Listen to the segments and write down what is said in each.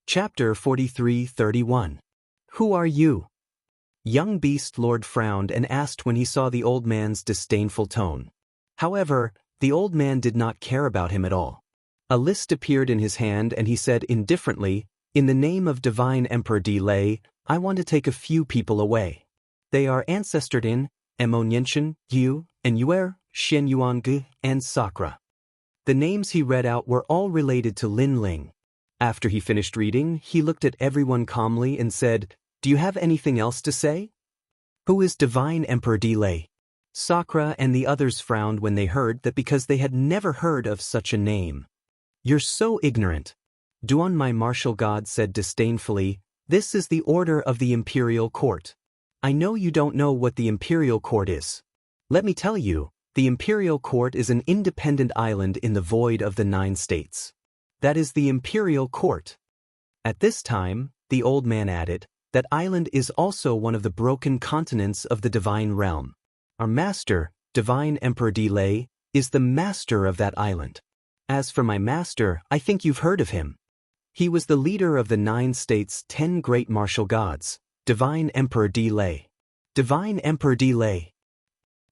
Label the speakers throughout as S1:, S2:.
S1: Chapter 43:31. Who are you? Young Beast Lord frowned and asked when he saw the old man's disdainful tone. However, the old man did not care about him at all. A list appeared in his hand and he said indifferently, "In the name of Divine Emperor Delay, I want to take a few people away. They are Ancestor Din, Emonyenshin, Yu, and Yuer, Shen Yuan and Sakura." The names he read out were all related to Lin Ling. After he finished reading, he looked at everyone calmly and said, "Do you have anything else to say?" "Who is Divine Emperor Delay?" Sakura and the others frowned when they heard that because they had never heard of such a name. "You're so ignorant." Duan, my martial god, said disdainfully, "This is the order of the Imperial Court. I know you don't know what the Imperial Court is. Let me tell you, the Imperial Court is an independent island in the void of the 9 states. That is the Imperial Court." At this time, the old man added, "That island is also one of the broken continents of the Divine Realm. Our master, Divine Emperor Delay, is the master of that island. As for my master, I think you've heard of him. He was the leader of the 9 states' 10 great martial gods, Divine Emperor Delay." Divine Emperor Delay?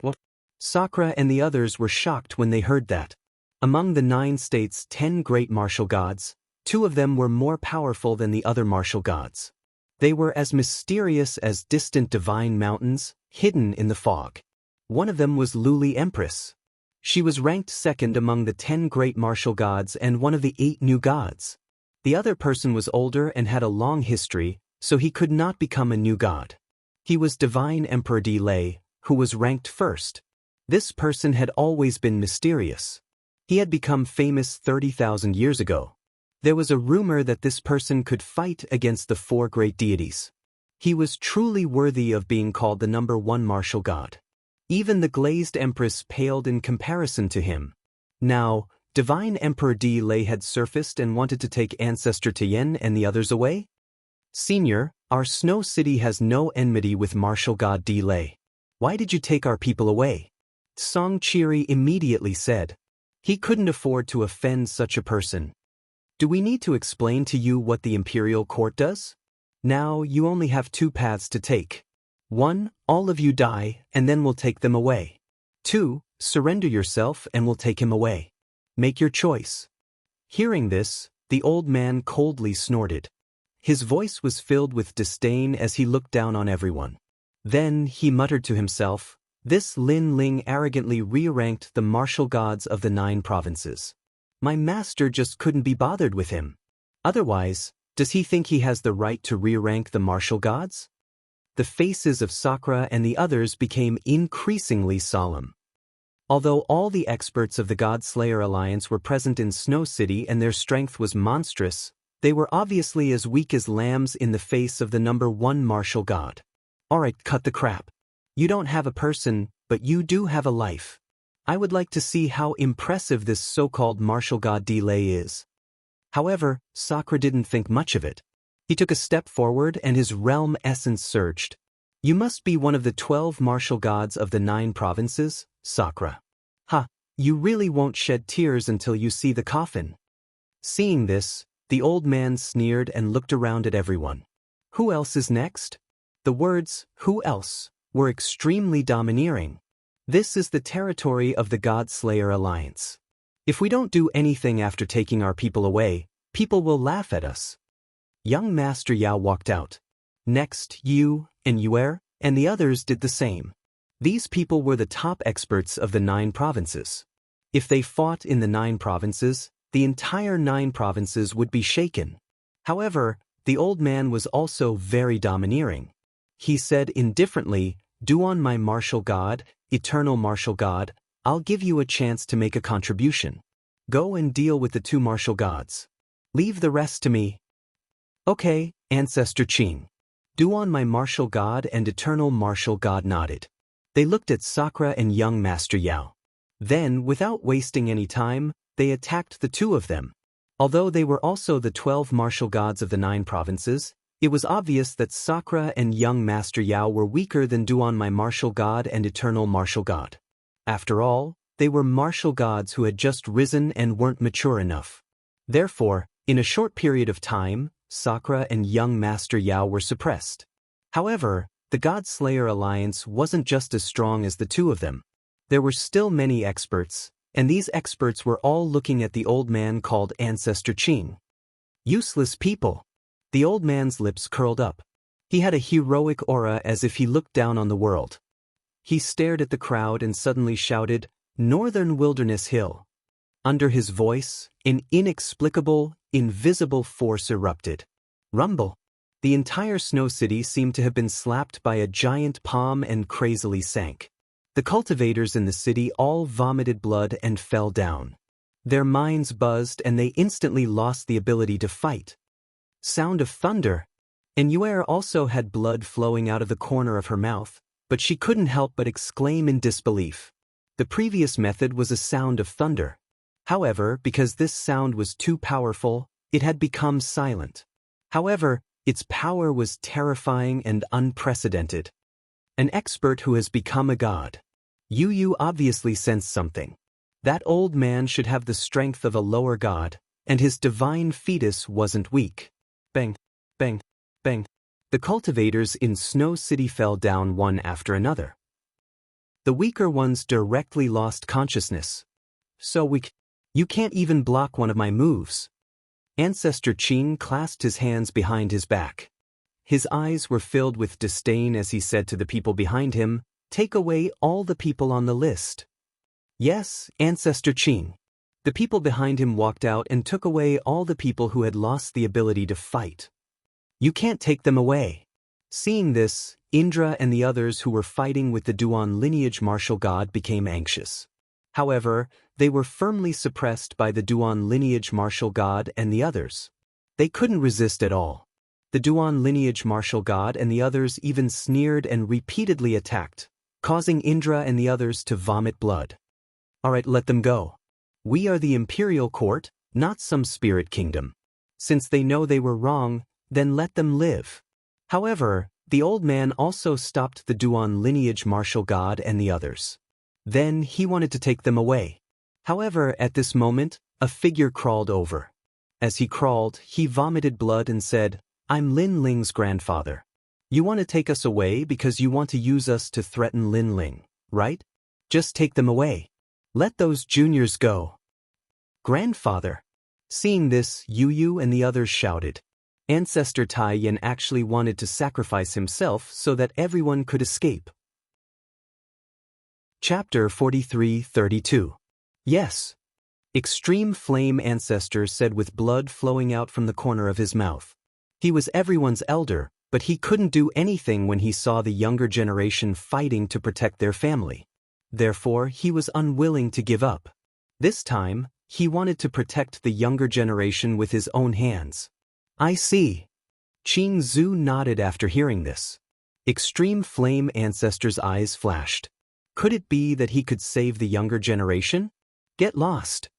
S1: What? Sakura and the others were shocked when they heard that. Among the 9 states' 10 great martial gods, 2 of them were more powerful than the other martial gods. They were as mysterious as distant divine mountains, hidden in the fog. One of them was Luli Empress. She was ranked 2nd among the 10 great martial gods and one of the 8 new gods. The other person was older and had a long history, so he could not become a new god. He was Divine Emperor Delay, who was ranked 1st. This person had always been mysterious. He had become famous 30,000 years ago. There was a rumor that this person could fight against the 4 great deities. He was truly worthy of being called the #1 martial god. Even the glazed empress paled in comparison to him. Now, Divine Emperor Delay had surfaced and wanted to take Ancestor Tien and the others away? "Senior, our Snow City has no enmity with martial god Delay. Why did you take our people away?" Song Chiri immediately said. He couldn't afford to offend such a person. "Do we need to explain to you what the Imperial Court does? Now you only have 2 paths to take. 1, all of you die, and then we'll take them away. 2, surrender yourself and we'll take him away. Make your choice." Hearing this, the old man coldly snorted. His voice was filled with disdain as he looked down on everyone. Then he muttered to himself, "This Lin Ling arrogantly re-ranked the martial gods of the 9 provinces. My master just couldn't be bothered with him. Otherwise, does he think he has the right to re-rank the martial gods?" The faces of Sakura and the others became increasingly solemn. Although all the experts of the God-Slayer Alliance were present in Snow City and their strength was monstrous, they were obviously as weak as lambs in the face of the #1 martial god. "Alright, cut the crap. You don't have a person, but you do have a life. I would like to see how impressive this so-called martial god Delay is." However, Sakura didn't think much of it. He took a step forward and his realm essence surged. "You must be one of the 12 martial gods of the 9 provinces, Sakura. You really won't shed tears until you see the coffin." Seeing this, the old man sneered and looked around at everyone. "Who else is next?" The words, "who else?" were extremely domineering. This is the territory of the God-Slayer Alliance. If we don't do anything after taking our people away, people will laugh at us. Young Master Yao walked out. Next, Yu and Yuer and the others did the same. These people were the top experts of the 9 provinces. If they fought in the 9 provinces, the entire 9 provinces would be shaken. However, the old man was also very domineering. He said indifferently, "Duan, my martial god, eternal martial god, I'll give you a chance to make a contribution. Go and deal with the 2 martial gods. Leave the rest to me." "Okay, Ancestor Qing." Duan, my martial god and eternal martial god nodded. They looked at Sakura and young Master Yao. Then, without wasting any time, they attacked the 2 of them. Although they were also the 12 martial gods of the 9 provinces, it was obvious that Sakura and young Master Yao were weaker than Duan, my martial god and eternal martial god. After all, they were martial gods who had just risen and weren't mature enough. Therefore, in a short period of time, Sakura and young Master Yao were suppressed. However, the God Slayer alliance wasn't just as strong as the two of them. There were still many experts, and these experts were all looking at the old man called Ancestor Qing. Useless people. The old man's lips curled up. He had a heroic aura as if he looked down on the world. He stared at the crowd and suddenly shouted, "Northern Wilderness Hill." Under his voice, an inexplicable, invisible force erupted. Rumble. The entire Snow City seemed to have been slapped by a giant palm and crazily sank. The cultivators in the city all vomited blood and fell down. Their minds buzzed and they instantly lost the ability to fight. Sound of thunder. And Yuer also had blood flowing out of the corner of her mouth, but she couldn't help but exclaim in disbelief. The previous method was a sound of thunder. However, because this sound was too powerful, it had become silent. However, its power was terrifying and unprecedented. An expert who has become a god. Yu obviously sensed something. That old man should have the strength of a lower god, and his divine fetus wasn't weak. Bang, bang, bang. The cultivators in Snow City fell down one after another. The weaker ones directly lost consciousness. So weak. You can't even block one of my moves. Ancestor Qing clasped his hands behind his back. His eyes were filled with disdain as he said to the people behind him, "Take away all the people on the list." Yes, Ancestor Qing. The people behind him walked out and took away all the people who had lost the ability to fight. You can't take them away. Seeing this, Indra and the others who were fighting with the Duan lineage martial god became anxious. However, they were firmly suppressed by the Duan lineage martial god and the others. They couldn't resist at all. The Duan lineage martial god and the others even sneered and repeatedly attacked, causing Indra and the others to vomit blood. Alright, let them go. We are the imperial court, not some spirit kingdom. Since they know they were wrong, then let them live. However, the old man also stopped the Duan lineage martial god and the others. Then he wanted to take them away. However, at this moment, a figure crawled over. As he crawled, he vomited blood and said, "I'm Lin Ling's grandfather. You want to take us away because you want to use us to threaten Lin Ling, right? Just take them away. Let those juniors go." Grandfather. Seeing this, Yu and the others shouted. Ancestor Tai Yin actually wanted to sacrifice himself so that everyone could escape. Chapter 43-32. Yes. Extreme Flame Ancestor said with blood flowing out from the corner of his mouth. He was everyone's elder, but he couldn't do anything when he saw the younger generation fighting to protect their family. Therefore, he was unwilling to give up. This time, he wanted to protect the younger generation with his own hands. I see. Qing Zhu nodded after hearing this. Extreme Flame Ancestor's eyes flashed. Could it be that he could save the younger generation? Get lost.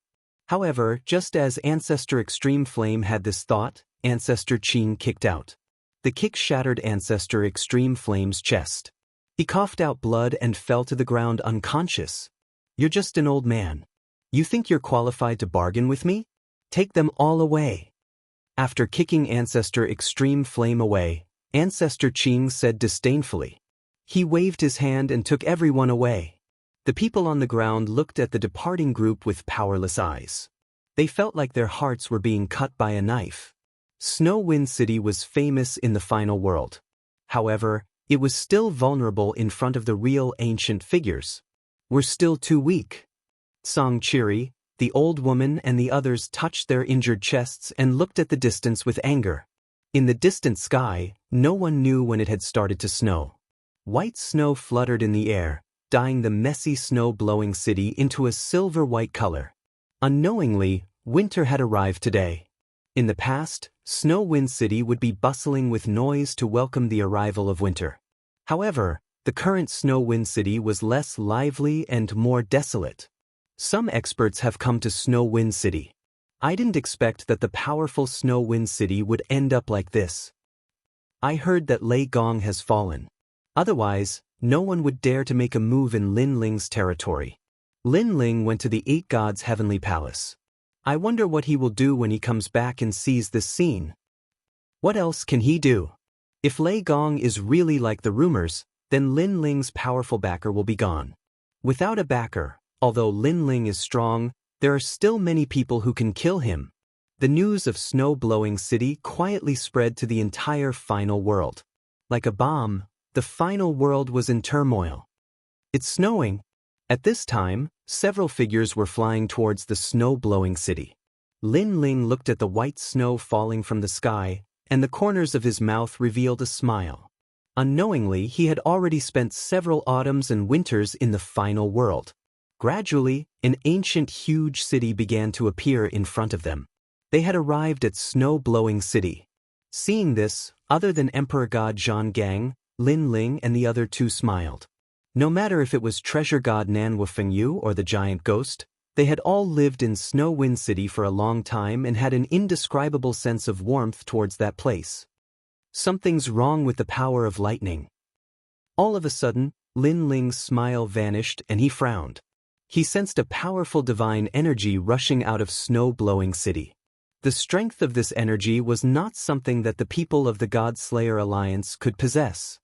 S1: However, just as Ancestor Extreme Flame had this thought, Ancestor Qing kicked out. The kick shattered Ancestor Extreme Flame's chest. He coughed out blood and fell to the ground unconscious. You're just an old man. You think you're qualified to bargain with me? Take them all away. After kicking Ancestor Extreme Flame away, Ancestor Qing said disdainfully. He waved his hand and took everyone away. The people on the ground looked at the departing group with powerless eyes. They felt like their hearts were being cut by a knife. Snow Wind City was famous in the final world. However, it was still vulnerable in front of the real ancient figures. We're still too weak. Song Chiri, the old woman and the others touched their injured chests and looked at the distance with anger. In the distant sky, no one knew when it had started to snow. White snow fluttered in the air, dyeing the messy snow-blowing city into a silver-white color. Unknowingly, winter had arrived today. In the past, Snow Wind City would be bustling with noise to welcome the arrival of winter. However, the current Snow Wind City was less lively and more desolate. Some experts have come to Snow Wind City. I didn't expect that the powerful Snow Wind City would end up like this. I heard that Lei Gong has fallen. Otherwise, no one would dare to make a move in Lin Ling's territory. Lin Ling went to the Eight Gods' Heavenly Palace. I wonder what he will do when he comes back and sees this scene. What else can he do? If Lei Gong is really like the rumors, then Lin Ling's powerful backer will be gone. Without a backer, although Lin Ling is strong, there are still many people who can kill him. The news of snow-blowing city quietly spread to the entire final world. Like a bomb, the final world was in turmoil. It's snowing. At this time, several figures were flying towards the snow-blowing city. Lin Ling looked at the white snow falling from the sky, and the corners of his mouth revealed a smile. Unknowingly, he had already spent several autumns and winters in the final world. Gradually, an ancient huge city began to appear in front of them. They had arrived at snow-blowing city. Seeing this, other than Emperor God Zhang Gang, Lin Ling and the other two smiled. No matter if it was treasure god Nan Wufengyu or the giant ghost, they had all lived in Snow Wind City for a long time and had an indescribable sense of warmth towards that place. Something's wrong with the power of lightning. All of a sudden, Lin Ling's smile vanished and he frowned. He sensed a powerful divine energy rushing out of snow-blowing city. The strength of this energy was not something that the people of the God-Slayer Alliance could possess.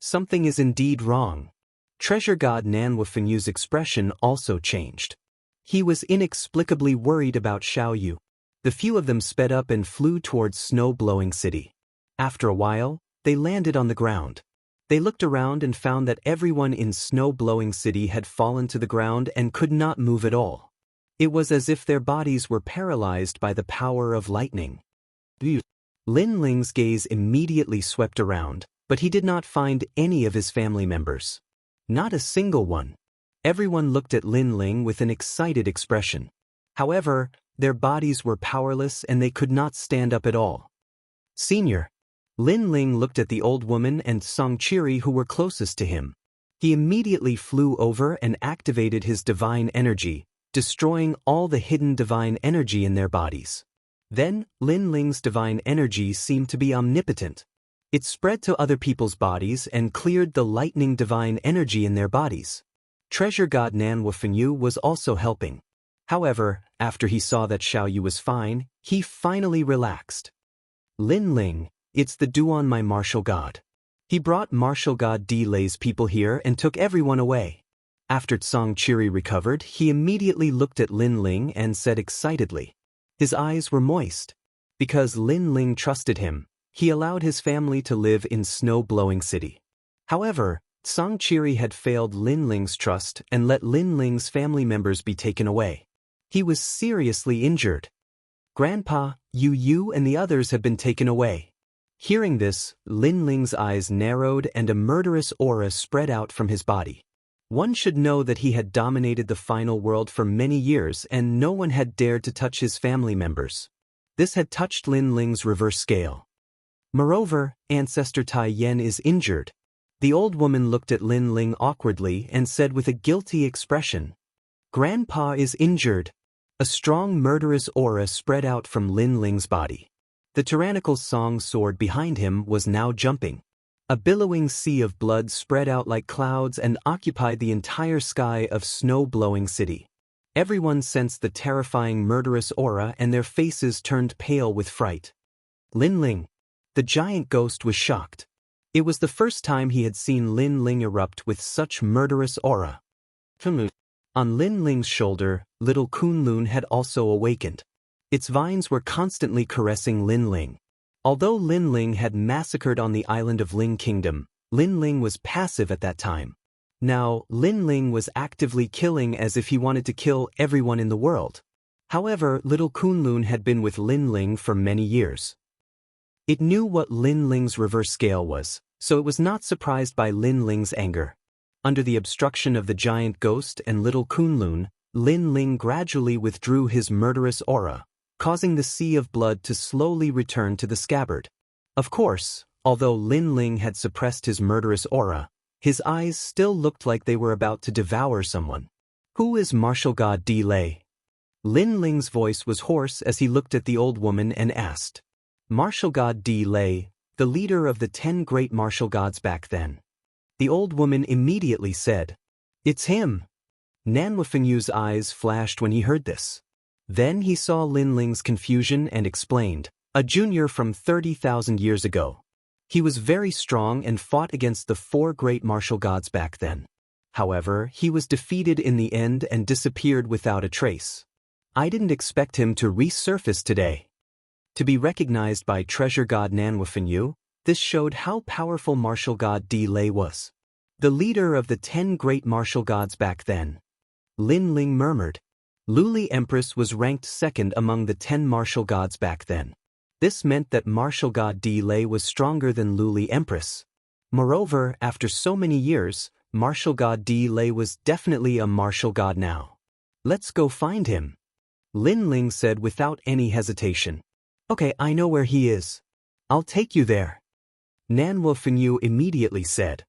S1: Something is indeed wrong. Treasure god Nan Wufengyu's expression also changed. He was inexplicably worried about Xiaoyu. The few of them sped up and flew towards snow-blowing city. After a while, they landed on the ground. They looked around and found that everyone in snow-blowing city had fallen to the ground and could not move at all. It was as if their bodies were paralyzed by the power of lightning. Lin Ling's gaze immediately swept around, but he did not find any of his family members. Not a single one. Everyone looked at Lin Ling with an excited expression. However, their bodies were powerless and they could not stand up at all. Senior. Lin Ling looked at the old woman and Song Chiri who were closest to him. He immediately flew over and activated his divine energy, destroying all the hidden divine energy in their bodies. Then, Lin Ling's divine energy seemed to be omnipotent. It spread to other people's bodies and cleared the lightning divine energy in their bodies. Treasure god Nan Wufengyu was also helping. However, after he saw that Xiaoyu was fine, he finally relaxed. Lin Ling, it's the Duan, my martial god. He brought martial god Di Lei's people here and took everyone away. After Song Chiri recovered, he immediately looked at Lin Ling and said excitedly. His eyes were moist. Because Lin Ling trusted him, he allowed his family to live in snow-blowing city. However, Song Chiri had failed Lin Ling's trust and let Lin Ling's family members be taken away. He was seriously injured. Grandpa, Yu and the others have been taken away. Hearing this, Lin Ling's eyes narrowed and a murderous aura spread out from his body. One should know that he had dominated the final world for many years and no one had dared to touch his family members. This had touched Lin Ling's reverse scale. Moreover, Ancestor Tai Yen is injured. The old woman looked at Lin Ling awkwardly and said with a guilty expression, Grandpa is injured. A strong murderous aura spread out from Lin Ling's body. The tyrannical song sword behind him was now jumping. A billowing sea of blood spread out like clouds and occupied the entire sky of snow-blowing city. Everyone sensed the terrifying murderous aura and their faces turned pale with fright. Lin Ling. The giant ghost was shocked. It was the first time he had seen Lin Ling erupt with such murderous aura. On Lin Ling's shoulder, little Kunlun had also awakened. Its vines were constantly caressing Lin Ling. Although Lin Ling had massacred on the island of Ling Kingdom, Lin Ling was passive at that time. Now, Lin Ling was actively killing as if he wanted to kill everyone in the world. However, little Kunlun had been with Lin Ling for many years. It knew what Lin Ling's reverse scale was, so it was not surprised by Lin Ling's anger. Under the obstruction of the giant ghost and little Kunlun, Lin Ling gradually withdrew his murderous aura, causing the sea of blood to slowly return to the scabbard. Of course, although Lin Ling had suppressed his murderous aura, his eyes still looked like they were about to devour someone. Who is martial god Di Lei? Lin Ling's voice was hoarse as he looked at the old woman and asked. Martial god Di Lei, the leader of the 10 great martial gods back then. The old woman immediately said, It's him. Nan Wufengyu's eyes flashed when he heard this. Then he saw Lin Ling's confusion and explained, a junior from 30,000 years ago. He was very strong and fought against the 4 great martial gods back then. However, he was defeated in the end and disappeared without a trace. I didn't expect him to resurface today. To be recognized by treasure god Nanwufanyu, this showed how powerful martial god Di Lei was. The leader of the 10 great martial gods back then. Lin Ling murmured. Luli Empress was ranked second among the 10 martial gods back then. This meant that martial god Di Lei was stronger than Luli Empress. Moreover, after so many years, martial god Di Lei was definitely a martial god now. Let's go find him. Lin Ling said without any hesitation. Okay, I know where he is. I'll take you there. Nanwufanyu immediately said.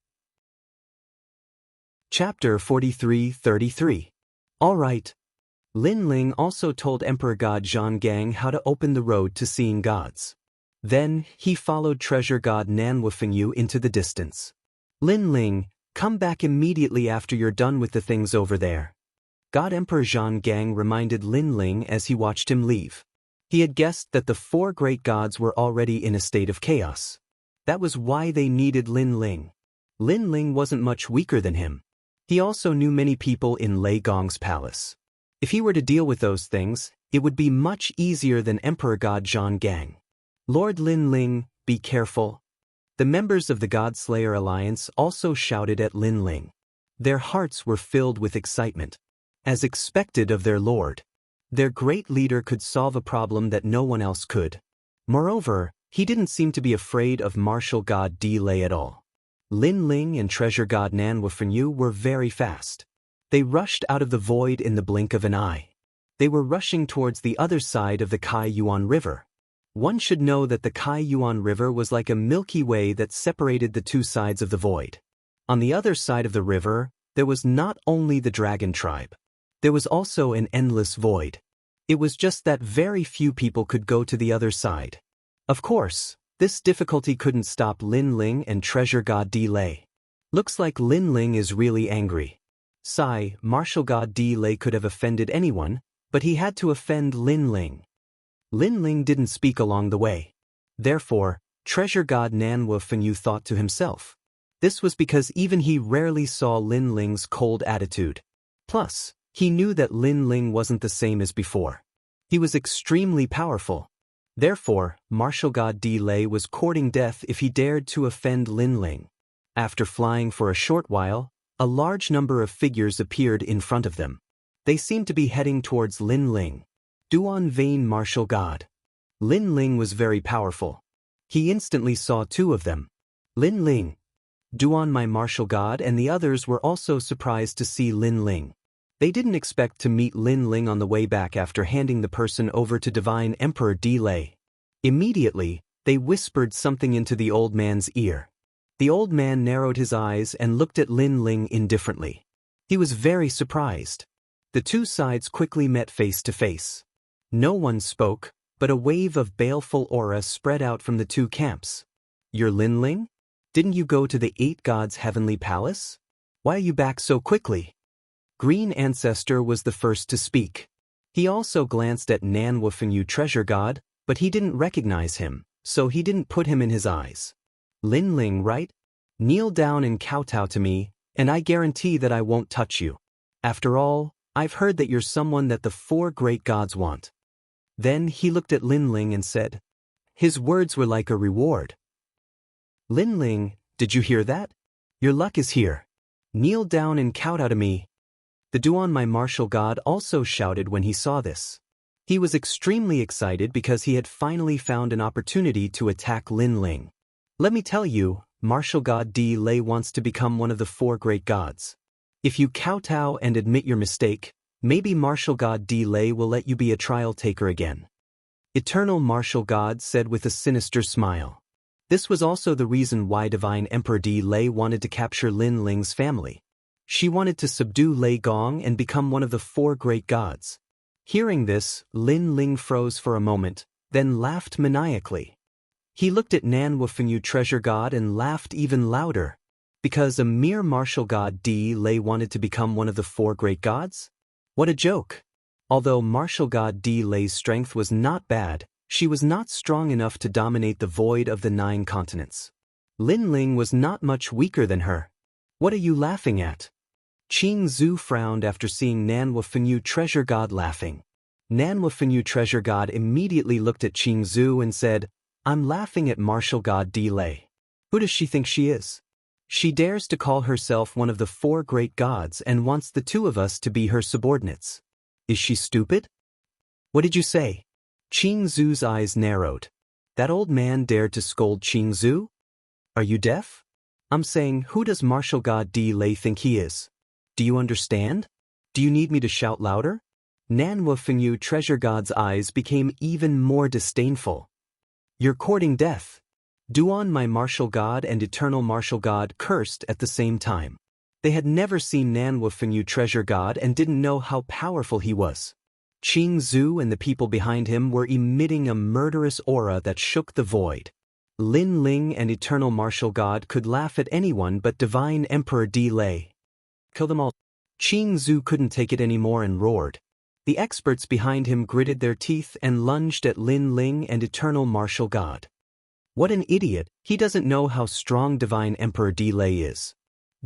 S1: Chapter 43:33. All right. Lin Ling also told Emperor God Zhonggang how to open the road to seeing gods. Then, he followed treasure god Nanwufanyu into the distance. Lin Ling, come back immediately after you're done with the things over there. God Emperor Zhonggang reminded Lin Ling as he watched him leave. He had guessed that the 4 great gods were already in a state of chaos. That was why they needed Lin Ling. Lin Ling wasn't much weaker than him. He also knew many people in Lei Gong's palace. If he were to deal with those things, it would be much easier than Emperor God Zhonggang. Lord Lin Ling, be careful. The members of the God-Slayer Alliance also shouted at Lin Ling. Their hearts were filled with excitement. As expected of their lord. Their great leader could solve a problem that no one else could. Moreover, he didn't seem to be afraid of martial god Di Lei at all. Lin Ling and treasure god Nanwufanyu were very fast. They rushed out of the void in the blink of an eye. They were rushing towards the other side of the Kai Yuan River. One should know that the Kai Yuan River was like a Milky Way that separated the 2 sides of the void. On the other side of the river, there was not only the dragon tribe. There was also an endless void. It was just that very few people could go to the other side. Of course, this difficulty couldn't stop Lin Ling and treasure god Di Lei. Looks like Lin Ling is really angry. Sigh, martial god Di Lei could have offended anyone, but he had to offend Lin Ling. Lin Ling didn't speak along the way. Therefore, treasure god Nanwufanyu thought to himself. This was because even he rarely saw Lin Ling's cold attitude. Plus, he knew that Lin Ling wasn't the same as before. He was extremely powerful. Therefore, martial god Di Lei was courting death if he dared to offend Lin Ling. After flying for a short while, a large number of figures appeared in front of them. They seemed to be heading towards Lin Ling. Duan Vain martial god. Lin Ling was very powerful. He instantly saw 2 of them. Lin Ling. Duan my martial god and the others were also surprised to see Lin Ling. They didn't expect to meet Lin Ling on the way back after handing the person over to Divine Emperor Di Lei. Immediately, they whispered something into the old man's ear. The old man narrowed his eyes and looked at Lin Ling indifferently. He was very surprised. The 2 sides quickly met face to face. No one spoke, but a wave of baleful aura spread out from the 2 camps. You're Lin Ling? Didn't you go to the 8 gods' heavenly palace? Why are you back so quickly? Green Ancestor was the first to speak. He also glanced at Nanwufanyu treasure god, but he didn't recognize him, so he didn't put him in his eyes. Lin Ling, right? Kneel down and kowtow to me, and I guarantee that I won't touch you. After all, I've heard that you're someone that the 4 great gods want. Then he looked at Lin Ling and said. His words were like a reward. Lin Ling, did you hear that? Your luck is here. Kneel down and kowtow to me. The Duan my martial god also shouted when he saw this. He was extremely excited because he had finally found an opportunity to attack Lin Ling. Let me tell you, martial god Di Lei wants to become one of the 4 great gods. If you kowtow and admit your mistake, maybe martial god Di Lei will let you be a trial taker again. Eternal martial god said with a sinister smile. This was also the reason why Divine Emperor Di Lei wanted to capture Lin Ling's family. She wanted to subdue Lei Gong and become one of the 4 great gods. Hearing this, Lin Ling froze for a moment, then laughed maniacally. He looked at Nanwufanyu treasure god and laughed even louder. Because a mere martial god Di Lei wanted to become one of the 4 great gods? What a joke! Although martial god Di Lei's strength was not bad, She was not strong enough to dominate the void of the 9 continents. Lin Ling was not much weaker than her. What are you laughing at? Qing Zhu frowned after seeing Nanhua Fenyu treasure god laughing. Nanhua Fenyu treasure god immediately looked at Qing Zhu and said, I'm laughing at martial god Di Lei. Who does she think she is? She dares to call herself one of the 4 great gods and wants the 2 of us to be her subordinates. Is she stupid? What did you say? Qing Zhu's eyes narrowed. That old man dared to scold Qing Zhu? Are you deaf? I'm saying, who does martial god Di Lei think he is? Do you understand? Do you need me to shout louder? Nanhua Fenyu treasure god's eyes became even more disdainful. You're courting death. Duan, my martial god and eternal martial god, cursed at the same time. They had never seen Nanhua Fenyu treasure god and didn't know how powerful he was. Qing Zhu and the people behind him were emitting a murderous aura that shook the void. Lin Ling and eternal martial god could laugh at anyone but divine emperor Di Lei. Kill them all. Qing Zhu couldn't take it anymore and roared. The experts behind him gritted their teeth and lunged at Lin Ling and eternal martial god. What an idiot, he doesn't know how strong divine emperor Di Lei is.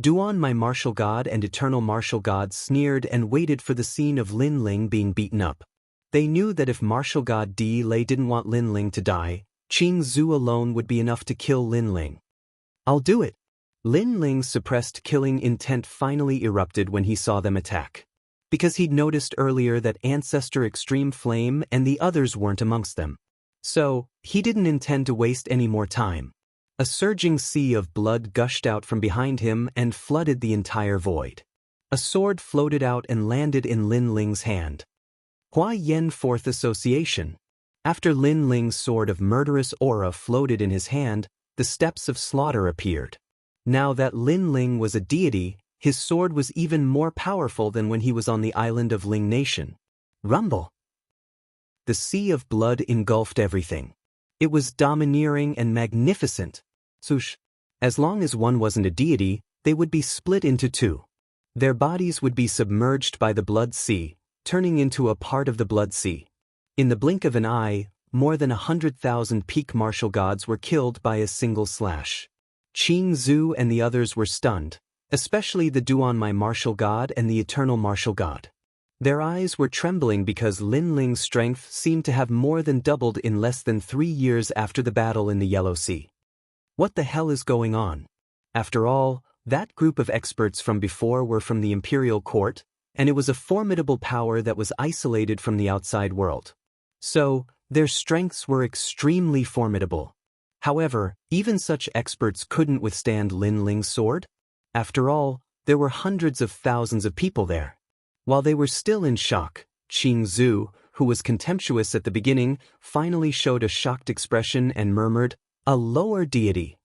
S1: Duan, my martial god and eternal martial god, sneered and waited for the scene of Lin Ling being beaten up. They knew that if martial god Di Lei didn't want Lin Ling to die, Qing Zhu alone would be enough to kill Lin Ling. I'll do it. Lin Ling's suppressed killing intent finally erupted when he saw them attack. Because he'd noticed earlier that Ancestor Extreme Flame and the others weren't amongst them. So, he didn't intend to waste any more time. A surging sea of blood gushed out from behind him and flooded the entire void. A sword floated out and landed in Lin Ling's hand. Hua Yen Fourth Association. After Lin Ling's sword of murderous aura floated in his hand, the steps of slaughter appeared. Now that Lin Ling was a deity, his sword was even more powerful than when he was on the island of Ling Nation. Rumble. The sea of blood engulfed everything. It was domineering and magnificent. Sush. As long as one wasn't a deity, they would be split into 2. Their bodies would be submerged by the blood sea, turning into a part of the blood sea. In the blink of an eye, more than 100,000 peak martial gods were killed by a single slash. Qing Zhu and the others were stunned, especially the Duan, my martial god and the eternal martial god. Their eyes were trembling because Lin Ling's strength seemed to have more than doubled in less than 3 years after the battle in the Yellow Sea. What the hell is going on? After all, that group of experts from before were from the imperial court, and it was a formidable power that was isolated from the outside world. So, their strengths were extremely formidable. However, even such experts couldn't withstand Lin Ling's sword. After all, there were hundreds of thousands of people there. While they were still in shock, Qing Zhu, who was contemptuous at the beginning, finally showed a shocked expression and murmured, "A lower deity."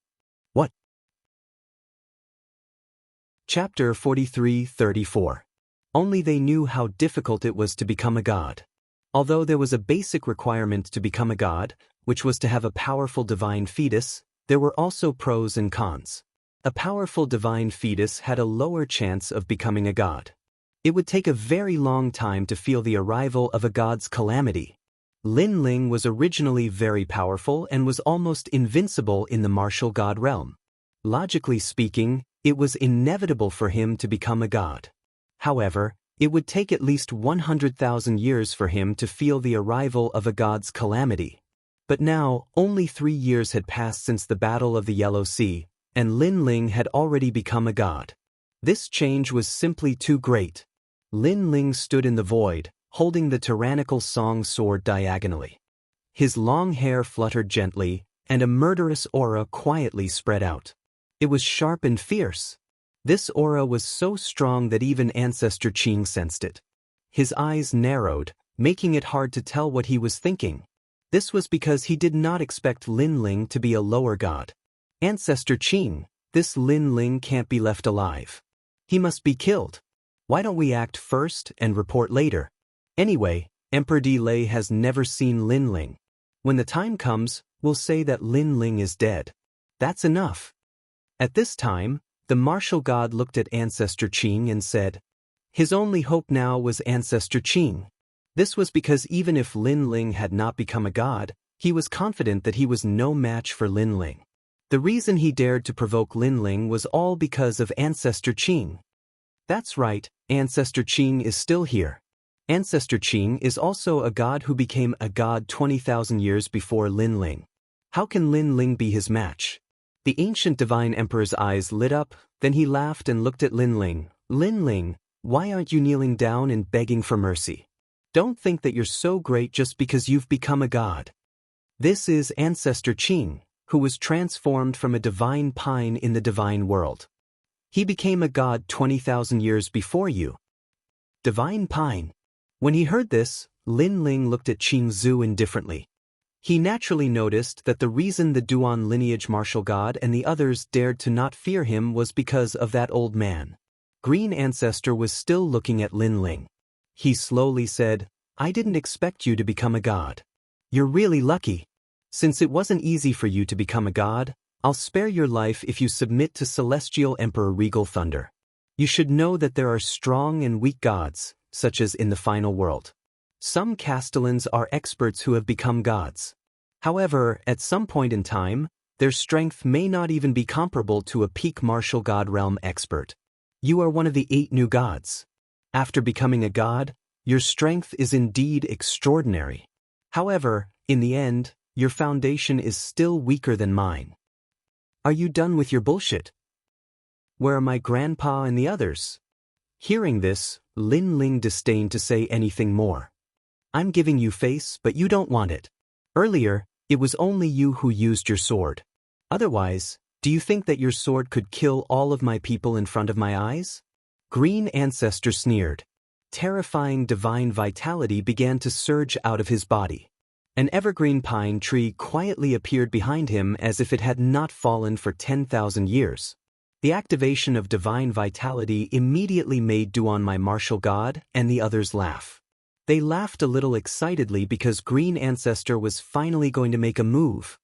S1: What? Chapter 43-34. Only they knew how difficult it was to become a god. Although there was a basic requirement to become a god, which was to have a powerful divine fetus, there were also pros and cons. A powerful divine fetus had a lower chance of becoming a god. It would take a very long time to feel the arrival of a god's calamity. Lin Ling was originally very powerful and was almost invincible in the martial god realm. Logically speaking, it was inevitable for him to become a god. However, it would take at least 100,000 years for him to feel the arrival of a god's calamity. But now, only 3 years had passed since the Battle of the Yellow Sea, and Lin Ling had already become a god. This change was simply too great. Lin Ling stood in the void, holding the tyrannical song sword diagonally. His long hair fluttered gently, and a murderous aura quietly spread out. It was sharp and fierce. This aura was so strong that even Ancestor Qing sensed it. His eyes narrowed, making it hard to tell what he was thinking. This was because he did not expect Lin Ling to be a lower god. Ancestor Qing, this Lin Ling can't be left alive. He must be killed. Why don't we act first and report later? Anyway, Emperor Di Lei has never seen Lin Ling. When the time comes, we'll say that Lin Ling is dead. That's enough. At this time, the martial god looked at Ancestor Qing and said, his only hope now was Ancestor Qing. This was because even if Lin Ling had not become a god, He was confident that he was no match for Lin Ling. The reason he dared to provoke Lin Ling was all because of Ancestor Qing. That's right, Ancestor Qing is still here. Ancestor Qing is also a god who became a god 20,000 years before Lin Ling. How can Lin Ling be his match? The ancient divine emperor's eyes lit up, then he laughed and looked at Lin Ling. Lin Ling, why aren't you kneeling down and begging for mercy? Don't think that you're so great just because you've become a god. This is Ancestor Qing, who was transformed from a divine pine in the divine world. He became a god 20,000 years before you. Divine pine. When he heard this, Lin Ling looked at Qing Zhu indifferently. He naturally noticed that the reason the Duan lineage martial god and the others dared to not fear him was because of that old man. Green Ancestor was still looking at Lin Ling. He slowly said, I didn't expect you to become a god. You're really lucky. Since it wasn't easy for you to become a god, I'll spare your life if you submit to Celestial Emperor Regal Thunder. You should know that there are strong and weak gods, such as in the final world. Some castellans are experts who have become gods. However, at some point in time, their strength may not even be comparable to a peak martial god realm expert. You are one of the 8 new gods. After becoming a god, your strength is indeed extraordinary. However, in the end, your foundation is still weaker than mine. Are you done with your bullshit? Where are my grandpa and the others? Hearing this, Lin Ling disdained to say anything more. I'm giving you face, but you don't want it. Earlier, it was only you who used your sword. Otherwise, do you think that your sword could kill all of my people in front of my eyes? Green Ancestor sneered. Terrifying divine vitality began to surge out of his body. An evergreen pine tree quietly appeared behind him as if it had not fallen for 10,000 years. The activation of divine vitality immediately made Duan my martial god and the others laugh. They laughed a little excitedly because Green Ancestor was finally going to make a move.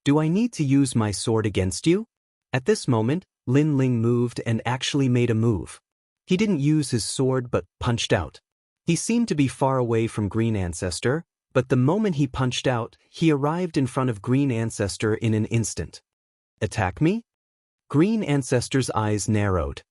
S1: Do I need to use my sword against you? At this moment, Lin Ling moved and actually made a move. He didn't use his sword but punched out. He seemed to be far away from Green Ancestor, but the moment he punched out, he arrived in front of Green Ancestor in an instant. Attack me? Green Ancestor's eyes narrowed.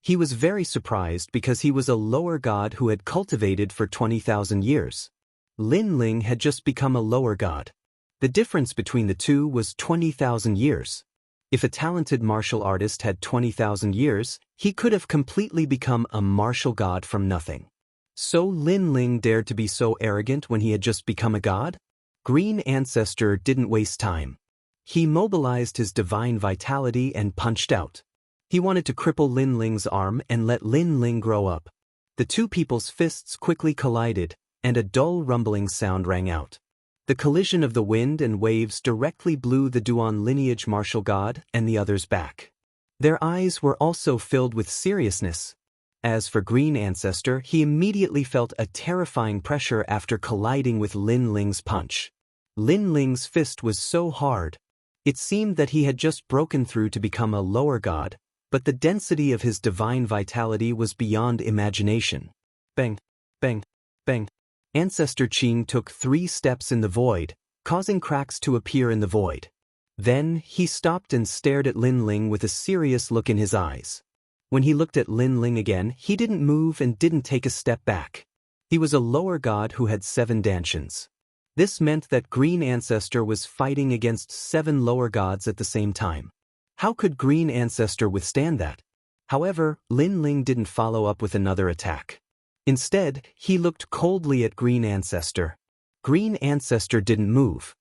S1: He was very surprised because he was a lower god who had cultivated for 20,000 years. Lin Ling had just become a lower god. The difference between the two was 20,000 years. If a talented martial artist had 20,000 years, he could have completely become a martial god from nothing. So Lin Ling dared to be so arrogant when he had just become a god? Green Ancestor didn't waste time. He mobilized his divine vitality and punched out. He wanted to cripple Lin Ling's arm and let Lin Ling grow up. The two people's fists quickly collided, and a dull rumbling sound rang out. The collision of the wind and waves directly blew the Duan lineage martial god and the others back. Their eyes were also filled with seriousness. As for Green Ancestor, he immediately felt a terrifying pressure after colliding with Lin Ling's punch. Lin Ling's fist was so hard. It seemed that he had just broken through to become a lower god, but the density of his divine vitality was beyond imagination. Bang, bang, bang. Ancestor Qing took 3 steps in the void, causing cracks to appear in the void. Then, he stopped and stared at Lin Ling with a serious look in his eyes. When he looked at Lin Ling again, he didn't move and didn't take a step back. He was a lower god who had 7 dantians. This meant that Green Ancestor was fighting against 7 lower gods at the same time. How could Green Ancestor withstand that? However, Lin Ling didn't follow up with another attack. Instead, he looked coldly at Green Ancestor. Green Ancestor didn't move.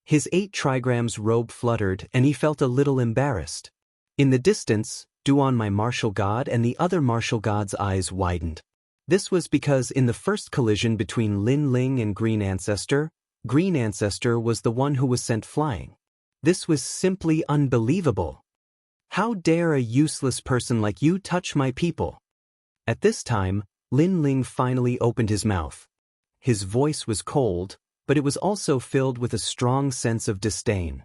S1: His 8 trigrams robe fluttered and he felt a little embarrassed. In the distance, Duan my martial god and the other martial god's eyes widened. This was because in the first collision between Lin Ling and Green Ancestor was the one who was sent flying. This was simply unbelievable. How dare a useless person like you touch my people? At this time, Lin Ling finally opened his mouth. His voice was cold, but it was also filled with a strong sense of disdain.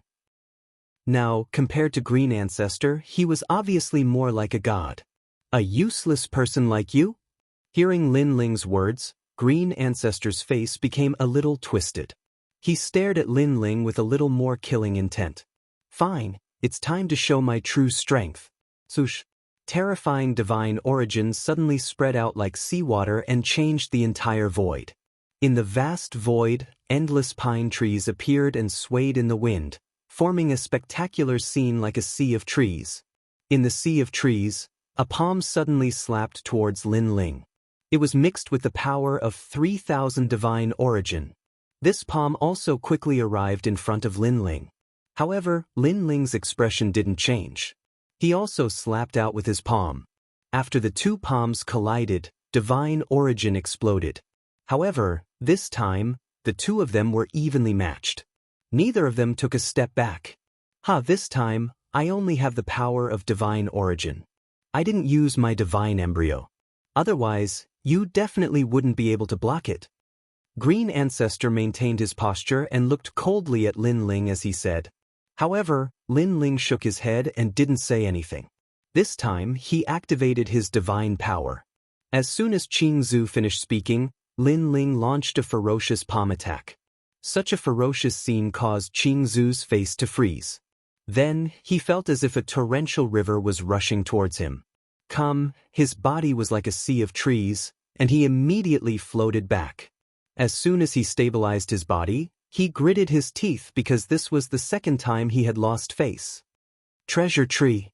S1: Now, compared to Green Ancestor, he was obviously more like a god. A useless person like you? Hearing Lin Ling's words, Green Ancestor's face became a little twisted. He stared at Lin Ling with a little more killing intent. Fine, it's time to show my true strength. Swoosh. Terrifying divine origin suddenly spread out like seawater and changed the entire void. In the vast void, endless pine trees appeared and swayed in the wind, forming a spectacular scene like a sea of trees. In the sea of trees, a palm suddenly slapped towards Lin Ling. It was mixed with the power of 3,000 divine origin. This palm also quickly arrived in front of Lin Ling. However, Lin Ling's expression didn't change. He also slapped out with his palm. After the two palms collided, divine origin exploded. However, this time, the two of them were evenly matched. Neither of them took a step back. This time, I only have the power of divine origin. I didn't use my divine embryo. Otherwise, you definitely wouldn't be able to block it. Green Ancestor maintained his posture and looked coldly at Lin Ling as he said. However, Lin Ling shook his head and didn't say anything. This time, he activated his divine power. As soon as Qing Zhu finished speaking, Lin Ling launched a ferocious palm attack. Such a ferocious scene caused Qing Zhu's face to freeze. Then, he felt as if a torrential river was rushing towards him. His body was like a sea of trees, and he immediately floated back. As soon as he stabilized his body, he gritted his teeth because this was the second time he had lost face. Treasure tree.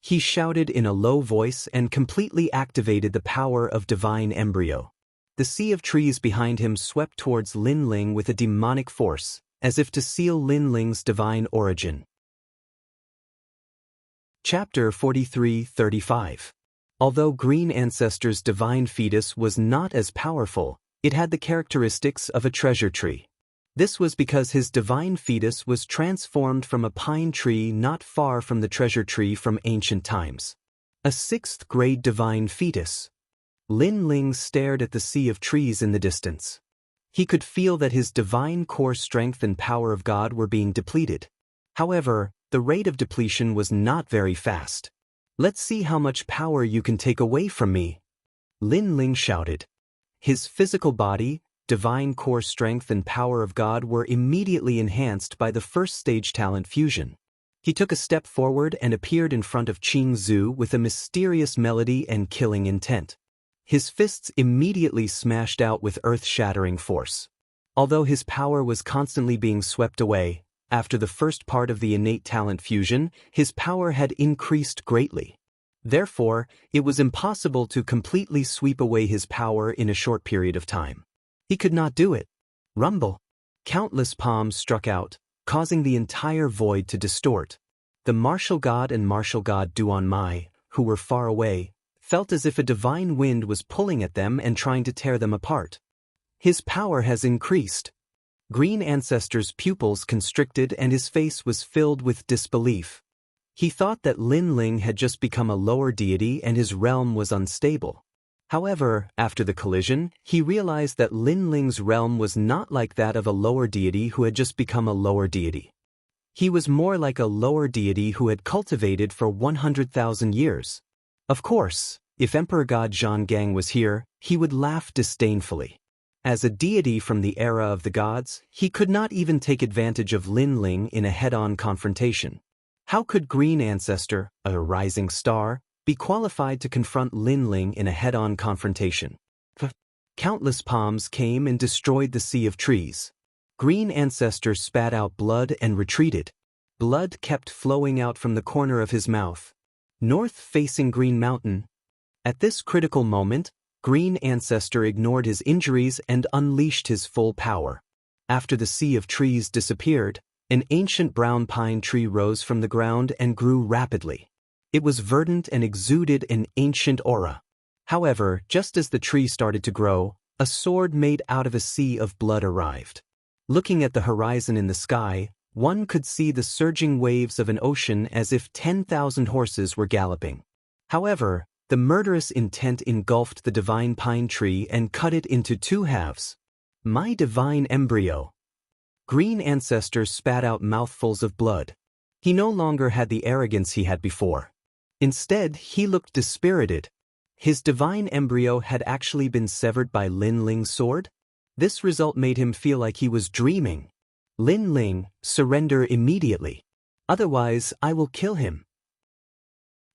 S1: He shouted in a low voice and completely activated the power of divine embryo. The sea of trees behind him swept towards Lin Ling with a demonic force, as if to seal Lin Ling's divine origin. Chapter 43-35. Although Green Ancestor's divine fetus was not as powerful, it had the characteristics of a treasure tree. This was because his divine fetus was transformed from a pine tree not far from the treasure tree from ancient times. A 6th grade divine fetus. Lin Ling stared at the sea of trees in the distance. He could feel that his divine core strength and power of God were being depleted. However, the rate of depletion was not very fast. Let's see how much power you can take away from me. Lin Ling shouted. His physical body, divine core strength and power of God were immediately enhanced by the first stage talent fusion. He took a step forward and appeared in front of Qing Zhu with a mysterious melody and killing intent. His fists immediately smashed out with earth-shattering force. Although his power was constantly being swept away, after the first part of the innate talent fusion, his power had increased greatly. Therefore, it was impossible to completely sweep away his power in a short period of time. He could not do it. Rumble. Countless palms struck out, causing the entire void to distort. The martial god and martial god Duan Mai, who were far away, felt as if a divine wind was pulling at them and trying to tear them apart. His power has increased. Green Ancestor's pupils constricted and his face was filled with disbelief. He thought that Lin Ling had just become a lower deity and his realm was unstable. However, after the collision, he realized that Lin Ling's realm was not like that of a lower deity who had just become a lower deity. He was more like a lower deity who had cultivated for 100,000 years. Of course, if Emperor God Zhang Gang was here, he would laugh disdainfully. As a deity from the era of the gods, he could not even take advantage of Lin Ling in a head-on confrontation. How could Green Ancestor, a rising star, be qualified to confront Lin Ling in a head-on confrontation? Countless palms came and destroyed the sea of trees. Green Ancestor spat out blood and retreated. Blood kept flowing out from the corner of his mouth. North-facing Green Mountain. At this critical moment, Green Ancestor ignored his injuries and unleashed his full power. After the sea of trees disappeared, an ancient brown pine tree rose from the ground and grew rapidly. It was verdant and exuded an ancient aura. However, just as the tree started to grow, a sword made out of a sea of blood arrived. Looking at the horizon in the sky, one could see the surging waves of an ocean as if 10,000 horses were galloping. However, the murderous intent engulfed the divine pine tree and cut it into two halves. My divine embryo. Green Ancestor spat out mouthfuls of blood. He no longer had the arrogance he had before. Instead, he looked dispirited. His divine embryo had actually been severed by Lin Ling's sword? This result made him feel like he was dreaming. Lin Ling, surrender immediately. Otherwise, I will kill him.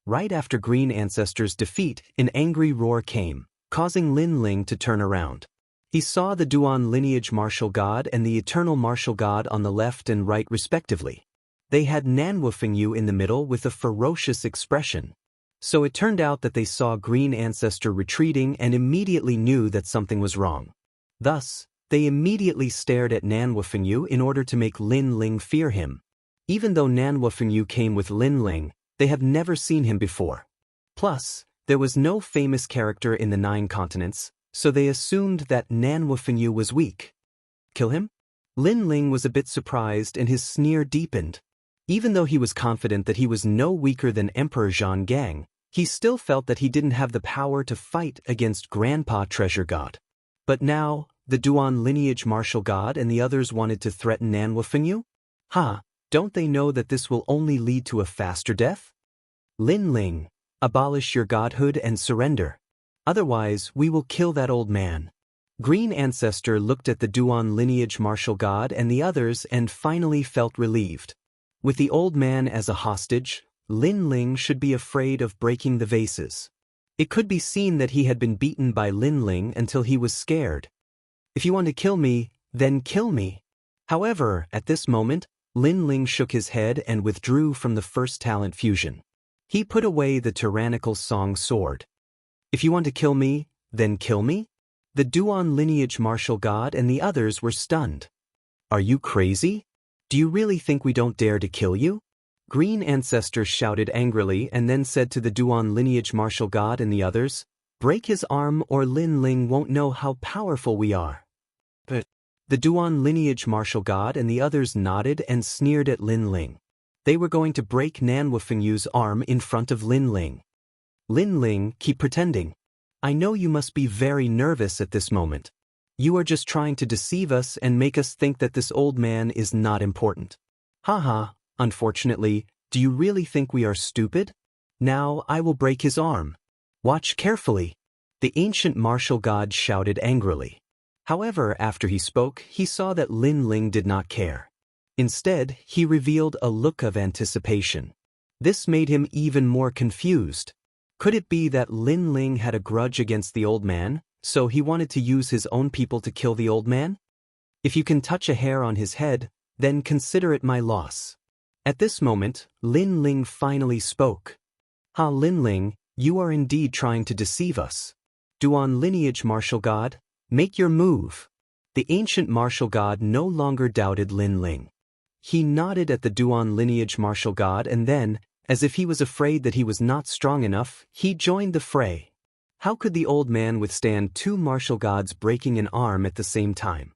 S1: Right after Green Ancestor's defeat, an angry roar came, causing Lin Ling to turn around. He saw the Duan lineage martial god and the eternal martial god on the left and right respectively. They had Nanwufengyu in the middle with a ferocious expression. So it turned out that they saw Green Ancestor retreating and immediately knew that something was wrong. Thus, they immediately stared at Nanwufengyu in order to make Lin Ling fear him. Even though Nanwufengyu came with Lin Ling, they have never seen him before. Plus, there was no famous character in the 9 continents, so they assumed that Nanwufengyu was weak. Kill him? Lin Ling was a bit surprised and his sneer deepened. Even though he was confident that he was no weaker than Emperor Zhang Gang, he still felt that he didn't have the power to fight against Grandpa Treasure God. But now, the Duan lineage martial god and the others wanted to threaten Nanwufengyu? Don't they know that this will only lead to a faster death? Lin Ling, abolish your godhood and surrender. Otherwise, we will kill that old man. Green Ancestor looked at the Duan lineage martial god and the others and finally felt relieved. With the old man as a hostage, Lin Ling should be afraid of breaking the vases. It could be seen that he had been beaten by Lin Ling until he was scared. If you want to kill me, then kill me. However, at this moment, Lin Ling shook his head and withdrew from the first talent fusion. He put away the tyrannical song sword. If you want to kill me, then kill me? The Duan lineage martial god and the others were stunned. Are you crazy? Do you really think we don't dare to kill you? Green Ancestor shouted angrily and then said to the Duan lineage martial god and the others, break his arm or Lin Ling won't know how powerful we are. But the Duan lineage martial god and the others nodded and sneered at Lin Ling. They were going to break Nanwufengyu's arm in front of Lin Ling. Lin Ling, keep pretending. I know you must be very nervous at this moment. You are just trying to deceive us and make us think that this old man is not important. Unfortunately, do you really think we are stupid? Now I will break his arm. Watch carefully. The ancient martial god shouted angrily. However, after he spoke, he saw that Lin Ling did not care. Instead, he revealed a look of anticipation. This made him even more confused. Could it be that Lin Ling had a grudge against the old man, so he wanted to use his own people to kill the old man? If you can touch a hair on his head, then consider it my loss. At this moment, Lin Ling finally spoke. Lin Ling, you are indeed trying to deceive us. Duan lineage martial god, make your move. The ancient martial god no longer doubted Lin Ling. He nodded at the Duan lineage martial god and then, as if he was afraid that he was not strong enough, he joined the fray. How could the old man withstand 2 martial gods breaking an arm at the same time?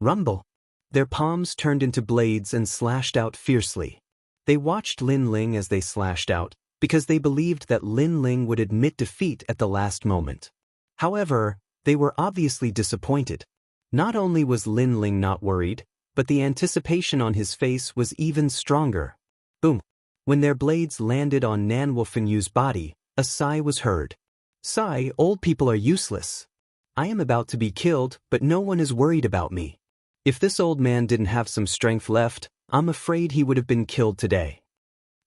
S1: Rumble. Their palms turned into blades and slashed out fiercely. They watched Lin Ling as they slashed out, because they believed that Lin Ling would admit defeat at the last moment. However, they were obviously disappointed. Not only was Lin Ling not worried, but the anticipation on his face was even stronger. Boom! When their blades landed on Nanwufengyu's body, a sigh was heard. Sigh, old people are useless. I am about to be killed, but no one is worried about me. If this old man didn't have some strength left, I'm afraid he would have been killed today.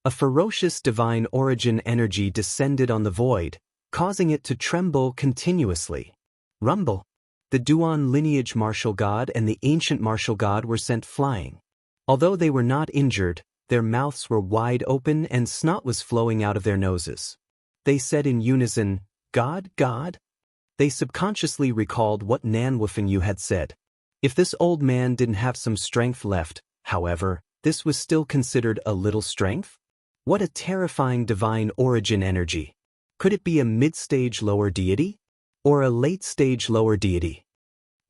S1: A ferocious divine origin energy descended on the void, causing it to tremble continuously. Rumble. The Duan lineage martial god and the ancient martial god were sent flying. Although they were not injured, their mouths were wide open and snot was flowing out of their noses. They said in unison, God, God? They subconsciously recalled what Nanwufengyu had said. If this old man didn't have some strength left, however, this was still considered a little strength? What a terrifying divine origin energy. Could it be a mid-stage lower deity? Or a late-stage lower deity?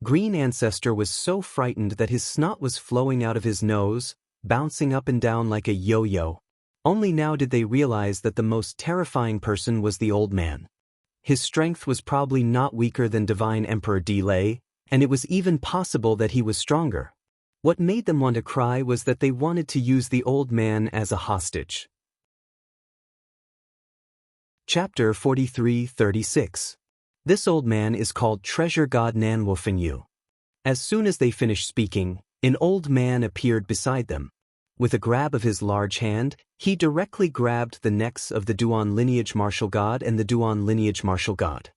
S1: Green Ancestor was so frightened that his snot was flowing out of his nose, bouncing up and down like a yo-yo. Only now did they realize that the most terrifying person was the old man. His strength was probably not weaker than Divine Emperor Delay, and it was even possible that he was stronger. What made them want to cry was that they wanted to use the old man as a hostage. Chapter 43-36. This old man is called Treasure God Nanwufengyu. As soon as they finished speaking, An old man appeared beside them. With a grab of his large hand, he directly grabbed the necks of the Duan lineage martial god and the Duan lineage martial god.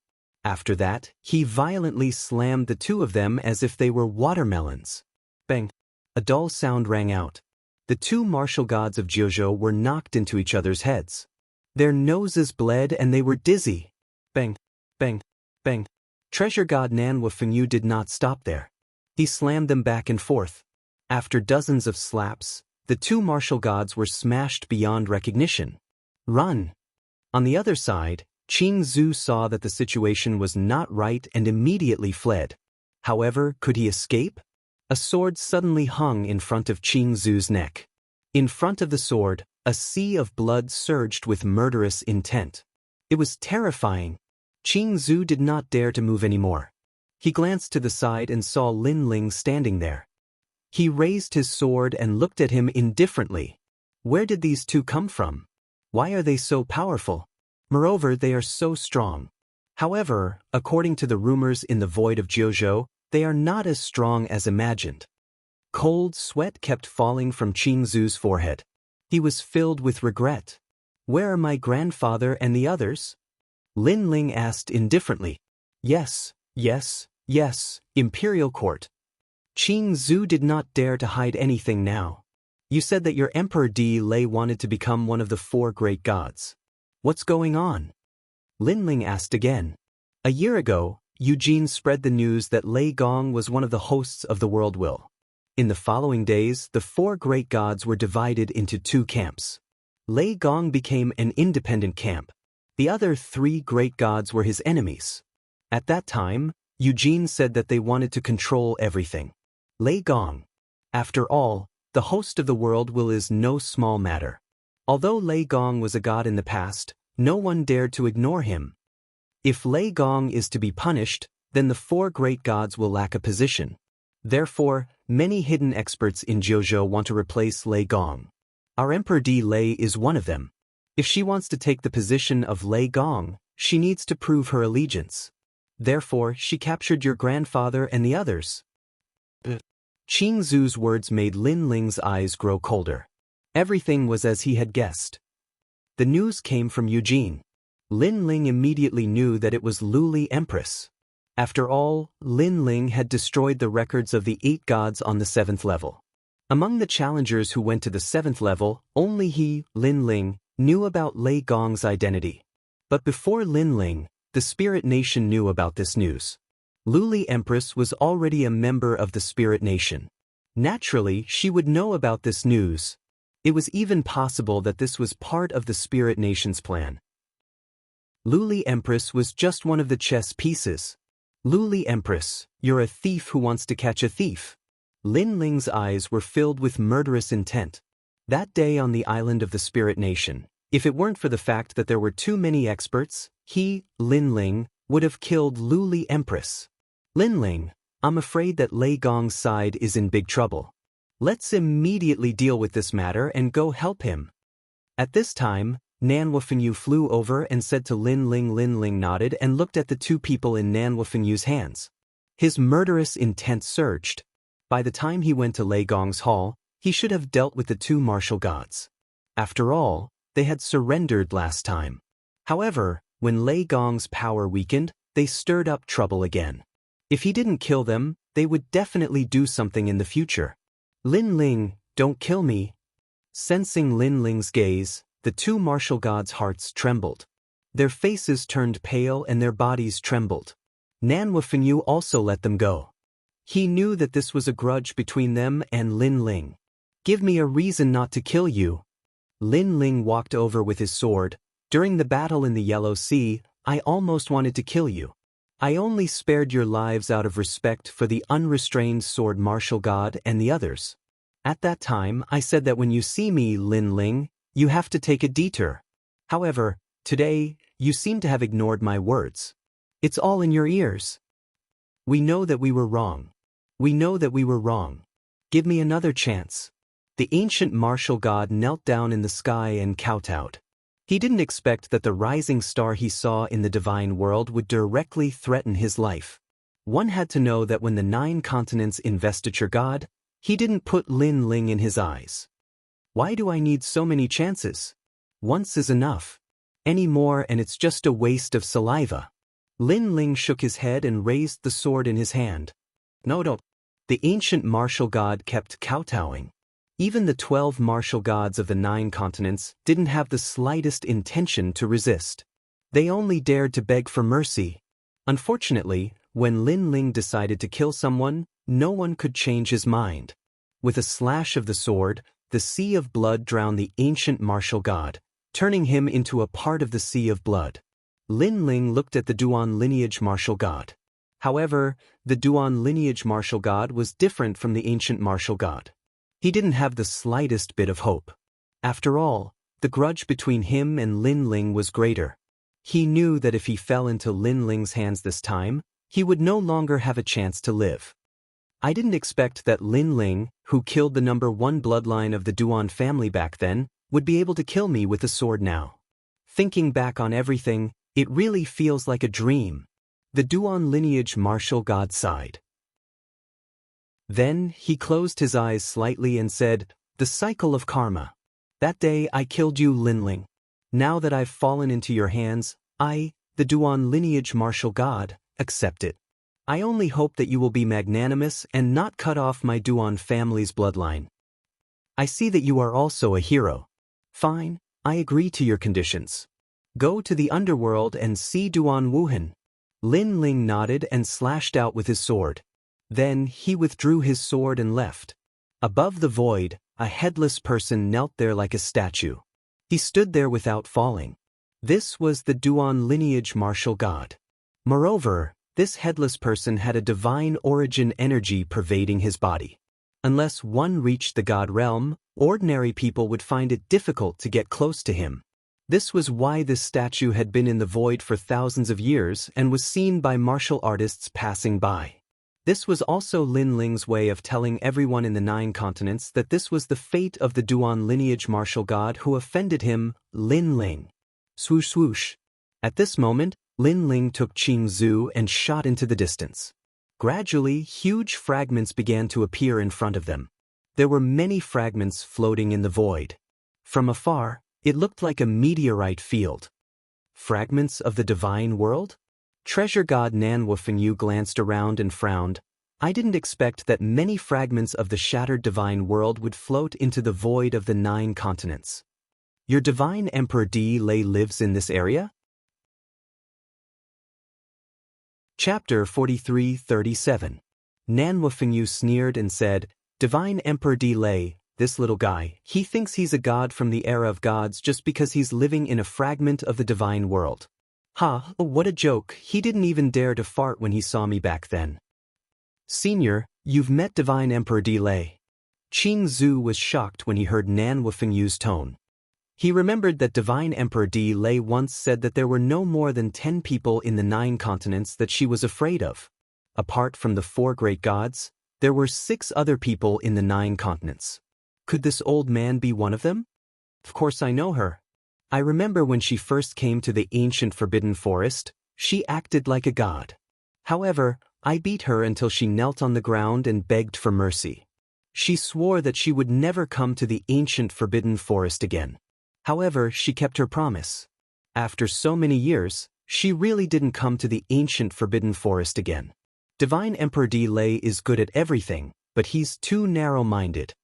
S1: After that, he violently slammed the two of them as if they were watermelons. Bang! A dull sound rang out. The two martial gods of Jiuzhou were knocked into each other's heads. Their noses bled and they were dizzy. Bang! Bang! Bang! Treasure god Nanhua Fengyu did not stop there. He slammed them back and forth. After dozens of slaps, the two martial gods were smashed beyond recognition. Run! On the other side, Qing Zhu saw that the situation was not right and immediately fled. However, could he escape? A sword suddenly hung in front of Qing Zhu's neck. In front of the sword, a sea of blood surged with murderous intent. It was terrifying. Qing Zhu did not dare to move anymore. He glanced to the side and saw Lin Ling standing there. He raised his sword and looked at him indifferently. Where did these two come from? Why are they so powerful? Moreover, they are so strong. However, according to the rumors in the void of Jiuzhou, they are not as strong as imagined. Cold sweat kept falling from Qing Zhu's forehead. He was filled with regret. Where are my grandfather and the others? Lin Ling asked indifferently. Yes, yes, yes, Imperial Court. Qing Zhu did not dare to hide anything now. You said that your Emperor Di Lei wanted to become one of the four great gods. What's going on? Lin Ling asked again. A year ago, Eugene spread the news that Lei Gong was one of the hosts of the world will. In the following days, the four great gods were divided into two camps. Lei Gong became an independent camp. The other three great gods were his enemies. At that time, Eugene said that they wanted to control everything. Lei Gong. After all, the host of the world will is no small matter. Although Lei Gong was a god in the past, no one dared to ignore him. If Lei Gong is to be punished, then the four great gods will lack a position. Therefore, many hidden experts in Jiuzhou want to replace Lei Gong. Our Emperor Di Lei is one of them. If she wants to take the position of Lei Gong, she needs to prove her allegiance. Therefore, she captured your grandfather and the others. Qing Zhu's words made Lin Ling's eyes grow colder. Everything was as he had guessed. The news came from Eugene. Lin Ling immediately knew that it was Luli Empress. After all, Lin Ling had destroyed the records of the 8 gods on the 7th level. Among the challengers who went to the 7th level, only he, Lin Ling, knew about Lei Gong's identity. But before Lin Ling, the Spirit Nation knew about this news. Luli Empress was already a member of the Spirit Nation. Naturally, she would know about this news. It was even possible that this was part of the Spirit Nation's plan. Luli Empress was just one of the chess pieces. Luli Empress, you're a thief who wants to catch a thief. Lin Ling's eyes were filled with murderous intent. That day on the island of the Spirit Nation, if it weren't for the fact that there were too many experts, he, Lin Ling, would have killed Luli Empress. Lin Ling, I'm afraid that Lei Gong's side is in big trouble. Let's immediately deal with this matter and go help him. At this time, Nanhua Fengyu flew over and said to Lin Ling. Lin Ling nodded and looked at the two people in Nanhua Fengyu's hands. His murderous intent surged. By the time he went to Lei Gong's hall, he should have dealt with the two martial gods. After all, they had surrendered last time. However, when Lei Gong's power weakened, they stirred up trouble again. If he didn't kill them, they would definitely do something in the future. Lin Ling, don't kill me. Sensing Lin Ling's gaze, the two martial gods' hearts trembled. Their faces turned pale and their bodies trembled. Nanhua Fengyu also let them go. He knew that this was a grudge between them and Lin Ling. Give me a reason not to kill you. Lin Ling walked over with his sword. During the battle in the Yellow Sea, I almost wanted to kill you. I only spared your lives out of respect for the unrestrained sword martial god and the others. At that time, I said that when you see me, Lin Ling, you have to take a detour. However, today, you seem to have ignored my words. It's all in your ears. We know that we were wrong. We know that we were wrong. Give me another chance. The ancient martial god knelt down in the sky and kowtowed. He didn't expect that the rising star he saw in the divine world would directly threaten his life. One had to know that when the 9 continents investiture God, He didn't put Lin Ling in his eyes. Why do I need so many chances? Once is enough. Any more and it's just a waste of saliva. Lin Ling shook his head and raised the sword in his hand. No, don't. The ancient martial god kept kowtowing. Even the 12 martial gods of the 9 continents didn't have the slightest intention to resist. They only dared to beg for mercy. Unfortunately, when Lin Ling decided to kill someone, no one could change his mind. With a slash of the sword, the sea of blood drowned the ancient martial god, turning him into a part of the sea of blood. Lin Ling looked at the Duan lineage martial god. However, the Duan lineage martial god was different from the ancient martial god. He didn't have the slightest bit of hope. After all, the grudge between him and Lin Ling was greater. He knew that if he fell into Lin Ling's hands this time, he would no longer have a chance to live. I didn't expect that Lin Ling, who killed the number 1 bloodline of the Duan family back then, would be able to kill me with a sword now. Thinking back on everything, it really feels like a dream. The Duan lineage martial god sighed. Then, he closed his eyes slightly and said, "The cycle of karma. That day I killed you, Lin Ling. Now that I've fallen into your hands, I, the Duan lineage martial god, accept it. I only hope that you will be magnanimous and not cut off my Duan family's bloodline. I see that you are also a hero. Fine, I agree to your conditions. Go to the underworld and see Duan Wuhan." Lin Ling nodded and slashed out with his sword. Then he withdrew his sword and left. Above the void, a headless person knelt there like a statue. He stood there without falling. This was the Duan lineage martial god. Moreover, this headless person had a divine origin energy pervading his body. Unless one reached the god realm, ordinary people would find it difficult to get close to him. This was why this statue had been in the void for thousands of years and was seen by martial artists passing by. This was also Lin Ling's way of telling everyone in the 9 continents that this was the fate of the Duan lineage martial god who offended him, Lin Ling. Swoosh swoosh. At this moment, Lin Ling took Qing Zhu and shot into the distance. Gradually, huge fragments began to appear in front of them. There were many fragments floating in the void. From afar, it looked like a meteorite field. Fragments of the divine world? Treasure god Nanhua Fengyu glanced around and frowned. I didn't expect that many fragments of the shattered divine world would float into the void of the 9 continents. Your divine Emperor Di Lei lives in this area? Chapter 43-37. Nanhua Fengyu sneered and said, "Divine Emperor Di Lei, this little guy, he thinks he's a god from the era of gods just because he's living in a fragment of the divine world. Ha, what a joke, he didn't even dare to fart when he saw me back then." "Senior, you've met Divine Emperor Di Lei." Qing Zhu was shocked when he heard Nanhua Fengyu's tone. He remembered that Divine Emperor Di Lei once said that there were no more than 10 people in the 9 continents that she was afraid of. Apart from the 4 great gods, there were 6 other people in the 9 continents. Could this old man be one of them? Of course I know her. I remember when she first came to the ancient Forbidden Forest, she acted like a god. However, I beat her until she knelt on the ground and begged for mercy. She swore that she would never come to the ancient Forbidden Forest again. However, she kept her promise. After so many years, she really didn't come to the ancient Forbidden Forest again. Divine Emperor Di Lei is good at everything, but he's too narrow-minded.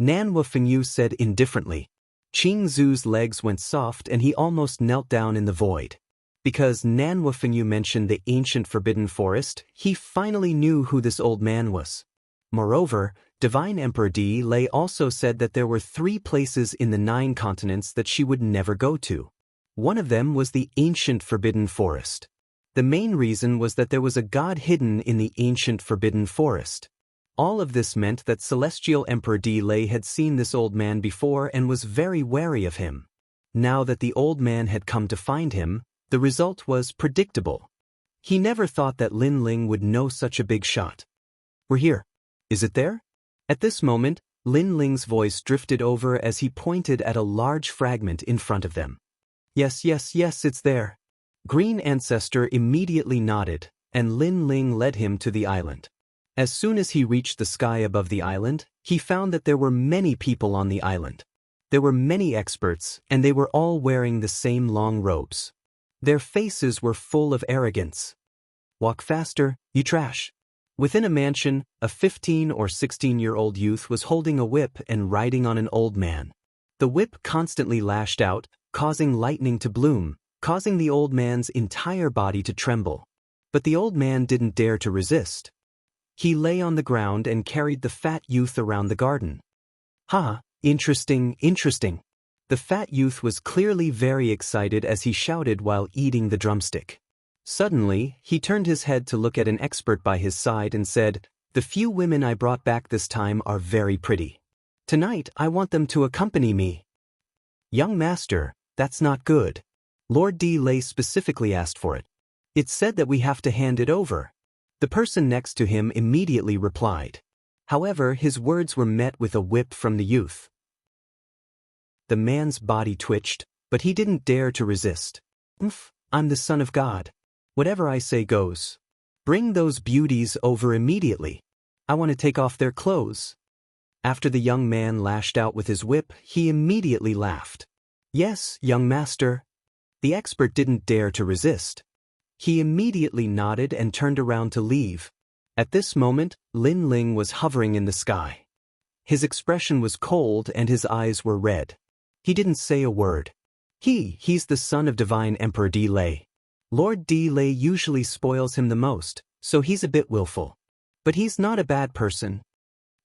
S1: Nanhua Fengyu said indifferently. Qing Zhu's legs went soft and he almost knelt down in the void. Because Nanhua Fengyu mentioned the ancient Forbidden Forest, he finally knew who this old man was. Moreover, Divine Emperor Di Lei also said that there were 3 places in the 9 continents that she would never go to. One of them was the ancient Forbidden Forest. The main reason was that there was a god hidden in the ancient Forbidden Forest. All of this meant that Celestial Emperor Di Lei had seen this old man before and was very wary of him. Now that the old man had come to find him, the result was predictable. He never thought that Lin Ling would know such a big shot. "We're here. Is it there?" At this moment, Lin Ling's voice drifted over as he pointed at a large fragment in front of them. Yes, it's there." Green Ancestor immediately nodded, and Lin Ling led him to the island. As soon as he reached the sky above the island, he found that there were many people on the island. There were many experts, and they were all wearing the same long robes. Their faces were full of arrogance. "Walk faster, you trash." Within a mansion, a 15 or 16-year-old youth was holding a whip and riding on an old man. The whip constantly lashed out, causing lightning to bloom, causing the old man's entire body to tremble. But the old man didn't dare to resist. He lay on the ground and carried the fat youth around the garden. "Ha, interesting, interesting." The fat youth was clearly very excited as he shouted while eating the drumstick. Suddenly, he turned his head to look at an expert by his side and said, "The few women I brought back this time are very pretty. Tonight I want them to accompany me." "Young master, that's not good. Lord D. Lay specifically asked for it. It said that we have to hand it over." The person next to him immediately replied. However, his words were met with a whip from the youth. The man's body twitched, but he didn't dare to resist. "I'm the son of God. Whatever I say goes. Bring those beauties over immediately. I want to take off their clothes." After the young man lashed out with his whip, he immediately laughed. "Yes, young master." The expert didn't dare to resist. He immediately nodded and turned around to leave. At this moment, Lin Ling was hovering in the sky. His expression was cold and his eyes were red. He didn't say a word. He's the son of Divine Emperor D. Lay. Lord D. Lay usually spoils him the most, so he's a bit willful. But he's not a bad person.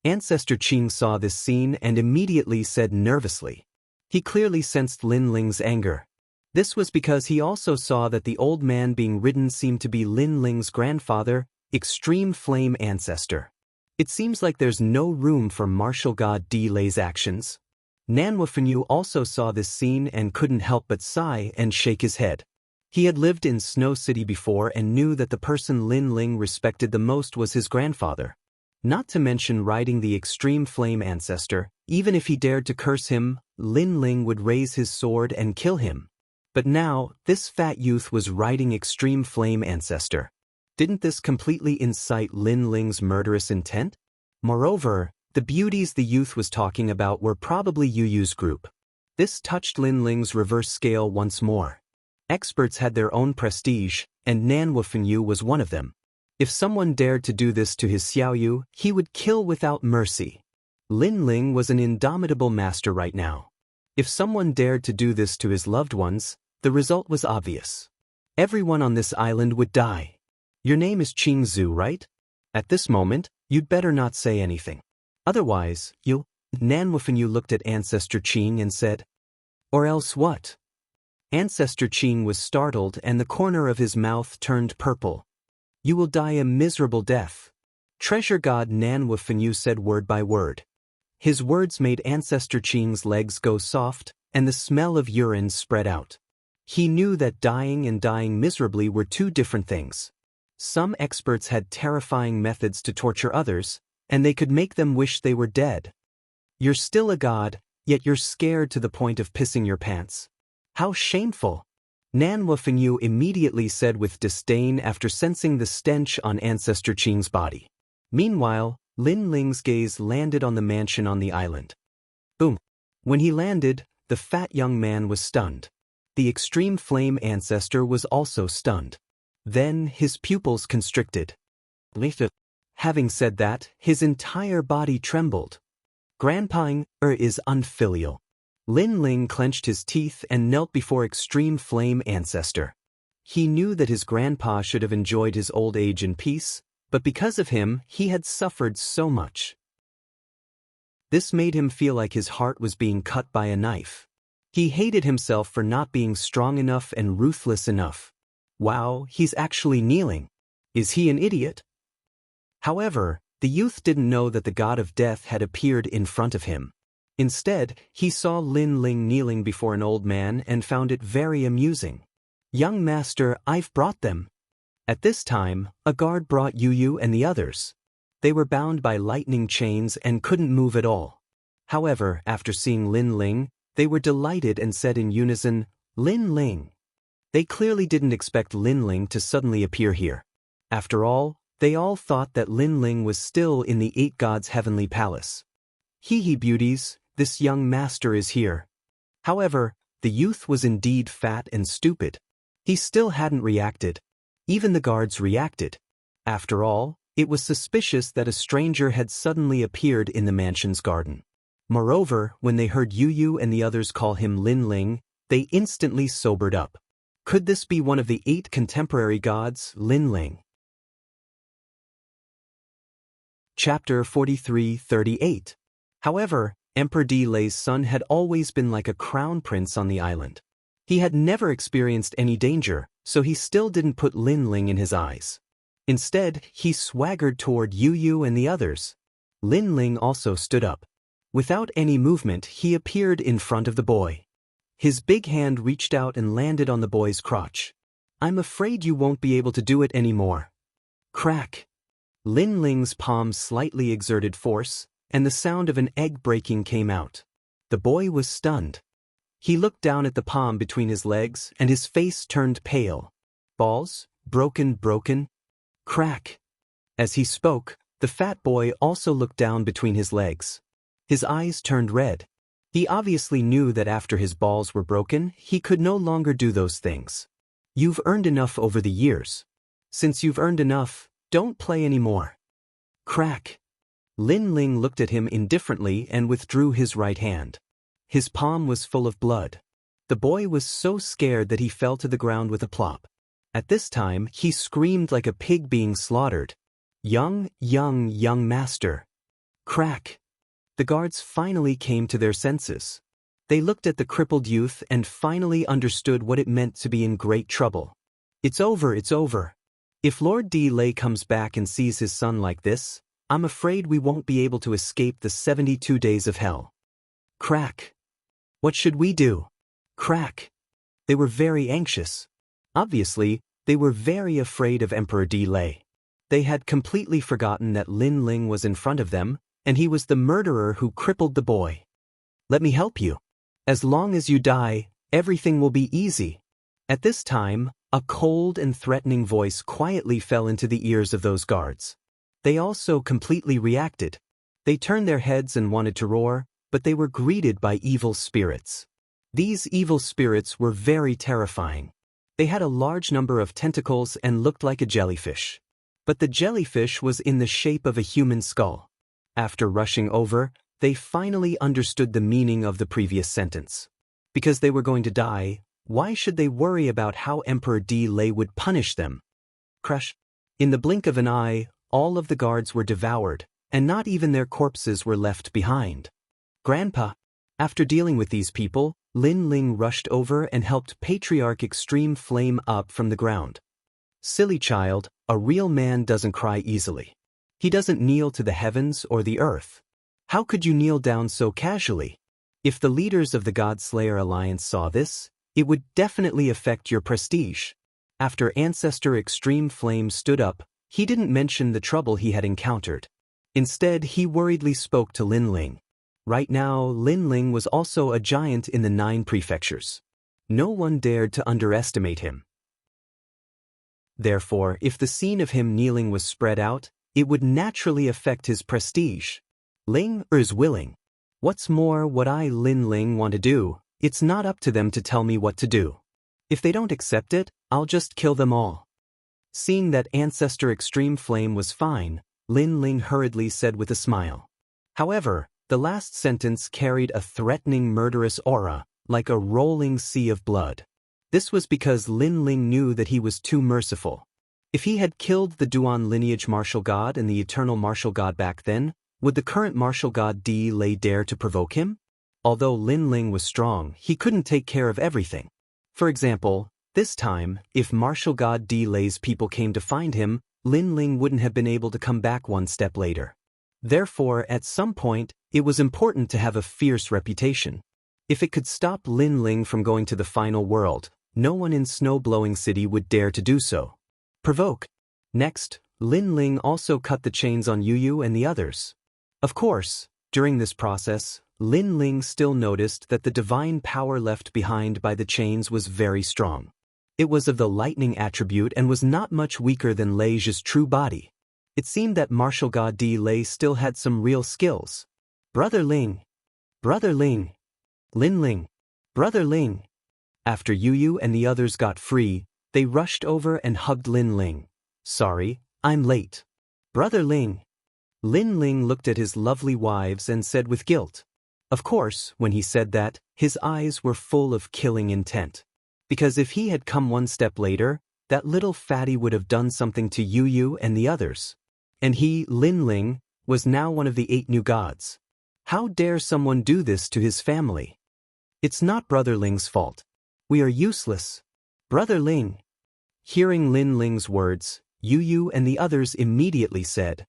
S1: Ancestor Qing saw this scene and immediately said nervously. He clearly sensed Lin Ling's anger. This was because he also saw that the old man being ridden seemed to be Lin Ling's grandfather, Extreme Flame Ancestor. It seems like there's no room for martial god D. Lay's actions. Nanhua Fenyu also saw this scene and couldn't help but sigh and shake his head. He had lived in Snow City before and knew that the person Lin Ling respected the most was his grandfather. Not to mention riding the Extreme Flame Ancestor, even if he dared to curse him, Lin Ling would raise his sword and kill him. But now, this fat youth was riding Extreme Flame Ancestor. Didn't this completely incite Lin Ling's murderous intent? Moreover, the beauties the youth was talking about were probably Yu Yu's group. This touched Lin Ling's reverse scale once more. Experts had their own prestige, and Nanhua Fenyu was one of them. If someone dared to do this to his Xiaoyu, he would kill without mercy. Lin Ling was an indomitable master right now. If someone dared to do this to his loved ones, the result was obvious. Everyone on this island would die. "Your name is Qing Zhu, right? At this moment, you'd better not say anything. Otherwise, you'll..." Nanhua Fenyu looked at Ancestor Qing and said, "Or else what?" Ancestor Qing was startled and the corner of his mouth turned purple. "You will die a miserable death." Treasure God Nanhua Fenyu said word by word. His words made Ancestor Qing's legs go soft, and the smell of urine spread out. He knew that dying and dying miserably were two different things. Some experts had terrifying methods to torture others, and they could make them wish they were dead. You're still a god, yet you're scared to the point of pissing your pants. How shameful! Nanhua Fenyu immediately said with disdain after sensing the stench on Ancestor Qing's body. Meanwhile, Lin Ling's gaze landed on the mansion on the island. Boom! When he landed, the fat young man was stunned. The Extreme Flame Ancestor was also stunned. Then his pupils constricted. Having said that, his entire body trembled. Grandpa is unfilial. Lin Ling clenched his teeth and knelt before Extreme Flame Ancestor. He knew that his grandpa should have enjoyed his old age in peace, but because of him, he had suffered so much. This made him feel like his heart was being cut by a knife. He hated himself for not being strong enough and ruthless enough. Wow, he's actually kneeling. Is he an idiot? However, the youth didn't know that the god of death had appeared in front of him. Instead, he saw Lin Ling kneeling before an old man and found it very amusing. "Young master, I've brought them." At this time, a guard brought Yu Yu and the others. They were bound by lightning chains and couldn't move at all. However, after seeing Lin Ling, they were delighted and said in unison, "Lin Ling." They clearly didn't expect Lin Ling to suddenly appear here. After all, They all thought that Lin Ling was still in the 8 gods' heavenly palace. Hee beauties, this young master is here. However, the youth was indeed fat and stupid. He still hadn't reacted. Even the guards reacted. After all, it was suspicious that a stranger had suddenly appeared in the mansion's garden. Moreover, when they heard Yu and the others call him Lin Ling, they instantly sobered up. Could this be one of the 8 contemporary gods, Lin Ling? Chapter 43-38. However, Emperor Di Lei's son had always been like a crown prince on the island. He had never experienced any danger, so he still didn't put Lin Ling in his eyes. Instead, he swaggered toward Yu and the others. Lin Ling also stood up. Without any movement, he appeared in front of the boy. His big hand reached out and landed on the boy's crotch. I'm afraid you won't be able to do it anymore. Crack. Lin Ling's palm slightly exerted force, and the sound of an egg breaking came out. The boy was stunned. He looked down at the palm between his legs and his face turned pale. Balls, broken. Crack. As he spoke, the fat boy also looked down between his legs. His eyes turned red. He obviously knew that after his balls were broken, he could no longer do those things. You've earned enough over the years. Since you've earned enough, don't play anymore. Crack. Lin Ling looked at him indifferently and withdrew his right hand. His palm was full of blood. The boy was so scared that he fell to the ground with a plop. At this time, he screamed like a pig being slaughtered. Young master. Crack. The guards finally came to their senses. They looked at the crippled youth and finally understood what it meant to be in great trouble. It's over. If Lord Di Lei comes back and sees his son like this, I'm afraid we won't be able to escape the 72 days of hell. Crack. What should we do? Crack. They were very anxious. Obviously, they were very afraid of Emperor Di Lei. They had completely forgotten that Lin Ling was in front of them, and he was the murderer who crippled the boy. Let me help you. As long as you die, everything will be easy. At this time, a cold and threatening voice quietly fell into the ears of those guards. They also completely reacted. They turned their heads and wanted to roar, but they were greeted by evil spirits. These evil spirits were very terrifying. They had a large number of tentacles and looked like a jellyfish. But the jellyfish was in the shape of a human skull. After rushing over, they finally understood the meaning of the previous sentence. Because they were going to die, why should they worry about how Emperor Di Lei would punish them? Crush. In the blink of an eye, all of the guards were devoured, and not even their corpses were left behind. Grandpa. After dealing with these people, Lin Ling rushed over and helped Patriarch Extreme Flame up from the ground. Silly child, a real man doesn't cry easily. He doesn't kneel to the heavens or the earth. How could you kneel down so casually? If the leaders of the God-Slayer Alliance saw this, it would definitely affect your prestige. After Ancestor Extreme Flame stood up, he didn't mention the trouble he had encountered. Instead, he worriedly spoke to Lin Ling. Right now, Lin Ling was also a giant in the 9 prefectures. No one dared to underestimate him. Therefore, if the scene of him kneeling was spread out, it would naturally affect his prestige. Ling is willing. What's more, what I, Lin Ling, want to do, it's not up to them to tell me what to do. If they don't accept it, I'll just kill them all. Seeing that Ancestor Extreme Flame was fine, Lin Ling hurriedly said with a smile. However, the last sentence carried a threatening murderous aura, like a rolling sea of blood. This was because Lin Ling knew that he was too merciful. If he had killed the Duan lineage martial god and the eternal martial god back then, would the current martial god Di Lei dare to provoke him? Although Lin Ling was strong, he couldn't take care of everything. For example, this time, if martial god Di Lei's people came to find him, Lin Ling wouldn't have been able to come back one step later. Therefore, at some point, it was important to have a fierce reputation. If it could stop Lin Ling from going to the final world, no one in Snow-Blowing City would dare to do so. Provoke. Next, Lin Ling also cut the chains on Yu and the others. Of course, during this process, Lin Ling still noticed that the divine power left behind by the chains was very strong. It was of the lightning attribute and was not much weaker than Lei Zhi's true body. It seemed that martial god Di Lei still had some real skills. Brother Ling! Brother Ling! Lin Ling! Brother Ling! After Yu and the others got free, they rushed over and hugged Lin Ling. Sorry, I'm late. Brother Ling! Lin Ling looked at his lovely wives and said with guilt. Of course, when he said that, his eyes were full of killing intent. Because if he had come one step later, that little fatty would have done something to Yu and the others. And he, Lin Ling, was now one of the 8 new gods. How dare someone do this to his family? It's not Brother Ling's fault. We are useless. Brother Ling. Hearing Lin Ling's words, Yu and the others immediately said,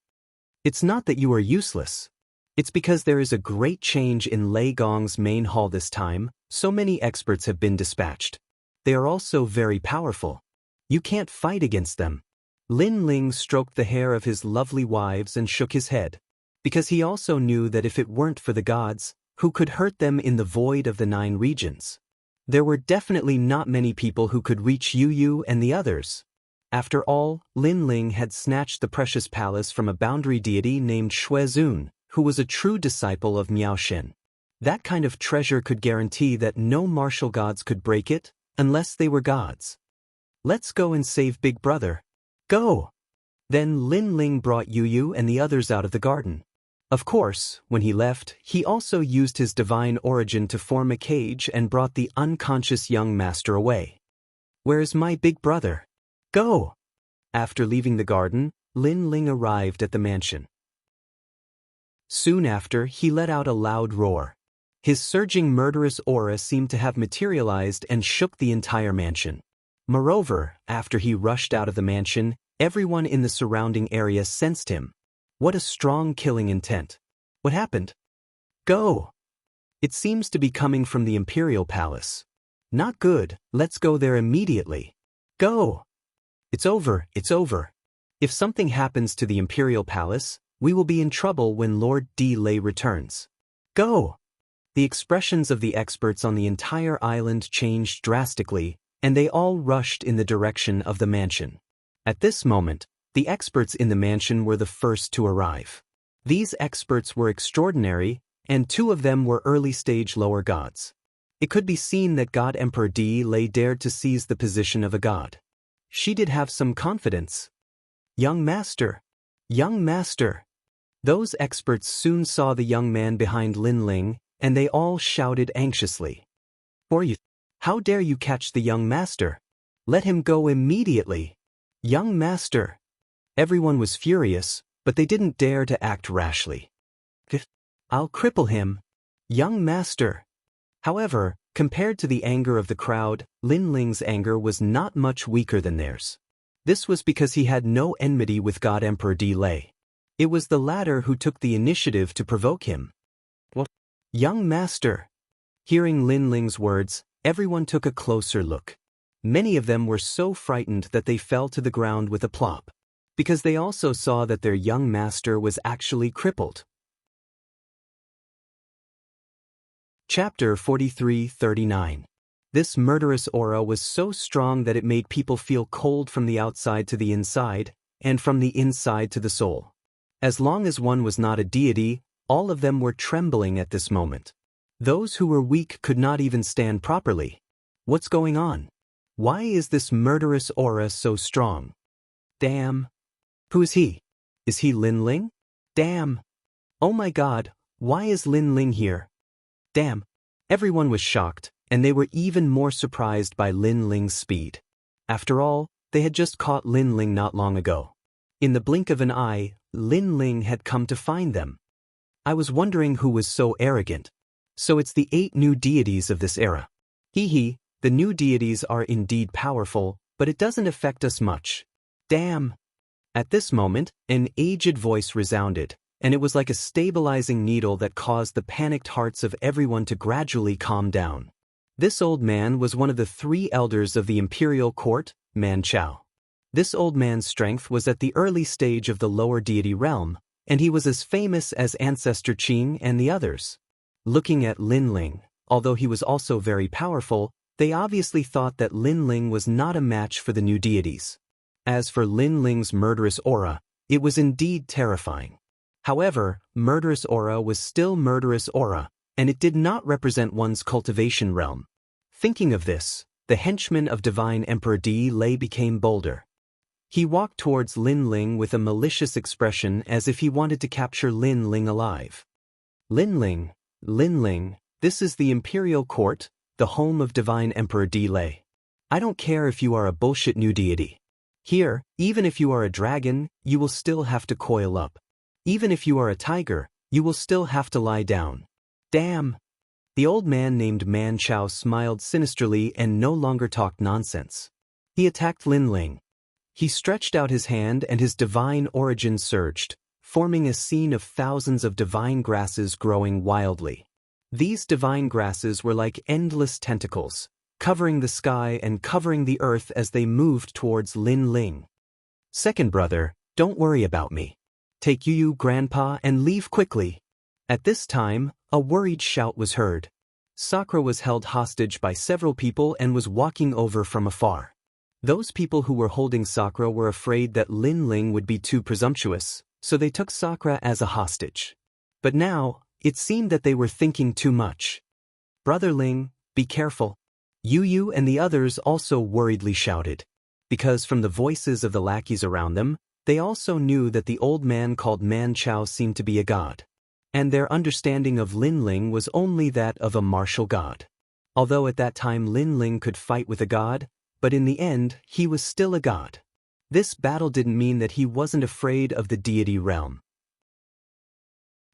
S1: It's not that you are useless. It's because there is a great change in Lei Gong's main hall this time. So many experts have been dispatched. They are also very powerful. You can't fight against them. Lin Ling stroked the hair of his lovely wives and shook his head. Because he also knew that if it weren't for the gods, who could hurt them in the void of the 9 regions? There were definitely not many people who could reach Yu and the others. After all, Lin Ling had snatched the precious palace from a boundary deity named Shuezun, who was a true disciple of Miao Shen. That kind of treasure could guarantee that no martial gods could break it, unless they were gods. Let's go and save Big Brother. Go! Then Lin Ling brought Yu and the others out of the garden. Of course, when he left, he also used his divine origin to form a cage and brought the unconscious young master away. Where's my big brother? Go! After leaving the garden, Lin Ling arrived at the mansion. Soon after, he let out a loud roar. His surging murderous aura seemed to have materialized and shook the entire mansion. Moreover, after he rushed out of the mansion, everyone in the surrounding area sensed him. What a strong killing intent. What happened? Go! It seems to be coming from the Imperial Palace. Not good, let's go there immediately. Go! It's over, it's over. If something happens to the Imperial Palace, we will be in trouble when Lord Di Lei returns. Go! The expressions of the experts on the entire island changed drastically, and they all rushed in the direction of the mansion. At this moment, the experts in the mansion were the first to arrive. These experts were extraordinary, and 2 of them were early-stage lower gods. It could be seen that God Emperor Di Lei dared to seize the position of a god. She did have some confidence. Young master! Young master! Those experts soon saw the young man behind Lin Ling, and they all shouted anxiously. For you! How dare you catch the young master? Let him go immediately! Young master! Everyone was furious, but they didn't dare to act rashly. I'll cripple him. Young master! However, compared to the anger of the crowd, Lin Ling's anger was not much weaker than theirs. This was because he had no enmity with God Emperor Di Lei. It was the latter who took the initiative to provoke him. What? Young master! Hearing Lin Ling's words, everyone took a closer look. Many of them were so frightened that they fell to the ground with a plop, because they also saw that their young master was actually crippled. Chapter 43-39. This murderous aura was so strong that it made people feel cold from the outside to the inside, and from the inside to the soul. As long as one was not a deity, all of them were trembling at this moment. Those who were weak could not even stand properly. What's going on? Why is this murderous aura so strong? Damn. Who is he? Is he Lin Ling? Damn. Oh my god, why is Lin Ling here? Damn. Everyone was shocked, and they were even more surprised by Lin Ling's speed. After all, they had just caught Lin Ling not long ago. In the blink of an eye, Lin Ling had come to find them. I was wondering who was so arrogant. So it's the 8 new deities of this era. Hee, the new deities are indeed powerful, but it doesn't affect us much. Damn. At this moment, an aged voice resounded, and it was like a stabilizing needle that caused the panicked hearts of everyone to gradually calm down. This old man was one of the 3 elders of the imperial court, Man Chao. This old man's strength was at the early stage of the lower deity realm, and he was as famous as Ancestor Qing and the others. Looking at Lin Ling, although he was also very powerful, they obviously thought that Lin Ling was not a match for the new deities. As for Lin Ling's murderous aura, It was indeed terrifying. However, murderous aura was still murderous aura, and it did not represent one's cultivation realm. Thinking of this, the henchman of Divine Emperor Di Lei became bolder. He walked towards Lin Ling with a malicious expression as if he wanted to capture Lin Ling alive. Lin Ling, this is the Imperial Court, the home of Divine Emperor Di Lei. I don't care if you are a bullshit new deity. Here, even if you are a dragon, you will still have to coil up. Even if you are a tiger, you will still have to lie down. Damn! The old man named Man Chao smiled sinisterly and no longer talked nonsense. He attacked Lin Ling. He stretched out his hand and his divine origin surged, forming a scene of thousands of divine grasses growing wildly. These divine grasses were like endless tentacles, covering the sky and covering the earth as they moved towards Lin Ling. Second brother, don't worry about me. Take you, grandpa, and leave quickly. At this time, a worried shout was heard. Sakura was held hostage by several people and was walking over from afar. Those people who were holding Sakura were afraid that Lin Ling would be too presumptuous, so they took Sakura as a hostage. But now, it seemed that they were thinking too much. Brother Ling, be careful. Yu and the others also worriedly shouted. Because from the voices of the lackeys around them, they also knew that the old man called Man Chao seemed to be a god. And their understanding of Lin Ling was only that of a martial god. Although at that time Lin Ling could fight with a god, but in the end, he was still a god. This battle didn't mean that he wasn't afraid of the deity realm.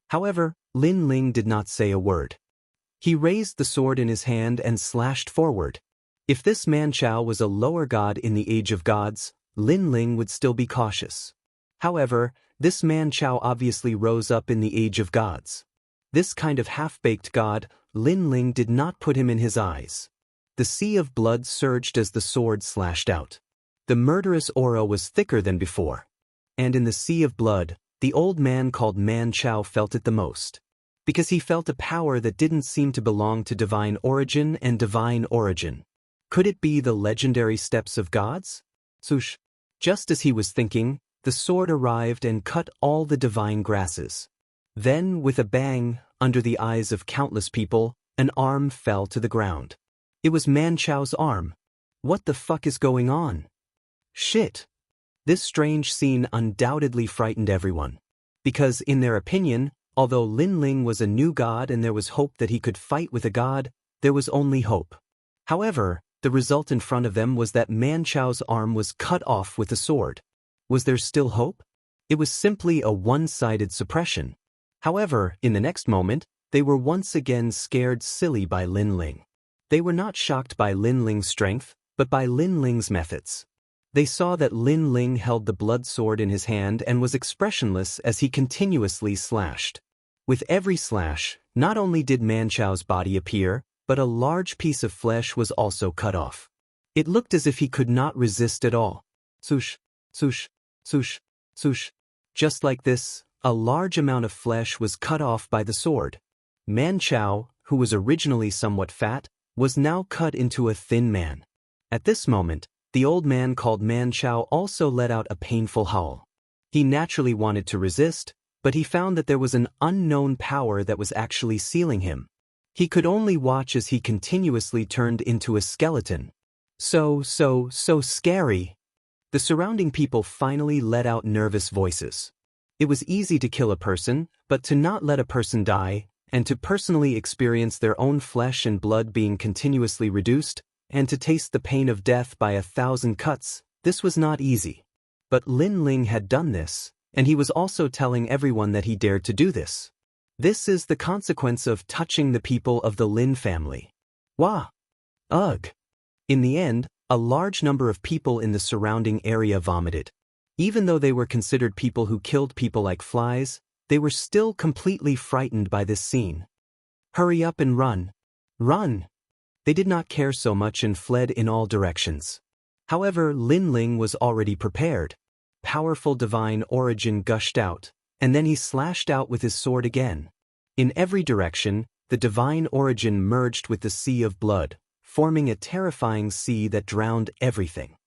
S1: However, Lin Ling did not say a word. He raised the sword in his hand and slashed forward. If this Man Chao was a lower god in the Age of Gods, Lin Ling would still be cautious. However, this Man Chao obviously rose up in the Age of Gods. This kind of half-baked god, Lin Ling did not put him in his eyes. The sea of blood surged as the sword slashed out. The murderous aura was thicker than before. And in the sea of blood, the old man called Man Chao felt it the most. Because he felt a power that didn't seem to belong to divine origin and divine origin. Could it be the legendary steps of gods? Swoosh! Just as he was thinking, the sword arrived and cut all the divine grasses. Then, with a bang, under the eyes of countless people, an arm fell to the ground. It was Man Chao's arm. What the fuck is going on? Shit! This strange scene undoubtedly frightened everyone. Because, in their opinion, although Lin Ling was a new god and there was hope that he could fight with a god, there was only hope. However, the result in front of them was that Man Chao's arm was cut off with a sword. Was there still hope? It was simply a one-sided suppression. However, in the next moment, they were once again scared silly by Lin Ling. They were not shocked by Lin Ling's strength, but by Lin Ling's methods. They saw that Lin Ling held the blood sword in his hand and was expressionless as he continuously slashed. With every slash, not only did Man Chao's body appear, but a large piece of flesh was also cut off. It looked as if he could not resist at all. Swoosh, swoosh, swoosh, swoosh. Just like this, a large amount of flesh was cut off by the sword. Man Chao, who was originally somewhat fat, was now cut into a thin man. At this moment, the old man called Man Chao also let out a painful howl. He naturally wanted to resist, but he found that there was an unknown power that was actually sealing him. He could only watch as he continuously turned into a skeleton. So scary. The surrounding people finally let out nervous voices. It was easy to kill a person, but to not let a person die, and to personally experience their own flesh and blood being continuously reduced, and to taste the pain of death by 1,000 cuts, this was not easy. But Lin Ling had done this, and he was also telling everyone that he dared to do this. This is the consequence of touching the people of the Lin family. Wah! Ugh! In the end, a large number of people in the surrounding area vomited. Even though they were considered people who killed people like flies, they were still completely frightened by this scene. Hurry up and run! Run! They did not care so much and fled in all directions. However, Lin Ling was already prepared. Powerful divine origin gushed out, and then he slashed out with his sword again. In every direction, the divine origin merged with the sea of blood, forming a terrifying sea that drowned everything.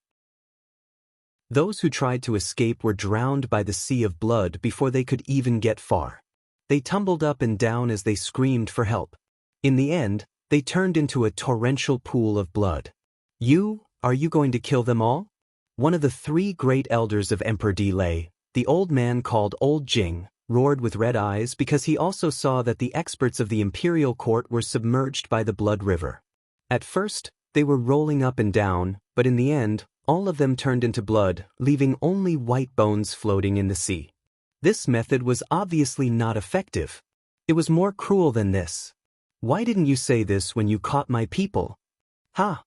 S1: Those who tried to escape were drowned by the sea of blood before they could even get far. They tumbled up and down as they screamed for help. In the end, they turned into a torrential pool of blood. Are you going to kill them all? One of the 3 great elders of Emperor Delay, the old man called Old Jing, roared with red eyes because he also saw that the experts of the imperial court were submerged by the blood river. At first, they were rolling up and down, but in the end, all of them turned into blood, leaving only white bones floating in the sea. This method was obviously not effective. It was more cruel than this. Why didn't you say this when you caught my people? Ha!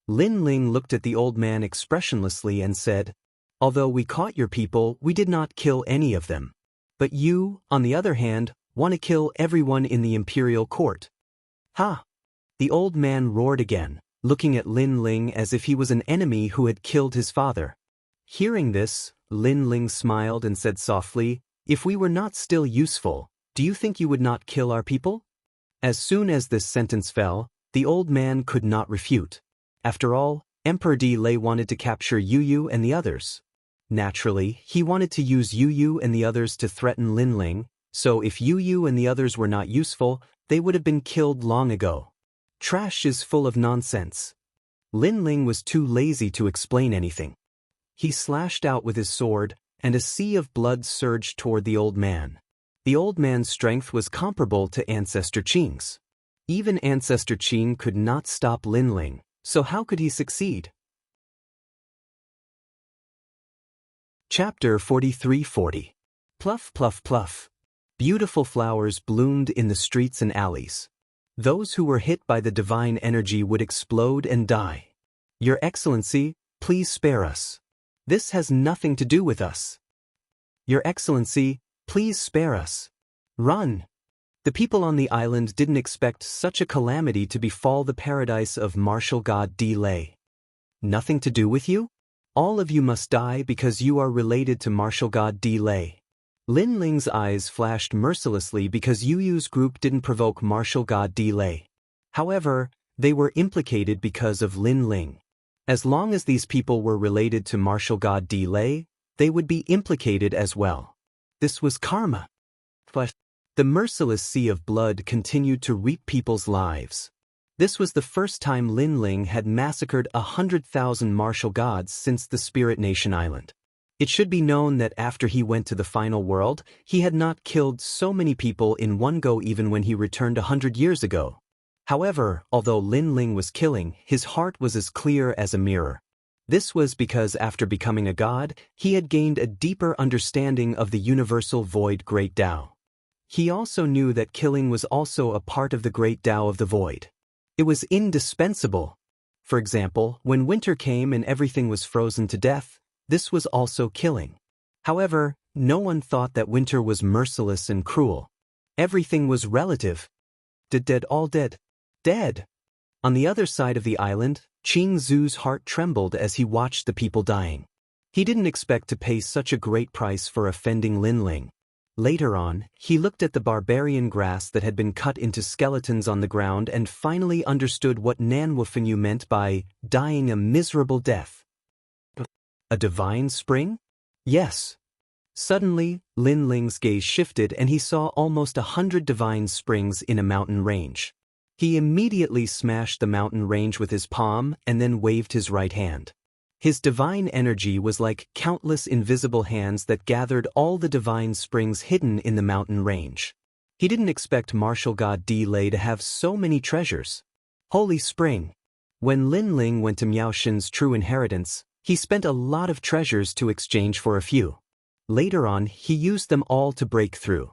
S1: Lin Ling looked at the old man expressionlessly and said, although we caught your people, we did not kill any of them. But you, on the other hand, want to kill everyone in the imperial court. Ha! The old man roared again, looking at Lin Ling as if he was an enemy who had killed his father. Hearing this, Lin Ling smiled and said softly, if we were not still useful, do you think you would not kill our people? As soon as this sentence fell, the old man could not refute. After all, Emperor Delay wanted to capture Yu and the others. Naturally, he wanted to use Yu and the others to threaten Lin Ling, so if Yu and the others were not useful, they would have been killed long ago. Trash is full of nonsense. Lin Ling was too lazy to explain anything. He slashed out with his sword, and a sea of blood surged toward the old man. The old man's strength was comparable to Ancestor Qing's. Even Ancestor Qing could not stop Lin Ling, so how could he succeed? Chapter 43-40. Pluff, pluff, pluff. Beautiful flowers bloomed in the streets and alleys. Those who were hit by the divine energy would explode and die. Your Excellency, please spare us. This has nothing to do with us. Your Excellency, please spare us. Run! The people on the island didn't expect such a calamity to befall the paradise of martial god Delay. Nothing to do with you? All of you must die because you are related to martial god Delay. Lin Ling's eyes flashed mercilessly because Yu's group didn't provoke martial god Delay. However, they were implicated because of Lin Ling. As long as these people were related to martial god Delay, they would be implicated as well. This was karma. The merciless sea of blood continued to reap people's lives. This was the first time Lin Ling had massacred 100,000 martial gods since the Spirit Nation Island. It should be known that after he went to the final world, he had not killed so many people in one go even when he returned 100 years ago. However, although Lin Ling was killing, his heart was as clear as a mirror. This was because after becoming a god, he had gained a deeper understanding of the universal void Great Tao. He also knew that killing was also a part of the Great Tao of the Void. It was indispensable. For example, when winter came and everything was frozen to death, this was also killing. However, no one thought that winter was merciless and cruel. Everything was relative. Dead, all dead. Dead. On the other side of the island, Qing Zu's heart trembled as he watched the people dying. He didn't expect to pay such a great price for offending Lin Ling. Later on, he looked at the barbarian grass that had been cut into skeletons on the ground and finally understood what Nanwufenyu meant by dying a miserable death. A divine spring? Yes. Suddenly, Lin Ling's gaze shifted and he saw almost 100 divine springs in a mountain range. He immediately smashed the mountain range with his palm and then waved his right hand. His divine energy was like countless invisible hands that gathered all the divine springs hidden in the mountain range. He didn't expect martial god Delay to have so many treasures. Holy Spring. When Lin Ling went to Miaoxin's true inheritance, he spent a lot of treasures to exchange for a few. Later on, he used them all to break through.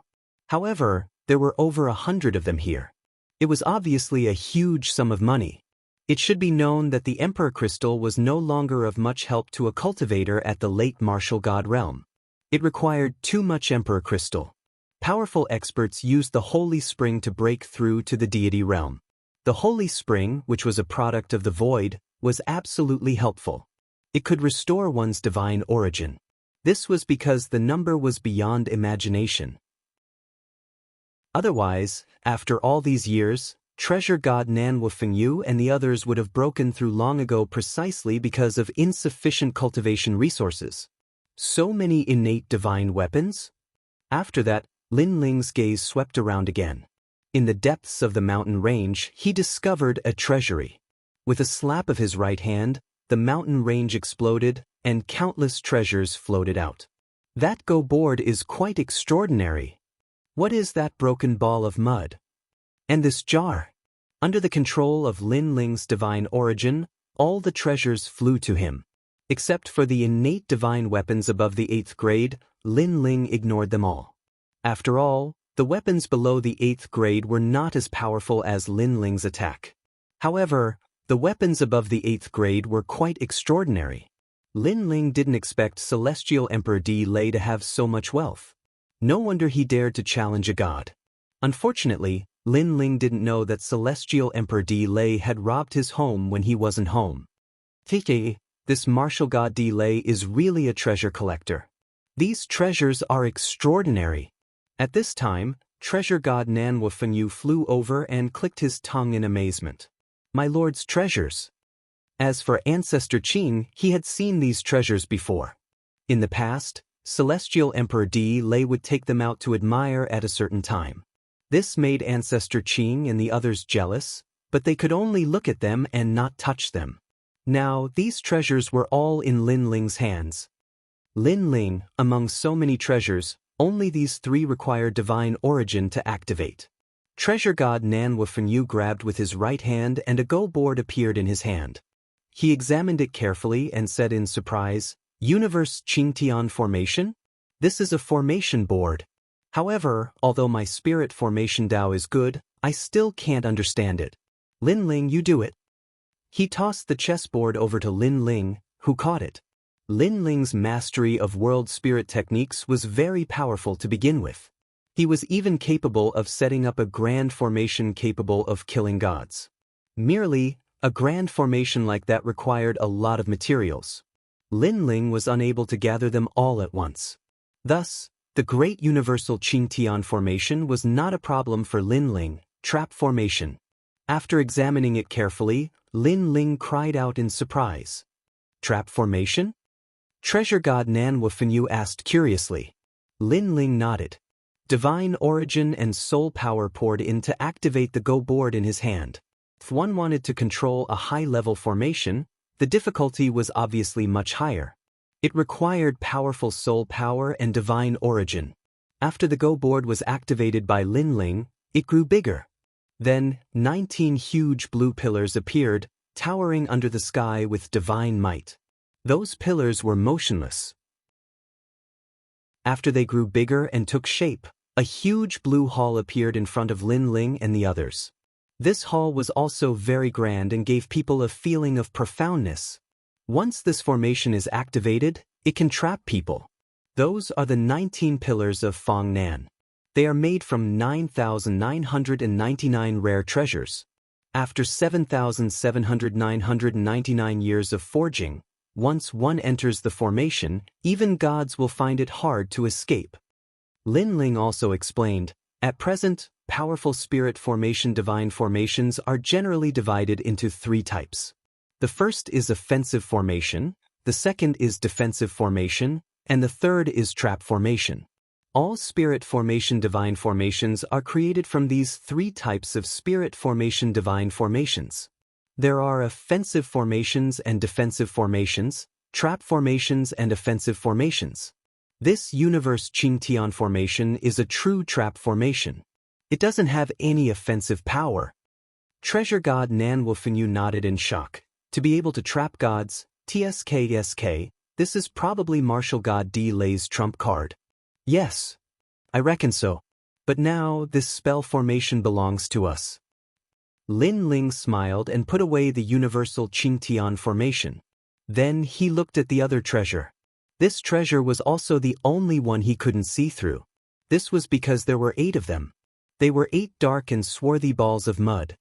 S1: However, there were over 100 of them here. It was obviously a huge sum of money. It should be known that the Emperor Crystal was no longer of much help to a cultivator at the late martial god realm. It required too much Emperor Crystal. Powerful experts used the Holy Spring to break through to the deity realm. The Holy Spring, which was a product of the void, was absolutely helpful. It could restore one's divine origin. This was because the number was beyond imagination. Otherwise, after all these years, treasure god Nan Wufengyu and the others would have broken through long ago precisely because of insufficient cultivation resources. So many innate divine weapons? After that, Lin Ling's gaze swept around again. In the depths of the mountain range, he discovered a treasury. With a slap of his right hand, the mountain range exploded, and countless treasures floated out. That go board is quite extraordinary. What is that broken ball of mud? And this jar? Under the control of Lin Ling's divine origin, all the treasures flew to him. Except for the innate divine weapons above the 8th grade, Lin Ling ignored them all. After all, the weapons below the 8th grade were not as powerful as Lin Ling's attack. However, the weapons above the 8th grade were quite extraordinary. Lin Ling didn't expect Celestial Emperor Di Lei to have so much wealth. No wonder he dared to challenge a god. Unfortunately, Lin Ling didn't know that Celestial Emperor Di Lei had robbed his home when he wasn't home. This martial god Di Lei is really a treasure collector. These treasures are extraordinary. At this time, treasure god Nan Wufengyu flew over and clicked his tongue in amazement. My lord's treasures. As for Ancestor Qing, he had seen these treasures before. In the past, Celestial Emperor Di Lei would take them out to admire at a certain time. This made Ancestor Qing and the others jealous, but they could only look at them and not touch them. Now, these treasures were all in Lin Ling's hands. Lin Ling, among so many treasures, only these 3 required divine origin to activate. Treasure god Nan Wufengyu grabbed with his right hand and a go board appeared in his hand. He examined it carefully and said in surprise, Universe Qingtian Formation? This is a formation board. However, although my spirit formation Tao is good, I still can't understand it. Lin Ling, you do it. He tossed the chessboard over to Lin Ling, who caught it. Lin Ling's mastery of world spirit techniques was very powerful to begin with. He was even capable of setting up a grand formation capable of killing gods. Merely, a grand formation like that required a lot of materials. Lin Ling was unable to gather them all at once. Thus, the great universal Qingtian formation was not a problem for Lin Ling, trap formation. After examining it carefully, Lin Ling cried out in surprise. Trap formation? Treasure god Nan Wufengyu asked curiously. Lin Ling nodded. Divine origin and soul power poured in to activate the go board in his hand. If one wanted to control a high-level formation, the difficulty was obviously much higher. It required powerful soul power and divine origin. After the go board was activated by Lin Ling, it grew bigger. Then, 19 huge blue pillars appeared, towering under the sky with divine might. Those pillars were motionless. After they grew bigger and took shape, a huge blue hall appeared in front of Lin Ling and the others. This hall was also very grand and gave people a feeling of profoundness. Once this formation is activated, it can trap people. Those are the 19 pillars of Fong Nan. They are made from 9,999 rare treasures. After 7,999 years of forging, once one enters the formation, even gods will find it hard to escape. Lin Ling also explained, at present, powerful spirit formation divine formations are generally divided into 3 types. The first is offensive formation, the second is defensive formation, and the third is trap formation. All spirit formation divine formations are created from these 3 types of spirit formation divine formations. There are offensive formations and defensive formations, trap formations and offensive formations. This universe Qingtian formation is a true trap formation. It doesn't have any offensive power. Treasure god Nan Wufengyu nodded in shock. To be able to trap gods, TSK, this is probably martial god Di Lei's trump card. Yes, I reckon so. But now this spell formation belongs to us. Lin Ling smiled and put away the universal Qingtian formation. Then he looked at the other treasure. This treasure was also the only one he couldn't see through. This was because there were 8 of them. They were 8 dark and swarthy balls of mud.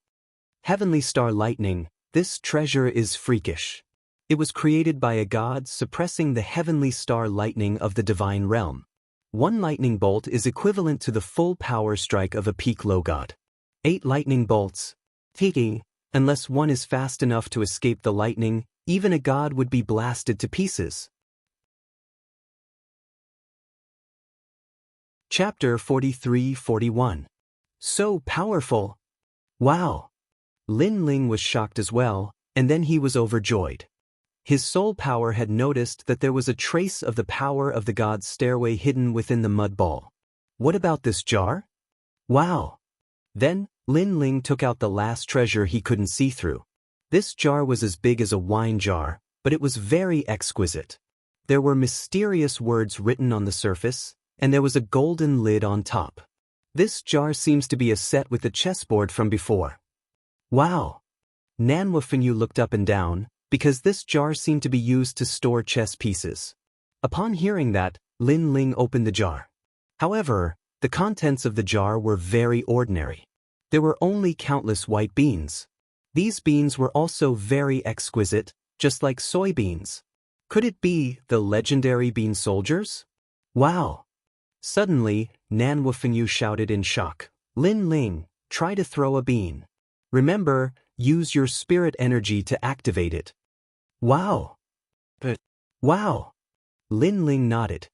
S1: Heavenly Star Lightning, this treasure is freakish. It was created by a god suppressing the heavenly star lightning of the divine realm. 1 lightning bolt is equivalent to the full power strike of a peak low god. 8 lightning bolts, Tiki, unless one is fast enough to escape the lightning, even a god would be blasted to pieces. Chapter 43-41. So powerful! Wow! Lin Ling was shocked as well, and then he was overjoyed. His soul power had noticed that there was a trace of the power of the god's stairway hidden within the mud ball. What about this jar? Wow! Then, Lin Ling took out the last treasure he couldn't see through. This jar was as big as a wine jar, but it was very exquisite. There were mysterious words written on the surface, and there was a golden lid on top. This jar seems to be a set with the chessboard from before. Wow! Nanhua Fenyu looked up and down, because this jar seemed to be used to store chess pieces. Upon hearing that, Lin Ling opened the jar. However, the contents of the jar were very ordinary. There were only countless white beans. These beans were also very exquisite, just like soybeans. Could it be the legendary bean soldiers? Wow! Suddenly, Nanhua Fenyu shouted in shock. Lin Ling, try to throw a bean. Remember, use your spirit energy to activate it. Wow! But, wow! Lin Ling nodded.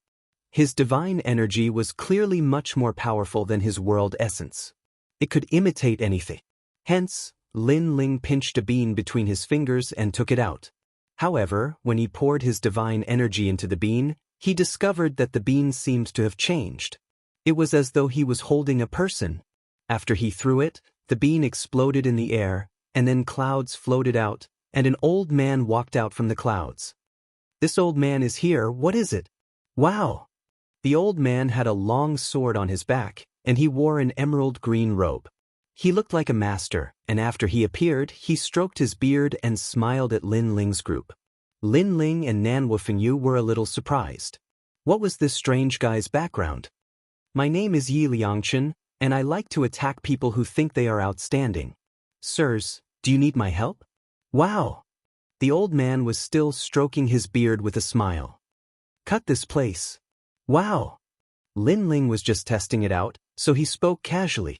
S1: His divine energy was clearly much more powerful than his world essence. It could imitate anything. Hence, Lin Ling pinched a bean between his fingers and took it out. However, when he poured his divine energy into the bean, he discovered that the bean seemed to have changed. It was as though he was holding a person. After he threw it, the bean exploded in the air, and then clouds floated out, and an old man walked out from the clouds. This old man is here, what is it? Wow! The old man had a long sword on his back, and he wore an emerald green robe. He looked like a master, and after he appeared, he stroked his beard and smiled at Lin Ling's group. Lin Ling and Nanhua Fenyu were a little surprised. What was this strange guy's background? My name is Yi Liangchen, and I like to attack people who think they are outstanding. Sirs, do you need my help? Wow! The old man was still stroking his beard with a smile. Cut this place. Wow! Lin Ling was just testing it out, so he spoke casually.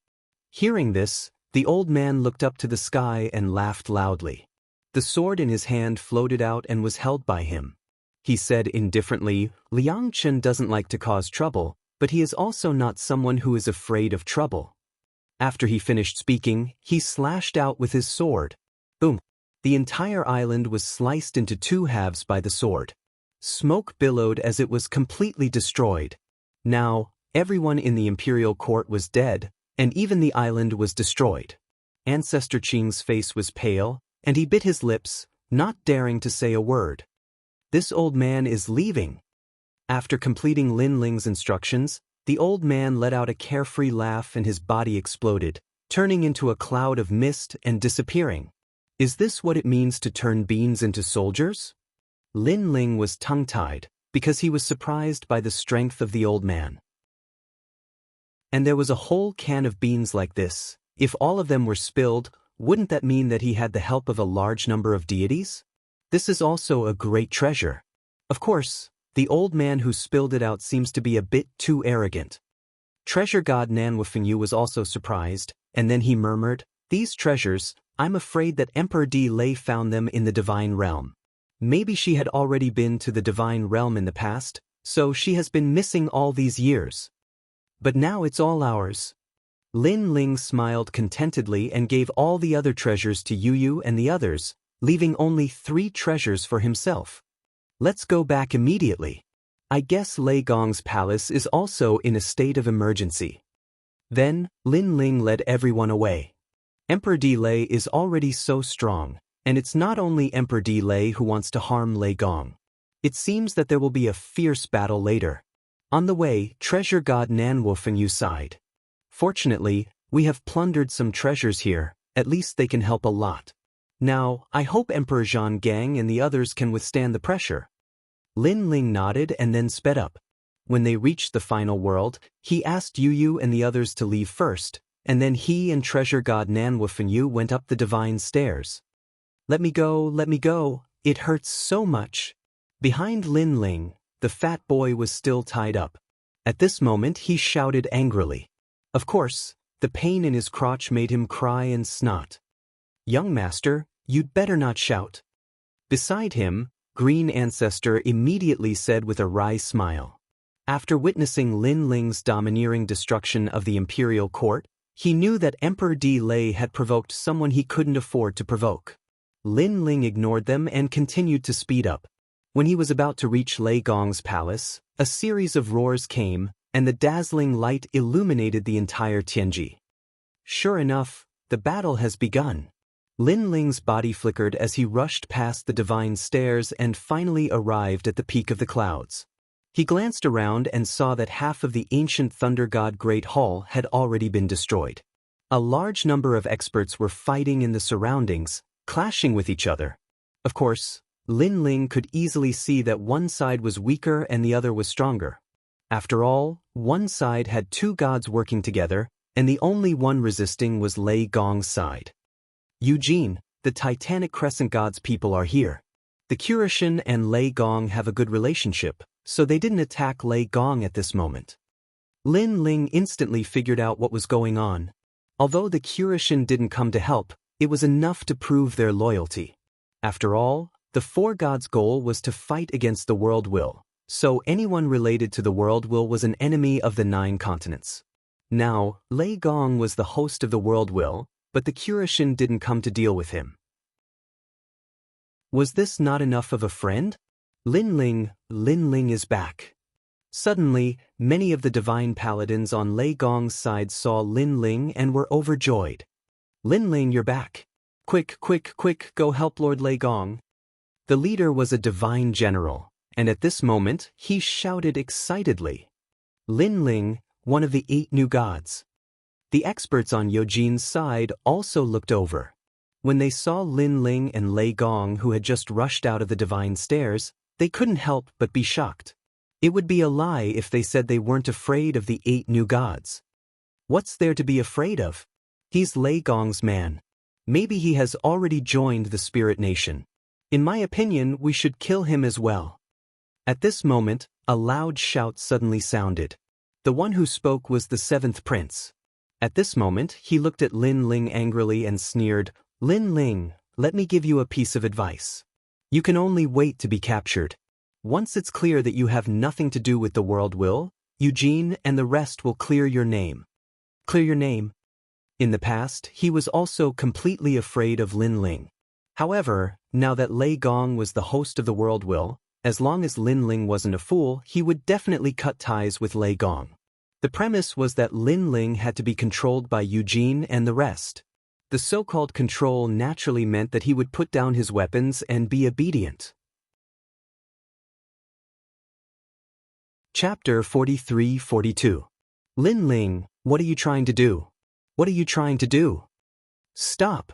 S1: Hearing this, the old man looked up to the sky and laughed loudly. The sword in his hand floated out and was held by him. He said indifferently, Liangchen doesn't like to cause trouble, but he is also not someone who is afraid of trouble. After he finished speaking, he slashed out with his sword. Boom! The entire island was sliced into two halves by the sword. Smoke billowed as it was completely destroyed. Now, everyone in the imperial court was dead, and even the island was destroyed. Ancestor Qing's face was pale, and he bit his lips, not daring to say a word. This old man is leaving. After completing Lin Ling's instructions, the old man let out a carefree laugh and his body exploded, turning into a cloud of mist and disappearing. Is this what it means to turn beans into soldiers? Lin Ling was tongue-tied, because he was surprised by the strength of the old man. And there was a whole can of beans like this. If all of them were spilled, wouldn't that mean that he had the help of a large number of deities? This is also a great treasure. Of course, the old man who spilled it out seems to be a bit too arrogant. Treasure god Nanhua Fenyu was also surprised, and then he murmured, These treasures, I'm afraid that Emperor Di Lei found them in the divine realm. Maybe she had already been to the divine realm in the past, so she has been missing all these years. But now it's all ours. Lin Ling smiled contentedly and gave all the other treasures to Yu and the others, leaving only 3 treasures for himself. Let's go back immediately. I guess Lei Gong's palace is also in a state of emergency. Then, Lin Ling led everyone away. Emperor Di Lei is already so strong, and it's not only Emperor Di Lei who wants to harm Lei Gong. It seems that there will be a fierce battle later. On the way, treasure god Nanhua Fenyu sighed. Fortunately, we have plundered some treasures here, at least they can help a lot. Now, I hope Emperor Zhang Gang and the others can withstand the pressure. Lin Ling nodded and then sped up. When they reached the final world, he asked Yu and the others to leave first, and then he and treasure god Nanhua Fenyu went up the divine stairs. Let me go, it hurts so much. Behind Lin Ling, the fat boy was still tied up. At this moment he shouted angrily. Of course, the pain in his crotch made him cry and snot. "Young master, you'd better not shout." Beside him, Green Ancestor immediately said with a wry smile. After witnessing Lin Ling's domineering destruction of the imperial court, he knew that Emperor Di Lei had provoked someone he couldn't afford to provoke. Lin Ling ignored them and continued to speed up. When he was about to reach Lei Gong's palace, a series of roars came, and the dazzling light illuminated the entire Tianji. Sure enough, the battle has begun. Lin Ling's body flickered as he rushed past the divine stairs and finally arrived at the peak of the clouds. He glanced around and saw that half of the ancient Thunder God Great Hall had already been destroyed. A large number of experts were fighting in the surroundings, clashing with each other. Of course, Lin Ling could easily see that one side was weaker and the other was stronger. After all, one side had two gods working together, and the only one resisting was Lei Gong's side. "Eugene, the Titanic Crescent God's people are here. The Kurishin and Lei Gong have a good relationship, so they didn't attack Lei Gong at this moment." Lin Ling instantly figured out what was going on. Although the Kurishin didn't come to help, it was enough to prove their loyalty. After all, the four gods' goal was to fight against the world will, so anyone related to the world will was an enemy of the 9 continents. Now, Lei Gong was the host of the world will, but the Kurishin didn't come to deal with him. Was this not enough of a friend? Lin Ling is back. Suddenly, many of the divine paladins on Lei Gong's side saw Lin Ling and were overjoyed. "Lin Ling, you're back. Quick, go help Lord Lei Gong." The leader was a divine general, and at this moment, he shouted excitedly. "Lin Ling, one of the 8 new gods." The experts on Eugene's side also looked over. When they saw Lin Ling and Lei Gong, who had just rushed out of the divine stairs, they couldn't help but be shocked. It would be a lie if they said they weren't afraid of the 8 new gods. What's there to be afraid of? He's Lei Gong's man. Maybe he has already joined the Spirit Nation. In my opinion, we should kill him as well. At this moment, a loud shout suddenly sounded. The one who spoke was the 7th prince. At this moment, he looked at Lin Ling angrily and sneered, "Lin Ling, let me give you a piece of advice. You can only wait to be captured. Once it's clear that you have nothing to do with the world will, Eugene and the rest will clear your name." Clear your name? In the past, he was also completely afraid of Lin Ling. However, now that Lei Gong was the host of the world will, as long as Lin Ling wasn't a fool, he would definitely cut ties with Lei Gong. The premise was that Lin Ling had to be controlled by Eugene and the rest. The so-called control naturally meant that he would put down his weapons and be obedient. Chapter 43-42. Lin Ling, what are you trying to do? What are you trying to do? Stop!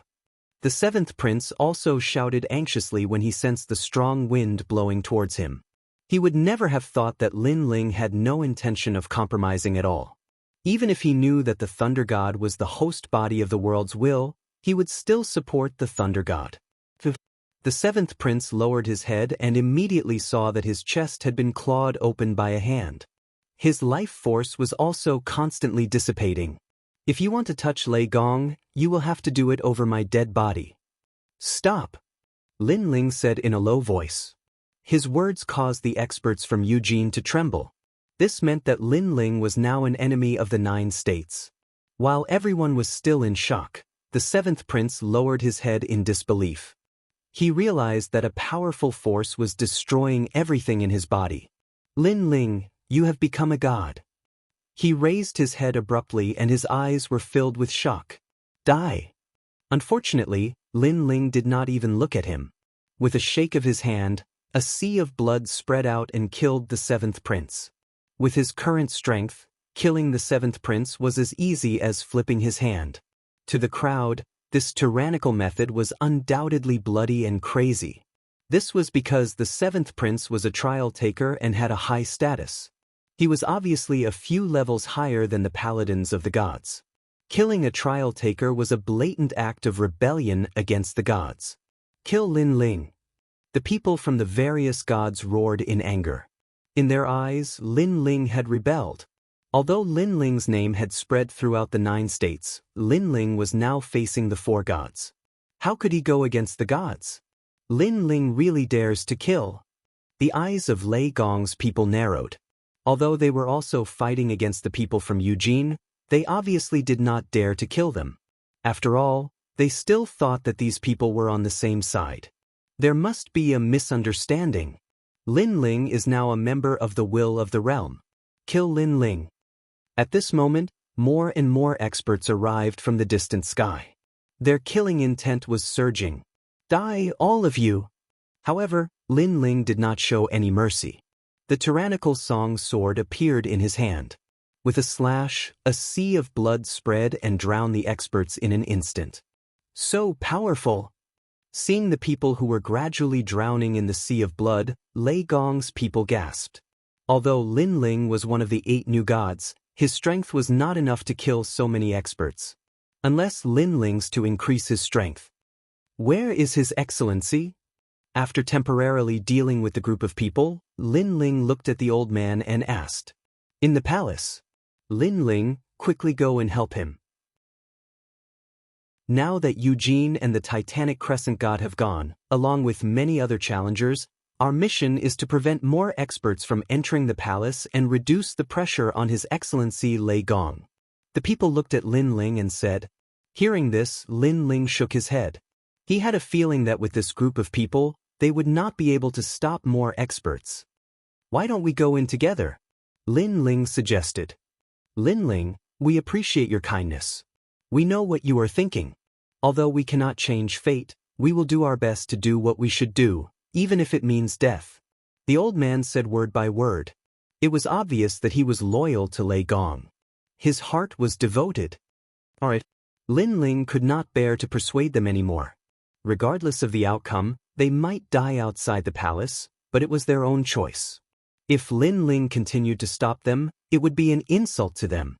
S1: The 7th prince also shouted anxiously when he sensed the strong wind blowing towards him. He would never have thought that Lin Ling had no intention of compromising at all. Even if he knew that the Thunder God was the host body of the world's will, he would still support the Thunder God. The 7th prince lowered his head and immediately saw that his chest had been clawed open by a hand. His life force was also constantly dissipating. "If you want to touch Lei Gong, you will have to do it over my dead body." "Stop!" Lin Ling said in a low voice. His words caused the experts from Eugene to tremble. This meant that Lin Ling was now an enemy of the 9 states. While everyone was still in shock, the 7th prince lowered his head in disbelief. He realized that a powerful force was destroying everything in his body. "Lin Ling, you have become a god." He raised his head abruptly and his eyes were filled with shock. "Die!" Unfortunately, Lin Ling did not even look at him. With a shake of his hand, a sea of blood spread out and killed the 7th prince. With his current strength, killing the 7th prince was as easy as flipping his hand. To the crowd, this tyrannical method was undoubtedly bloody and crazy. This was because the 7th prince was a trial taker and had a high status. He was obviously a few levels higher than the paladins of the gods. Killing a trial taker was a blatant act of rebellion against the gods. "Kill Lin Ling." The people from the various gods roared in anger. In their eyes, Lin Ling had rebelled. Although Lin Ling's name had spread throughout the 9 states, Lin Ling was now facing the 4 gods. How could he go against the gods? Lin Ling really dares to kill. The eyes of Lei Gong's people narrowed. Although they were also fighting against the people from Eugene, they obviously did not dare to kill them. After all, they still thought that these people were on the same side. There must be a misunderstanding. Lin Ling is now a member of the will of the realm. Kill Lin Ling. At this moment, more and more experts arrived from the distant sky. Their killing intent was surging. Die, all of you! However, Lin Ling did not show any mercy. The tyrannical song sword appeared in his hand. With a slash, a sea of blood spread and drowned the experts in an instant. So powerful! Seeing the people who were gradually drowning in the sea of blood, Lei Gong's people gasped. Although Lin Ling was one of the 8 new gods, his strength was not enough to kill so many experts. Unless Lin Ling's to increase his strength. Where is His Excellency? After temporarily dealing with the group of people, Lin Ling looked at the old man and asked. In the palace. Lin Ling, quickly go and help him. Now that Eugene and the Titanic Crescent God have gone, along with many other challengers, our mission is to prevent more experts from entering the palace and reduce the pressure on His Excellency Lei Gong. The people looked at Lin Ling and said. Hearing this, Lin Ling shook his head. He had a feeling that with this group of people, they would not be able to stop more experts. Why don't we go in together? Lin Ling suggested. Lin Ling, we appreciate your kindness. We know what you are thinking. Although we cannot change fate, we will do our best to do what we should do, even if it means death. The old man said word by word. It was obvious that he was loyal to Lei Gong. His heart was devoted. Alright. Lin Ling could not bear to persuade them anymore. Regardless of the outcome, they might die outside the palace, but it was their own choice. If Lin Ling continued to stop them, it would be an insult to them.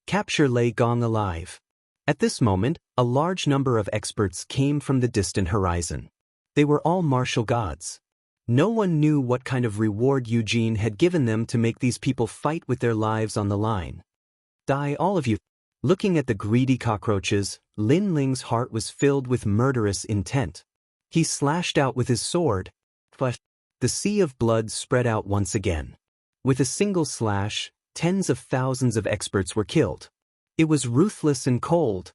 S1: Capture Lei Gong alive. At this moment, a large number of experts came from the distant horizon. They were all martial gods. No one knew what kind of reward Eugene had given them to make these people fight with their lives on the line. Die, all of you. Looking at the greedy cockroaches, Lin Ling's heart was filled with murderous intent. He slashed out with his sword. The sea of blood spread out once again. With a single slash, tens of thousands of experts were killed. It was ruthless and cold.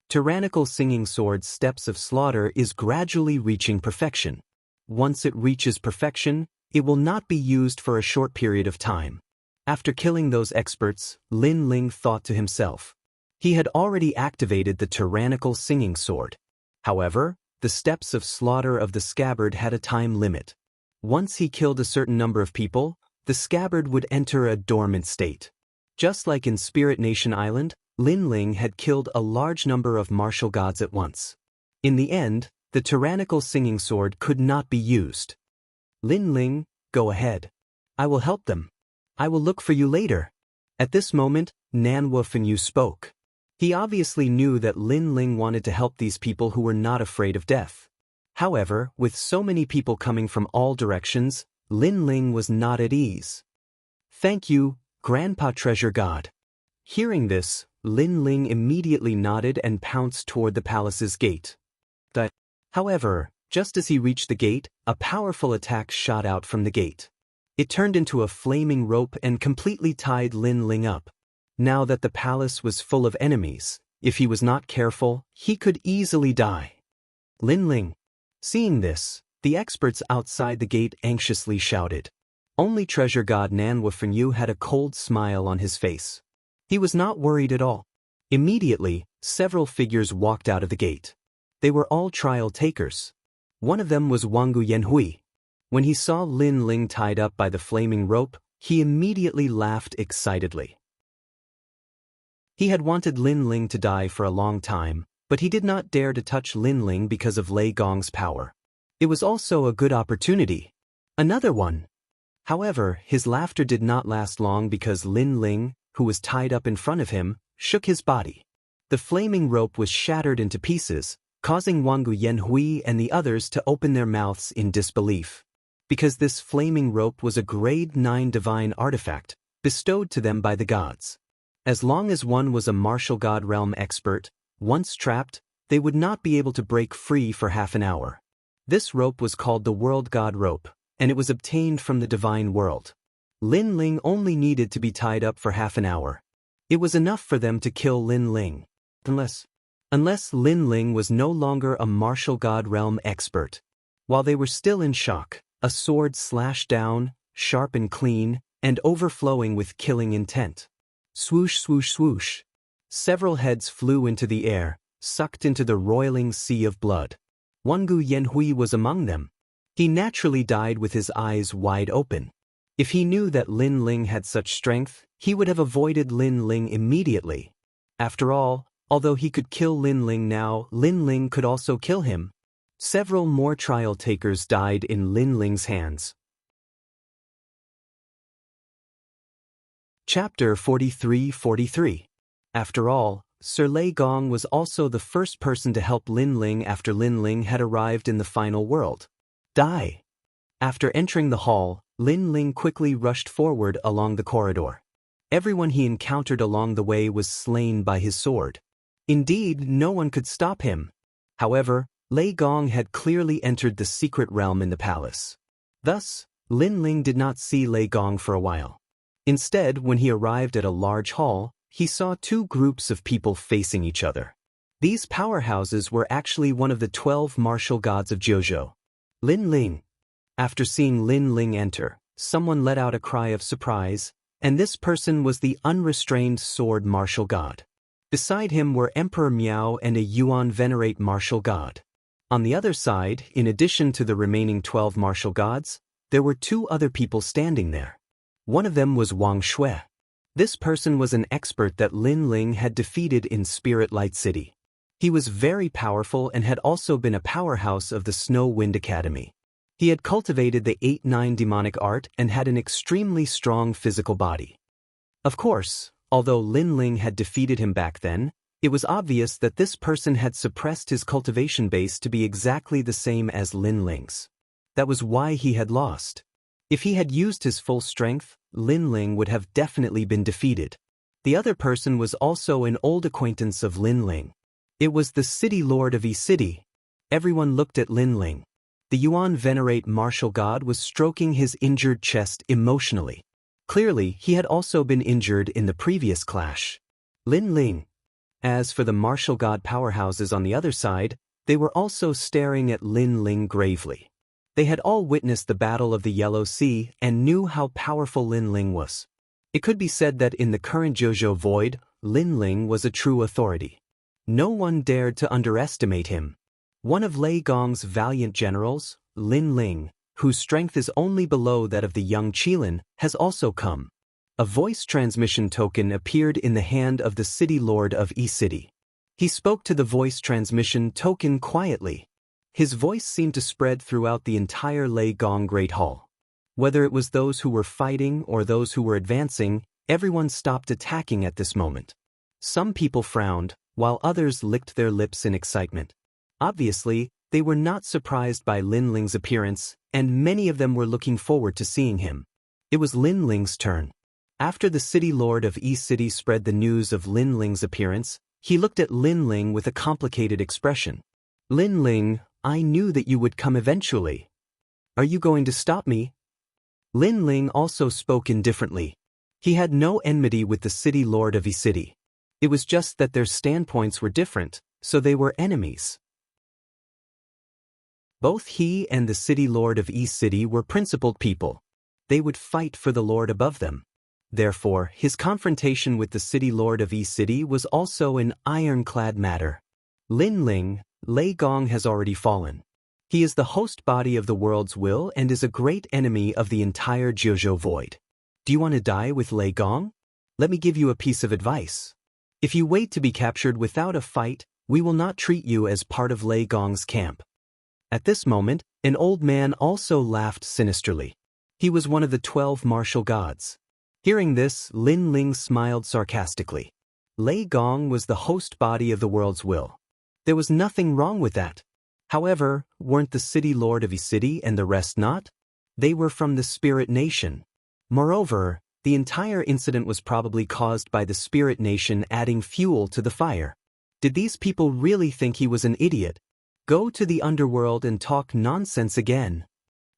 S1: Tyrannical singing sword's steps of slaughter is gradually reaching perfection. Once it reaches perfection, it will not be used for a short period of time. After killing those experts, Lin Ling thought to himself. He had already activated the tyrannical singing sword. However, the steps of slaughter of the scabbard had a time limit. Once he killed a certain number of people, the scabbard would enter a dormant state. Just like in Spirit Nation Island, Lin Ling had killed a large number of martial gods at once. In the end, the tyrannical singing sword could not be used. Lin Ling, go ahead. I will help them. I will look for you later. At this moment, Nanhua Fenyu spoke. He obviously knew that Lin Ling wanted to help these people who were not afraid of death. However, with so many people coming from all directions, Lin Ling was not at ease. Thank you, Grandpa Treasure God. Hearing this, Lin Ling immediately nodded and pounced toward the palace's gate. However, just as he reached the gate, a powerful attack shot out from the gate. It turned into a flaming rope and completely tied Lin Ling up. Now that the palace was full of enemies, if he was not careful, he could easily die. Lin Ling. Seeing this, the experts outside the gate anxiously shouted. Only Treasure God Nanhua Fenyu had a cold smile on his face. He was not worried at all. Immediately, several figures walked out of the gate. They were all trial takers. One of them was Wangu Yanhui. When he saw Lin Ling tied up by the flaming rope, he immediately laughed excitedly. He had wanted Lin Ling to die for a long time, but he did not dare to touch Lin Ling because of Lei Gong's power. It was also a good opportunity. Another one. However, his laughter did not last long because Lin Ling, who was tied up in front of him, shook his body. The flaming rope was shattered into pieces, causing Wangu Yanhui and the others to open their mouths in disbelief. Because this flaming rope was a grade 9 divine artifact, bestowed to them by the gods. As long as one was a martial god realm expert, once trapped, they would not be able to break free for half an hour. This rope was called the World God Rope, and it was obtained from the divine world. Lin Ling only needed to be tied up for half an hour. It was enough for them to kill Lin Ling. Unless Lin Ling was no longer a martial god realm expert. While they were still in shock, a sword slashed down, sharp and clean, and overflowing with killing intent. Swoosh, swoosh, swoosh. Several heads flew into the air, sucked into the roiling sea of blood. Wangu Yanhui was among them. He naturally died with his eyes wide open. If he knew that Lin Ling had such strength, he would have avoided Lin Ling immediately. After all, although he could kill Lin Ling now, Lin Ling could also kill him. Several more trial takers died in Lin Ling's hands. Chapter 43-43. After all, Sir Lei Gong was also the first person to help Lin Ling after Lin Ling had arrived in the final world. Die. After entering the hall, Lin Ling quickly rushed forward along the corridor. Everyone he encountered along the way was slain by his sword. Indeed, no one could stop him. However, Lei Gong had clearly entered the secret realm in the palace. Thus, Lin Ling did not see Lei Gong for a while. Instead, when he arrived at a large hall, he saw two groups of people facing each other. These powerhouses were actually one of the 12 martial gods of Jiuzhou. Lin Ling. After seeing Lin Ling enter, someone let out a cry of surprise, and this person was the unrestrained sword martial god. Beside him were Emperor Miao and a Yuan venerate martial god. On the other side, in addition to the remaining 12 martial gods, there were two other people standing there. One of them was Wang Shui. This person was an expert that Lin Ling had defeated in Spirit Light City. He was very powerful and had also been a powerhouse of the Snow Wind Academy. He had cultivated the 8-9 demonic art and had an extremely strong physical body. Of course, although Lin Ling had defeated him back then, it was obvious that this person had suppressed his cultivation base to be exactly the same as Lin Ling's. That was why he had lost. If he had used his full strength, Lin Ling would have definitely been defeated. The other person was also an old acquaintance of Lin Ling. It was the city lord of City. Everyone looked at Lin Ling. The Yuan venerate martial god was stroking his injured chest emotionally. Clearly, he had also been injured in the previous clash. Lin Ling. As for the martial god powerhouses on the other side, they were also staring at Lin Ling gravely. They had all witnessed the Battle of the Yellow Sea and knew how powerful Lin Ling was. It could be said that in the current Jiuzhou void, Lin Ling was a true authority. No one dared to underestimate him. One of Lei Gong's valiant generals, Lin Ling, whose strength is only below that of the young Qilin, has also come. A voice transmission token appeared in the hand of the city lord of City. He spoke to the voice transmission token quietly. His voice seemed to spread throughout the entire Lei Gong Great Hall. Whether it was those who were fighting or those who were advancing, everyone stopped attacking at this moment. Some people frowned, while others licked their lips in excitement. Obviously, they were not surprised by Lin Ling's appearance, and many of them were looking forward to seeing him. It was Lin Ling's turn. After the city lord of City spread the news of Lin Ling's appearance, he looked at Lin Ling with a complicated expression. Lin Ling, I knew that you would come eventually. Are you going to stop me? Lin Ling also spoke indifferently. He had no enmity with the city lord of City. It was just that their standpoints were different, so they were enemies. Both he and the city lord of City were principled people. They would fight for the lord above them. Therefore, his confrontation with the city lord of City was also an ironclad matter. Lin Ling, Lei Gong has already fallen. He is the host body of the world's will and is a great enemy of the entire Jiuzhou void. Do you want to die with Lei Gong? Let me give you a piece of advice. If you wait to be captured without a fight, we will not treat you as part of Lei Gong's camp. At this moment, an old man also laughed sinisterly. He was one of the 12 martial gods. Hearing this, Lin Ling smiled sarcastically. Lei Gong was the host body of the world's will. There was nothing wrong with that. However, weren't the city lord of City and the rest not? They were from the Spirit Nation. Moreover, the entire incident was probably caused by the Spirit Nation adding fuel to the fire. Did these people really think he was an idiot? Go to the underworld and talk nonsense again.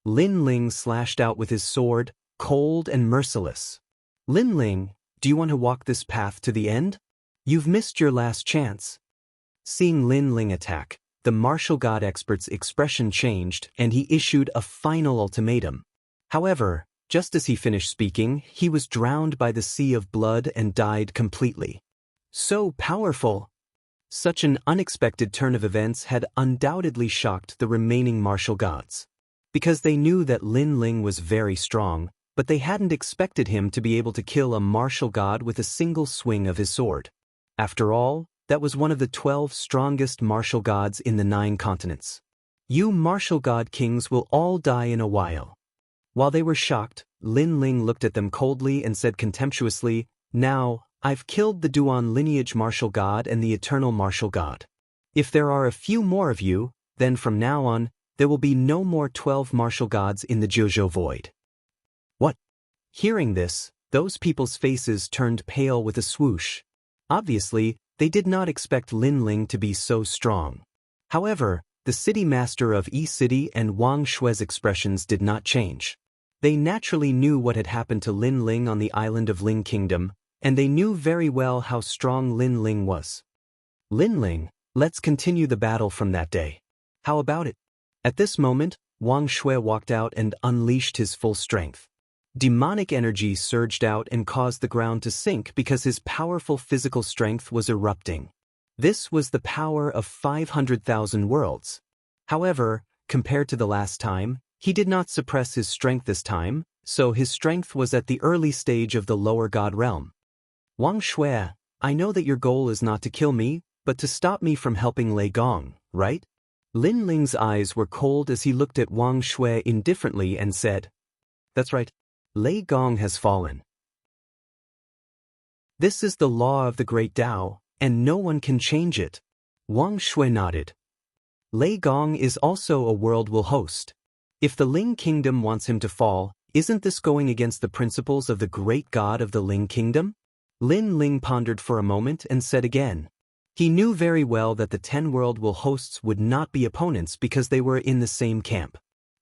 S1: Lin Ling slashed out with his sword, cold and merciless. Lin Ling, do you want to walk this path to the end? You've missed your last chance. Seeing Lin Ling attack, the martial god expert's expression changed and he issued a final ultimatum. However, just as he finished speaking, he was drowned by the sea of blood and died completely. So powerful! Such an unexpected turn of events had undoubtedly shocked the remaining martial gods. Because they knew that Lin Ling was very strong, but they hadn't expected him to be able to kill a martial god with a single swing of his sword. After all, that was one of the 12 strongest martial gods in the 9 continents. You martial god kings will all die in a while. While they were shocked, Lin Ling looked at them coldly and said contemptuously, "Now, I've killed the Duan lineage martial god and the eternal martial god. If there are a few more of you, then from now on, there will be no more 12 martial gods in the Jojo Void." What? Hearing this, those people's faces turned pale with a swoosh. Obviously, they did not expect Lin Ling to be so strong. However, the city master of Yi City and Wang Shui's expressions did not change. They naturally knew what had happened to Lin Ling on the island of Ling Kingdom, and they knew very well how strong Lin Ling was. Lin Ling, let's continue the battle from that day. How about it? At this moment, Wang Shui walked out and unleashed his full strength. Demonic energy surged out and caused the ground to sink because his powerful physical strength was erupting. This was the power of 500,000 worlds. However, compared to the last time, he did not suppress his strength this time, so his strength was at the early stage of the lower god realm. Wang Shui, I know that your goal is not to kill me, but to stop me from helping Lei Gong, right? Lin Ling's eyes were cold as he looked at Wang Shui indifferently and said, "That's right. Lei Gong has fallen. This is the law of the great Tao, and no one can change it." Wang Shui nodded. Lei Gong is also a world will host. If the Ling Kingdom wants him to fall, isn't this going against the principles of the great god of the Ling Kingdom? Lin Ling pondered for a moment and said again. He knew very well that the 10 world will hosts would not be opponents because they were in the same camp.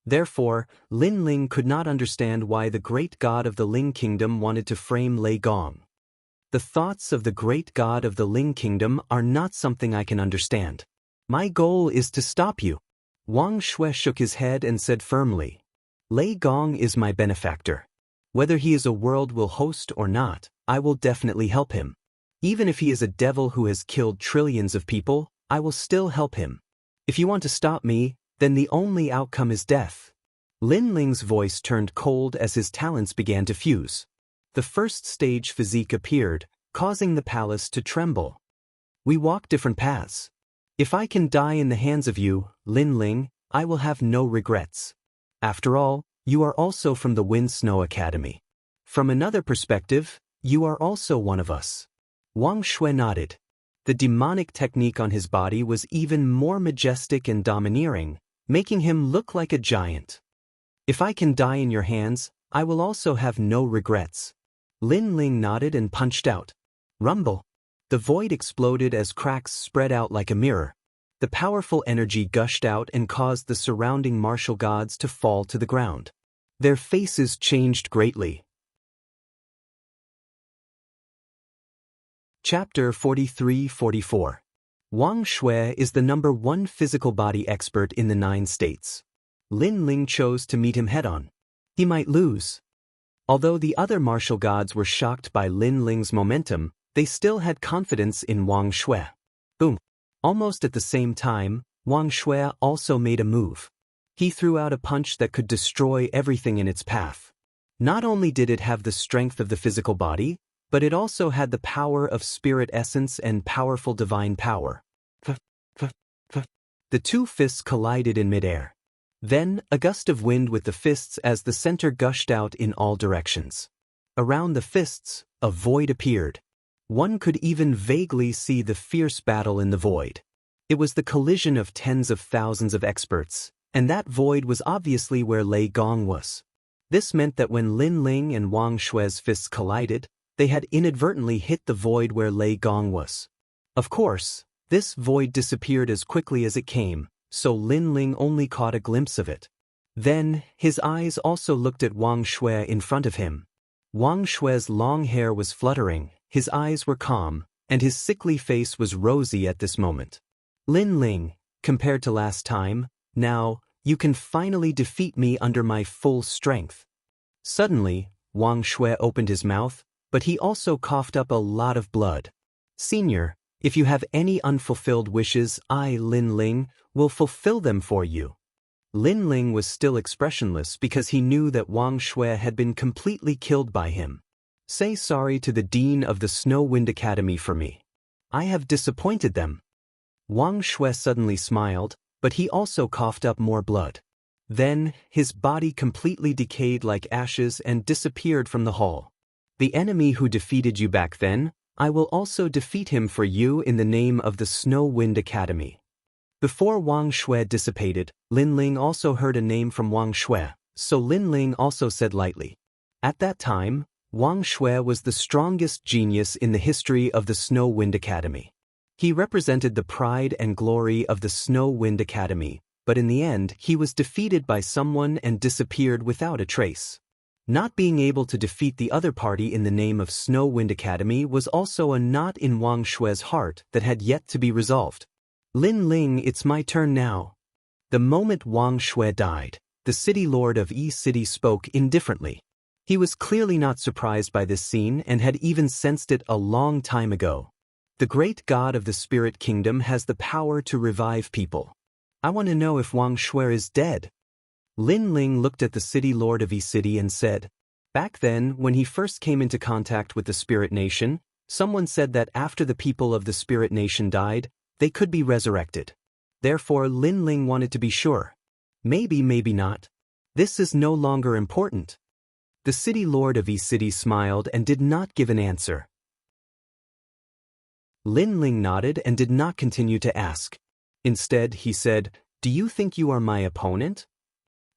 S1: Therefore, Lin Ling could not understand why the great god of the Ling Kingdom wanted to frame Lei Gong. The thoughts of the great god of the Ling Kingdom are not something I can understand. My goal is to stop you. Wang Shui shook his head and said firmly, Lei Gong is my benefactor. Whether he is a world will host or not, I will definitely help him. Even if he is a devil who has killed trillions of people, I will still help him. If you want to stop me, then the only outcome is death. Lin Ling's voice turned cold as his talents began to fuse. The first stage physique appeared, causing the palace to tremble. We walk different paths. If I can die in the hands of you, Lin Ling, I will have no regrets. After all, you are also from the Wind Snow Academy. From another perspective, you are also one of us. Wang Shui nodded. The demonic technique on his body was even more majestic and domineering, making him look like a giant. If I can die in your hands, I will also have no regrets. Lin Ling nodded and punched out. Rumble. The void exploded as cracks spread out like a mirror. The powerful energy gushed out and caused the surrounding martial gods to fall to the ground. Their faces changed greatly. Chapter 43-44. Wang Shui is the #1 physical body expert in the 9 states. Lin Ling chose to meet him head-on. He might lose. Although the other martial gods were shocked by Lin Ling's momentum, they still had confidence in Wang Shui. Boom. Almost at the same time, Wang Shui also made a move. He threw out a punch that could destroy everything in its path. Not only did it have the strength of the physical body, but it also had the power of spirit essence and powerful divine power. The 2 fists collided in midair. Then, a gust of wind with the fists as the center gushed out in all directions. Around the fists, a void appeared. One could even vaguely see the fierce battle in the void. It was the collision of tens of thousands of experts, and that void was obviously where Lei Gong was. This meant that when Lin Ling and Wang Shui's fists collided, they had inadvertently hit the void where Lei Gong was. Of course, This void disappeared as quickly as it came, so Lin Ling only caught a glimpse of it. Then, his eyes also looked at Wang Shui in front of him. Wang Shui's long hair was fluttering, his eyes were calm, and his sickly face was rosy at this moment. Lin Ling, compared to last time, now, you can finally defeat me under my full strength. Suddenly, Wang Shui opened his mouth, but he also coughed up a lot of blood. Senior, if you have any unfulfilled wishes, I, Lin Ling, will fulfill them for you. Lin Ling was still expressionless because he knew that Wang Shui had been completely killed by him. Say sorry to the Dean of the Snow Wind Academy for me. I have disappointed them. Wang Shui suddenly smiled, but he also coughed up more blood. Then, his body completely decayed like ashes and disappeared from the hall. The enemy who defeated you back then, I will also defeat him for you in the name of the Snow Wind Academy. Before Wang Shui dissipated, Lin Ling also heard a name from Wang Shui, so Lin Ling also said lightly. At that time, Wang Shui was the strongest genius in the history of the Snow Wind Academy. He represented the pride and glory of the Snow Wind Academy, but in the end he was defeated by someone and disappeared without a trace. Not being able to defeat the other party in the name of Snow Wind Academy was also a knot in Wang Shui's heart that had yet to be resolved. Lin Ling, it's my turn now. The moment Wang Shui died, the city lord of Yi City spoke indifferently. He was clearly not surprised by this scene and had even sensed it a long time ago. The great god of the spirit kingdom has the power to revive people. I want to know if Wang Shui is dead. Lin Ling looked at the city lord of Yi City and said, back then, when he first came into contact with the spirit nation, someone said that after the people of the spirit nation died, they could be resurrected. Therefore, Lin Ling wanted to be sure. Maybe, maybe not. This is no longer important. The city lord of Yi City smiled and did not give an answer. Lin Ling nodded and did not continue to ask. Instead, he said, do you think you are my opponent?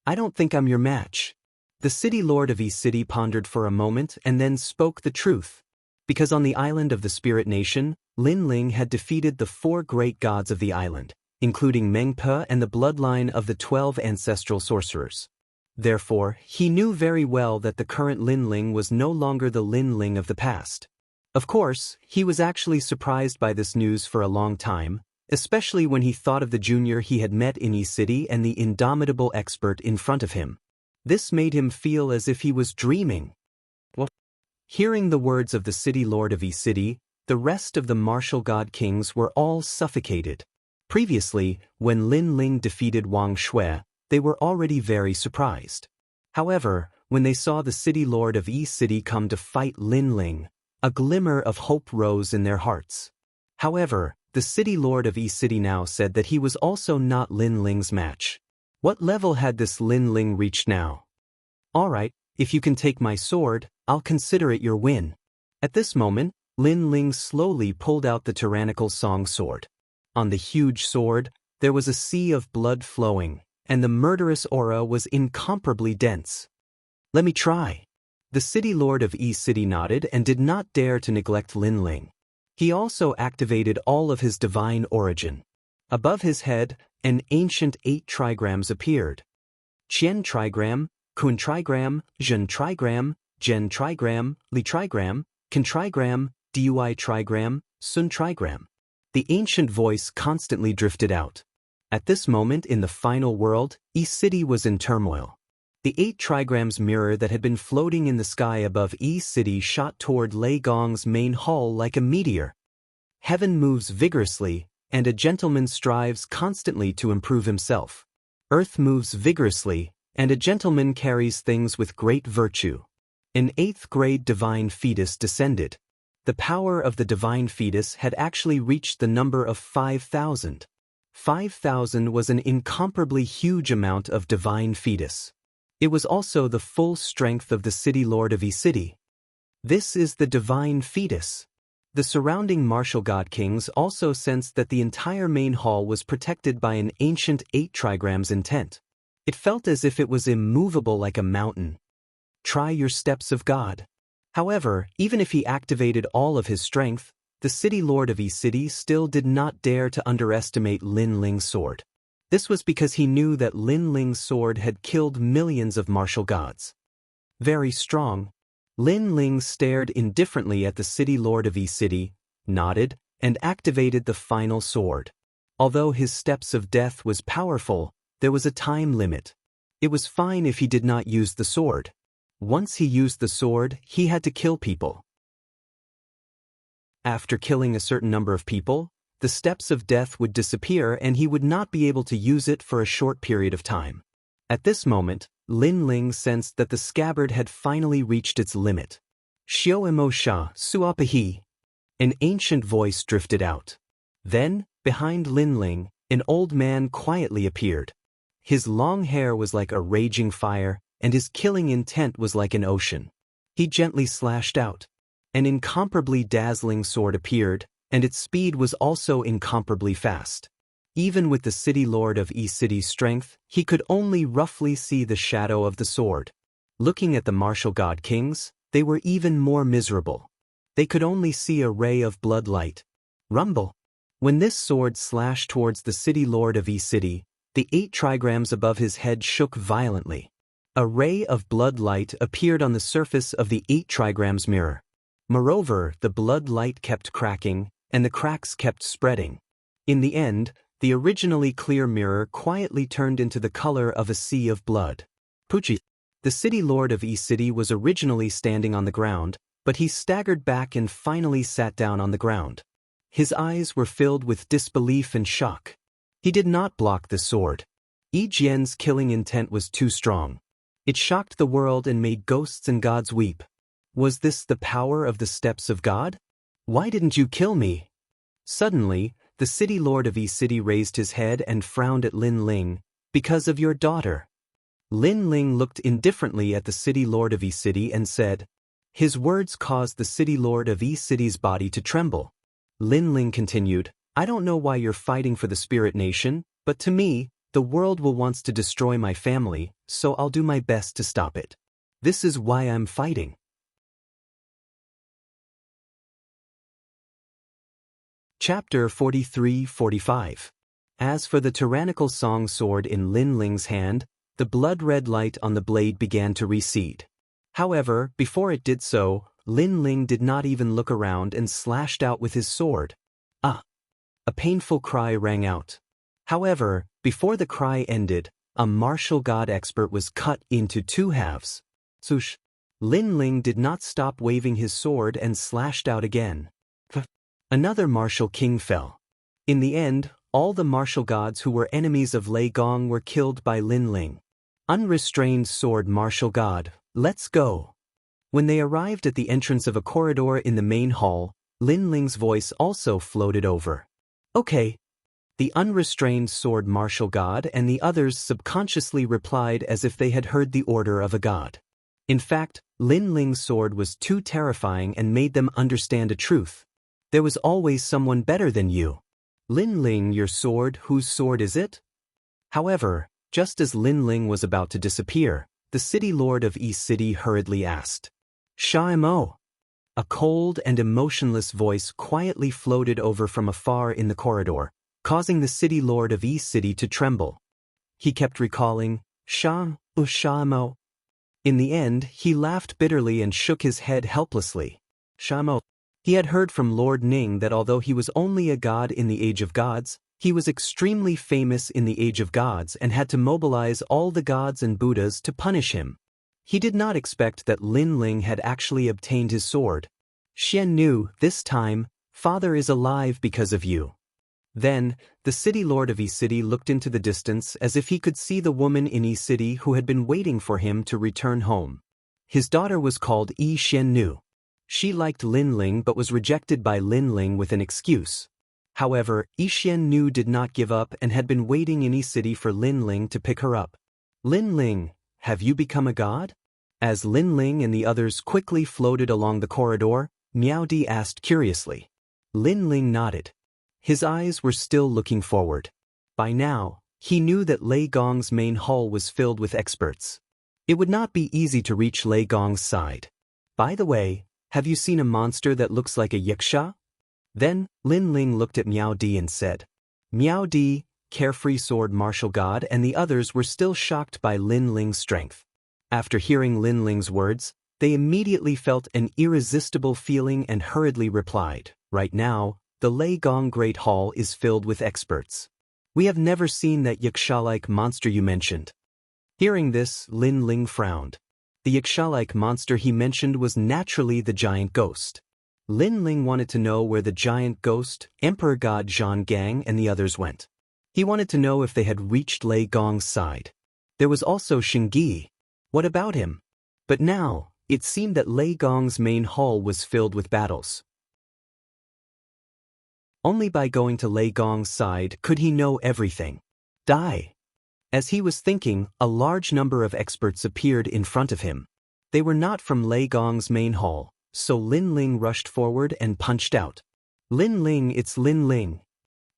S1: I don't think I'm your match. The city lord of Yi City pondered for a moment and then spoke the truth. Because on the island of the spirit nation, Lin Ling had defeated the 4 great gods of the island, including Mengpe and the bloodline of the 12 ancestral sorcerers. Therefore, he knew very well that the current Lin Ling was no longer the Lin Ling of the past. Of course, he was actually surprised by this news for a long time, especially when he thought of the junior he had met in Yi City and the indomitable expert in front of him. This made him feel as if he was dreaming. Hearing the words of the city lord of Yi City, the rest of the martial god kings were all suffocated. Previously, when Lin Ling defeated Wang Shui, they were already very surprised. However, when they saw the city lord of Yi City come to fight Lin Ling, a glimmer of hope rose in their hearts. However, the city lord of Yi City now said that he was also not Lin Ling's match. What level had this Lin Ling reached now? Alright, if you can take my sword, I'll consider it your win. At this moment, Lin Ling slowly pulled out the tyrannical song sword. On the huge sword, there was a sea of blood flowing, and the murderous aura was incomparably dense. Let me try. The city lord of Yi City nodded and did not dare to neglect Lin Ling. He also activated all of his divine origin. Above his head, an ancient 8 trigrams appeared. Qian trigram, Kun trigram, Zhen trigram, Zhen trigram, Li trigram, Kan trigram, Dui trigram, Sun trigram. The ancient voice constantly drifted out. At this moment in the final world, Yi City was in turmoil. The 8 trigrams mirror that had been floating in the sky above Yi City shot toward Lei Gong's main hall like a meteor. Heaven moves vigorously, and a gentleman strives constantly to improve himself. Earth moves vigorously, and a gentleman carries things with great virtue. An 8th grade divine fetus descended. The power of the divine fetus had actually reached the number of 5,000. 5,000 was an incomparably huge amount of divine fetus. It was also the full strength of the city lord of Yi City. This is the divine fetus. The surrounding martial god kings also sensed that the entire main hall was protected by an ancient 8 trigrams intent. It felt as if it was immovable like a mountain. Try your steps of God. However, even if he activated all of his strength, the city lord of E-City still did not dare to underestimate Lin Ling's sword. This was because he knew that Lin Ling's sword had killed millions of martial gods. Very strong. Lin Ling stared indifferently at the city lord of E-City, nodded, and activated the final sword. Although his steps of death was powerful, there was a time limit. It was fine if he did not use the sword. Once he used the sword, he had to kill people. After killing a certain number of people, the steps of death would disappear and he would not be able to use it for a short period of time. At this moment, Lin Ling sensed that the scabbard had finally reached its limit. Xiao emo sha suapahi. An ancient voice drifted out. Then, behind Lin Ling, an old man quietly appeared. His long hair was like a raging fire, and his killing intent was like an ocean. He gently slashed out. An incomparably dazzling sword appeared, and its speed was also incomparably fast. Even with the city lord of E-City's strength, he could only roughly see the shadow of the sword. Looking at the martial god kings, they were even more miserable. They could only see a ray of blood light. Rumble. When this sword slashed towards the city lord of E-City, the 8 trigrams above his head shook violently. A ray of blood light appeared on the surface of the 8 trigrams mirror. Moreover, the blood light kept cracking, and the cracks kept spreading. In the end, the originally clear mirror quietly turned into the color of a sea of blood. Pucci. The city lord of E-City was originally standing on the ground, but he staggered back and finally sat down on the ground. His eyes were filled with disbelief and shock. He did not block the sword. Yi Jian's killing intent was too strong. It shocked the world and made ghosts and gods weep. Was this the power of the steps of God? Why didn't you kill me? Suddenly, the city lord of E-City raised his head and frowned at Lin Ling. Because of your daughter. Lin Ling looked indifferently at the city lord of E-City and said. His words caused the city lord of E-City's body to tremble. Lin Ling continued, I don't know why you're fighting for the spirit nation, but to me, the world will want to destroy my family, so I'll do my best to stop it. This is why I'm fighting. Chapter 43-45. As for the tyrannical song sword in Lin Ling's hand, the blood-red light on the blade began to recede. However, before it did so, Lin Ling did not even look around and slashed out with his sword. Ah! A painful cry rang out. However, before the cry ended, a martial god expert was cut into 2 halves. Swoosh! Lin Ling did not stop waving his sword and slashed out again. Another martial king fell. In the end, all the martial gods who were enemies of Lei Gong were killed by Lin Ling. Unrestrained sword martial god, let's go. When they arrived at the entrance of a corridor in the main hall, Lin Ling's voice also floated over. Okay. The unrestrained sword martial god and the others subconsciously replied as if they had heard the order of a god. In fact, Lin Ling's sword was too terrifying and made them understand a truth. There was always someone better than you. Lin Ling, your sword, whose sword is it? However, just as Lin Ling was about to disappear, the city lord of E-City hurriedly asked. Sha Mo. A cold and emotionless voice quietly floated over from afar in the corridor, causing the city lord of E-City to tremble. He kept recalling, Sha Mo. In the end, he laughed bitterly and shook his head helplessly. Sha Mo. He had heard from Lord Ning that although he was only a god in the Age of Gods, he was extremely famous in the Age of Gods and had to mobilize all the gods and Buddhas to punish him. He did not expect that Lin Ling had actually obtained his sword. Xian knew, this time, father is alive because of you. Then, the city lord of E-City looked into the distance as if he could see the woman in E-City who had been waiting for him to return home. His daughter was called Yi Xiannu. She liked Lin Ling but was rejected by Lin Ling with an excuse. However, Yi Xiannu did not give up and had been waiting in E-City for Lin Ling to pick her up. Lin Ling, have you become a god? As Lin Ling and the others quickly floated along the corridor, Miao Di asked curiously. Lin Ling nodded. His eyes were still looking forward. By now, he knew that Lei Gong's main hall was filled with experts. It would not be easy to reach Lei Gong's side. By the way, have you seen a monster that looks like a yiksha? Then, Lin Ling looked at Miao Di and said, Miao Di, carefree sword martial god, and the others were still shocked by Lin Ling's strength. After hearing Lin Ling's words, they immediately felt an irresistible feeling and hurriedly replied, right now, the Lei Gong Great Hall is filled with experts. We have never seen that yaksha-like monster you mentioned. Hearing this, Lin Ling frowned. The yaksha-like monster he mentioned was naturally the giant ghost. Lin Ling wanted to know where the giant ghost, Emperor God Zhang Gang, and the others went. He wanted to know if they had reached Lei Gong's side. There was also Xingyi. What about him? But now, it seemed that Lei Gong's main hall was filled with battles. Only by going to Lei Gong's side could he know everything. Die. As he was thinking, a large number of experts appeared in front of him. They were not from Lei Gong's main hall, so Lin Ling rushed forward and punched out. Lin Ling, it's Lin Ling.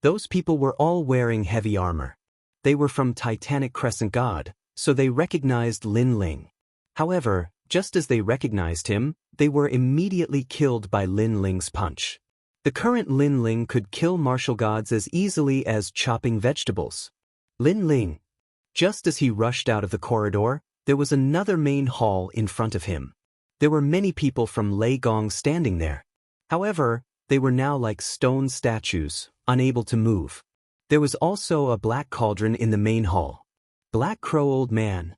S1: Those people were all wearing heavy armor. They were from Titanic Crescent God, so they recognized Lin Ling. However, just as they recognized him, they were immediately killed by Lin Ling's punch. The current Lin Ling could kill martial gods as easily as chopping vegetables. Lin Ling. Just as he rushed out of the corridor, there was another main hall in front of him. There were many people from Lei Gong standing there. However, they were now like stone statues, unable to move. There was also a black cauldron in the main hall. Black Crow Old Man.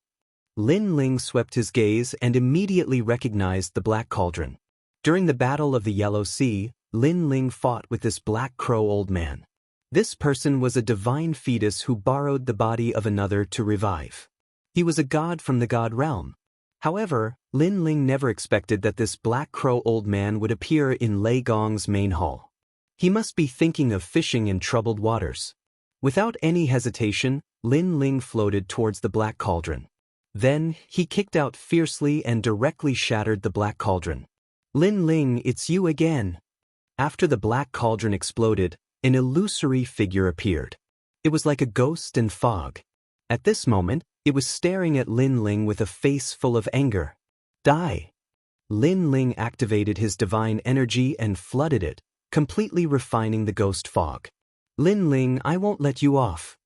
S1: Lin Ling swept his gaze and immediately recognized the black cauldron. During the Battle of the Yellow Sea, Lin Ling fought with this Black Crow Old Man. This person was a divine fetus who borrowed the body of another to revive. He was a god from the god realm. However, Lin Ling never expected that this Black Crow Old Man would appear in Lei Gong's main hall. He must be thinking of fishing in troubled waters. Without any hesitation, Lin Ling floated towards the black cauldron. Then, he kicked out fiercely and directly shattered the black cauldron. Lin Ling, it's you again. After the black cauldron exploded, an illusory figure appeared. It was like a ghost in fog. At this moment, it was staring at Lin Ling with a face full of anger. Die! Lin Ling activated his divine energy and flooded it, completely refining the ghost fog. Lin Ling, I won't let you off.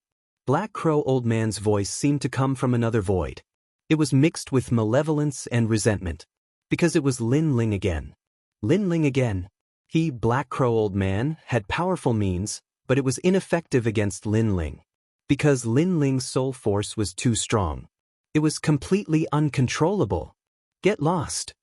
S1: Black Crow Old Man's voice seemed to come from another void. It was mixed with malevolence and resentment. Because it was Lin Ling again. Lin Ling again. He, Black Crow Old Man, had powerful means, but it was ineffective against Lin Ling. Because Lin Ling's soul force was too strong. It was completely uncontrollable. Get lost.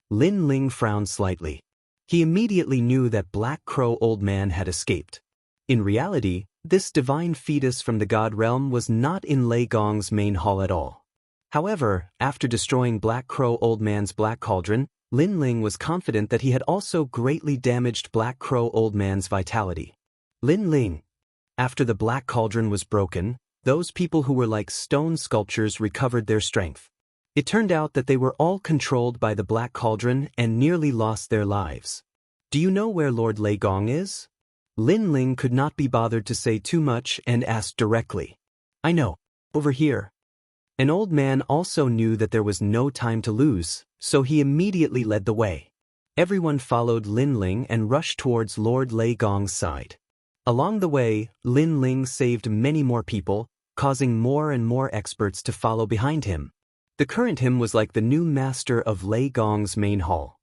S1: Lin Ling frowned slightly. He immediately knew that Black Crow Old Man had escaped. In reality, this divine fetus from the god realm was not in Lei Gong's main hall at all. However, after destroying Black Crow Old Man's black cauldron, Lin Ling was confident that he had also greatly damaged Black Crow Old Man's vitality. Lin Ling. After the black cauldron was broken, those people who were like stone sculptures recovered their strength. It turned out that they were all controlled by the black cauldron and nearly lost their lives. Do you know where Lord Lei Gong is? Lin Ling could not be bothered to say too much and asked directly. I know. Over here. An old man also knew that there was no time to lose, so he immediately led the way. Everyone followed Lin Ling and rushed towards Lord Lei Gong's side. Along the way, Lin Ling saved many more people, causing more and more experts to follow behind him. The current him was like the new master of Lei Gong's main hall.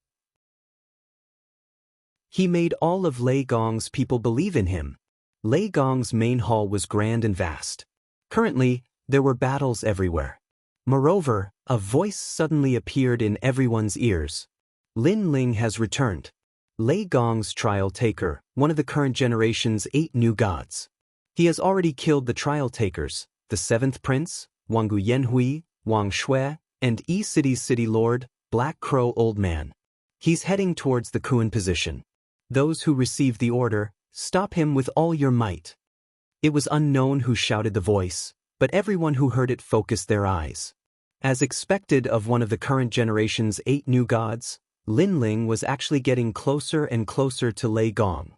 S1: He made all of Lei Gong's people believe in him. Lei Gong's main hall was grand and vast. Currently, there were battles everywhere. Moreover, a voice suddenly appeared in everyone's ears. Lin Ling has returned. Lei Gong's trial taker, one of the current generation's 8 new gods. He has already killed the trial takers, the 7th prince, Wanggu Yanhui, Wang Shui, and E-City's city lord, Black Crow Old Man. He's heading towards the Kuan position. Those who received the order, stop him with all your might. It was unknown who shouted the voice, but everyone who heard it focused their eyes. As expected of one of the current generation's 8 new gods, Lin Ling was actually getting closer and closer to Lei Gong.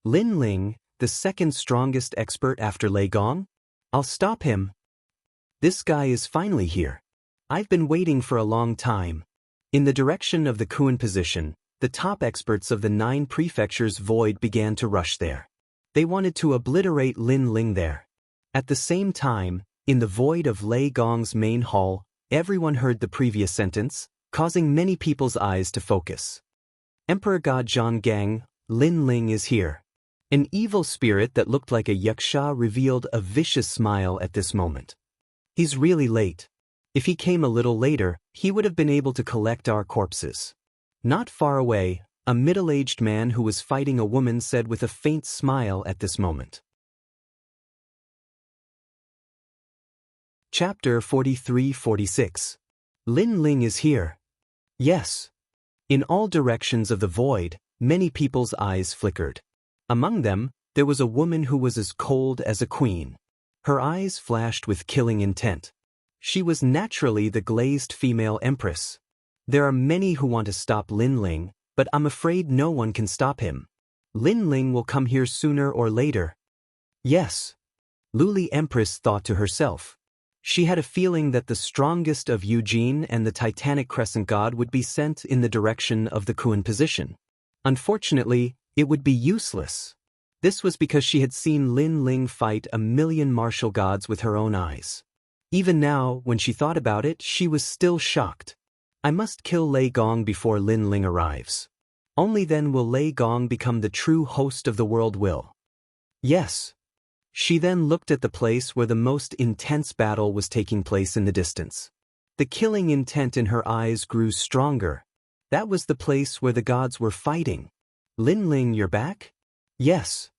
S1: Lin Ling, the second strongest expert after Lei Gong? I'll stop him. This guy is finally here. I've been waiting for a long time. In the direction of the Kuan position, the top experts of the 9 prefectures void began to rush there. They wanted to obliterate Lin Ling there. At the same time, in the void of Lei Gong's main hall, everyone heard the previous sentence, causing many people's eyes to focus. Emperor God Zhang Gang, Lin Ling is here. An evil spirit that looked like a yaksha revealed a vicious smile at this moment. He's really late. If he came a little later, he would have been able to collect our corpses. Not far away, a middle-aged man who was fighting a woman said with a faint smile at this moment. Chapter 43-46. Lin Ling is here. Yes. In all directions of the void, many people's eyes flickered. Among them, there was a woman who was as cold as a queen. Her eyes flashed with killing intent. She was naturally the glazed female empress. There are many who want to stop Lin Ling, but I'm afraid no one can stop him. Lin Ling will come here sooner or later. Yes. Luli Empress thought to herself. She had a feeling that the strongest of Eugene and the Titanic Crescent God would be sent in the direction of the Kuan position. Unfortunately, it would be useless. This was because she had seen Lin Ling fight 1,000,000 martial gods with her own eyes. Even now, when she thought about it, she was still shocked. I must kill Lei Gong before Lin Ling arrives. Only then will Lei Gong become the true host of the world will. Yes. She then looked at the place where the most intense battle was taking place in the distance. The killing intent in her eyes grew stronger. That was the place where the gods were fighting. Lin Ling, you're back? Yes.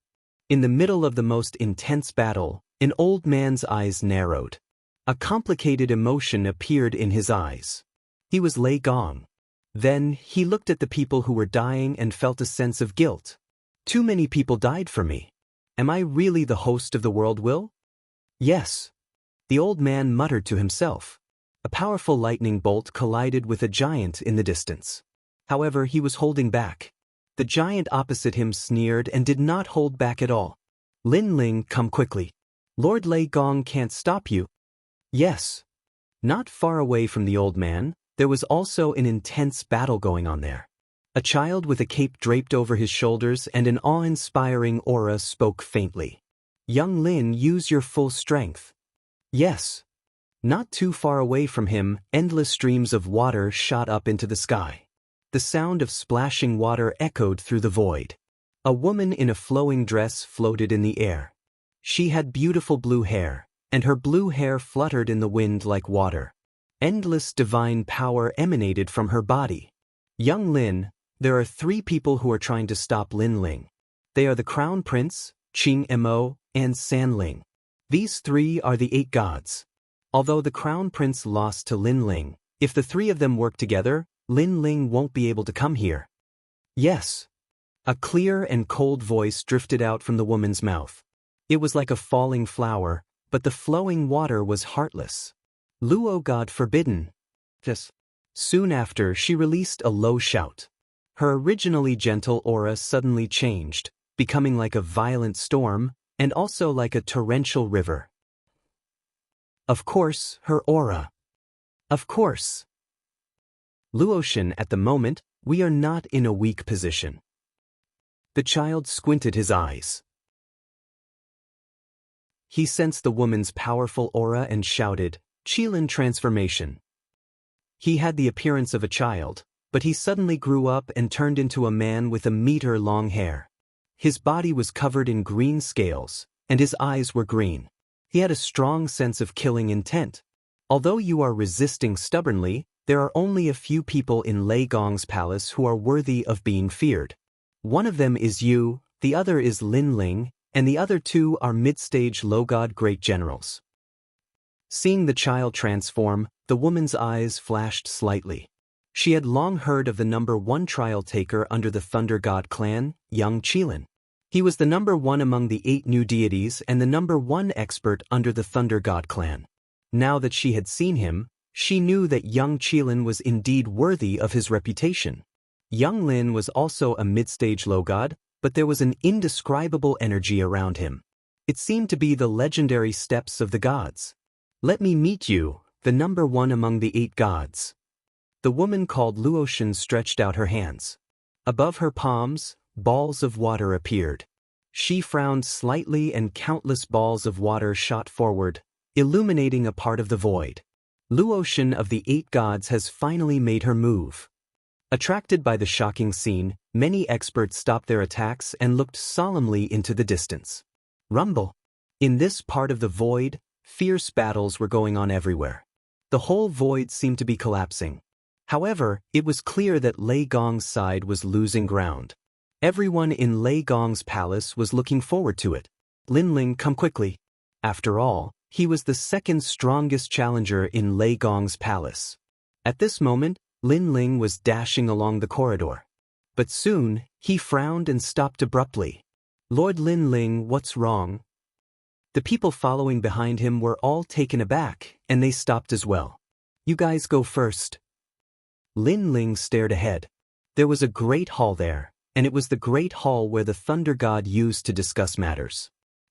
S1: In the middle of the most intense battle, an old man's eyes narrowed. A complicated emotion appeared in his eyes. He was Lei Gong. Then, he looked at the people who were dying and felt a sense of guilt. Too many people died for me. Am I really the host of the world will? Yes. The old man muttered to himself. A powerful lightning bolt collided with a giant in the distance. However, he was holding back. The giant opposite him sneered and did not hold back at all. Lin Ling, come quickly. Lord Lei Gong can't stop you. Yes. Not far away from the old man, there was also an intense battle going on there. A child with a cape draped over his shoulders and an awe-inspiring aura spoke faintly. Young Lin, use your full strength. Yes. Not too far away from him, endless streams of water shot up into the sky. The sound of splashing water echoed through the void. A woman in a flowing dress floated in the air. She had beautiful blue hair, and her blue hair fluttered in the wind like water. Endless divine power emanated from her body. Young Lin, there are 3 people who are trying to stop Lin Ling. They are the Crown Prince, Qing Mo, and San Ling. These 3 are the 8 gods. Although the Crown Prince lost to Lin Ling, if the 3 of them work together, Lin Ling won't be able to come here. Yes. A clear and cold voice drifted out from the woman's mouth. It was like a falling flower, but the flowing water was heartless. Luo God forbidden. Yes. Soon after, she released a low shout. Her originally gentle aura suddenly changed, becoming like a violent storm, and also like a torrential river. Of course, her aura. Of course. Luoshan, at the moment, we are not in a weak position. The child squinted his eyes. He sensed the woman's powerful aura and shouted, Qilin transformation. He had the appearance of a child, but he suddenly grew up and turned into a man with 1-meter-long hair. His body was covered in green scales, and his eyes were green. He had a strong sense of killing intent. Although you are resisting stubbornly, there are only a few people in Lei Gong's palace who are worthy of being feared. One of them is you, the other is Lin Ling, and the other 2 are mid-stage low-god great generals. Seeing the child transform, the woman's eyes flashed slightly. She had long heard of the number 1 trial taker under the Thunder God clan, young Qilin. He was the number 1 among the 8 new deities and the number 1 expert under the Thunder God clan. Now that she had seen him, she knew that young Qilin was indeed worthy of his reputation. Young Lin was also a mid-stage low god, but there was an indescribable energy around him. It seemed to be the legendary steps of the gods. Let me meet you, the number 1 among the 8 gods. The woman called Luoshan stretched out her hands. Above her palms, balls of water appeared. She frowned slightly and countless balls of water shot forward, illuminating a part of the void. Luotian of the 8 gods has finally made her move. Attracted by the shocking scene, many experts stopped their attacks and looked solemnly into the distance. Rumble. In this part of the void, fierce battles were going on everywhere. The whole void seemed to be collapsing. However, it was clear that Lei Gong's side was losing ground. Everyone in Lei Gong's palace was looking forward to it. Lin Ling, come quickly. After all, he was the second strongest challenger in Lei Gong's palace. At this moment, Lin Ling was dashing along the corridor. But soon, he frowned and stopped abruptly. Lord Lin Ling, what's wrong? The people following behind him were all taken aback, and they stopped as well. You guys go first. Lin Ling stared ahead. There was a great hall there, and it was the great hall where the Thunder God used to discuss matters.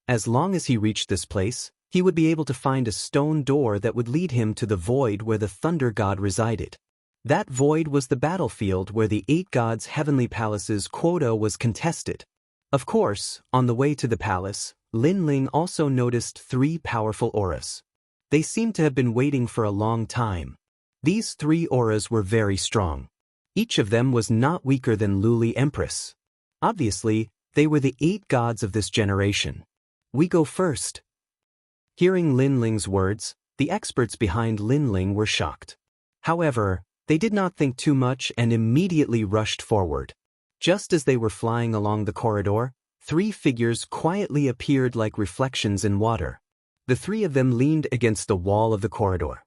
S1: As long as he reached this place, he would be able to find a stone door that would lead him to the void where the Thunder God resided. That void was the battlefield where the 8 gods' heavenly palaces' quota was contested. Of course, on the way to the palace, Lin Ling also noticed 3 powerful auras. They seemed to have been waiting for a long time. These 3 auras were very strong. Each of them was not weaker than Luli Empress. Obviously, they were the 8 gods of this generation. We go first. Hearing Lin Ling's words, the experts behind Lin Ling were shocked. However, they did not think too much and immediately rushed forward. Just as they were flying along the corridor, 3 figures quietly appeared like reflections in water. The 3 of them leaned against the wall of the corridor.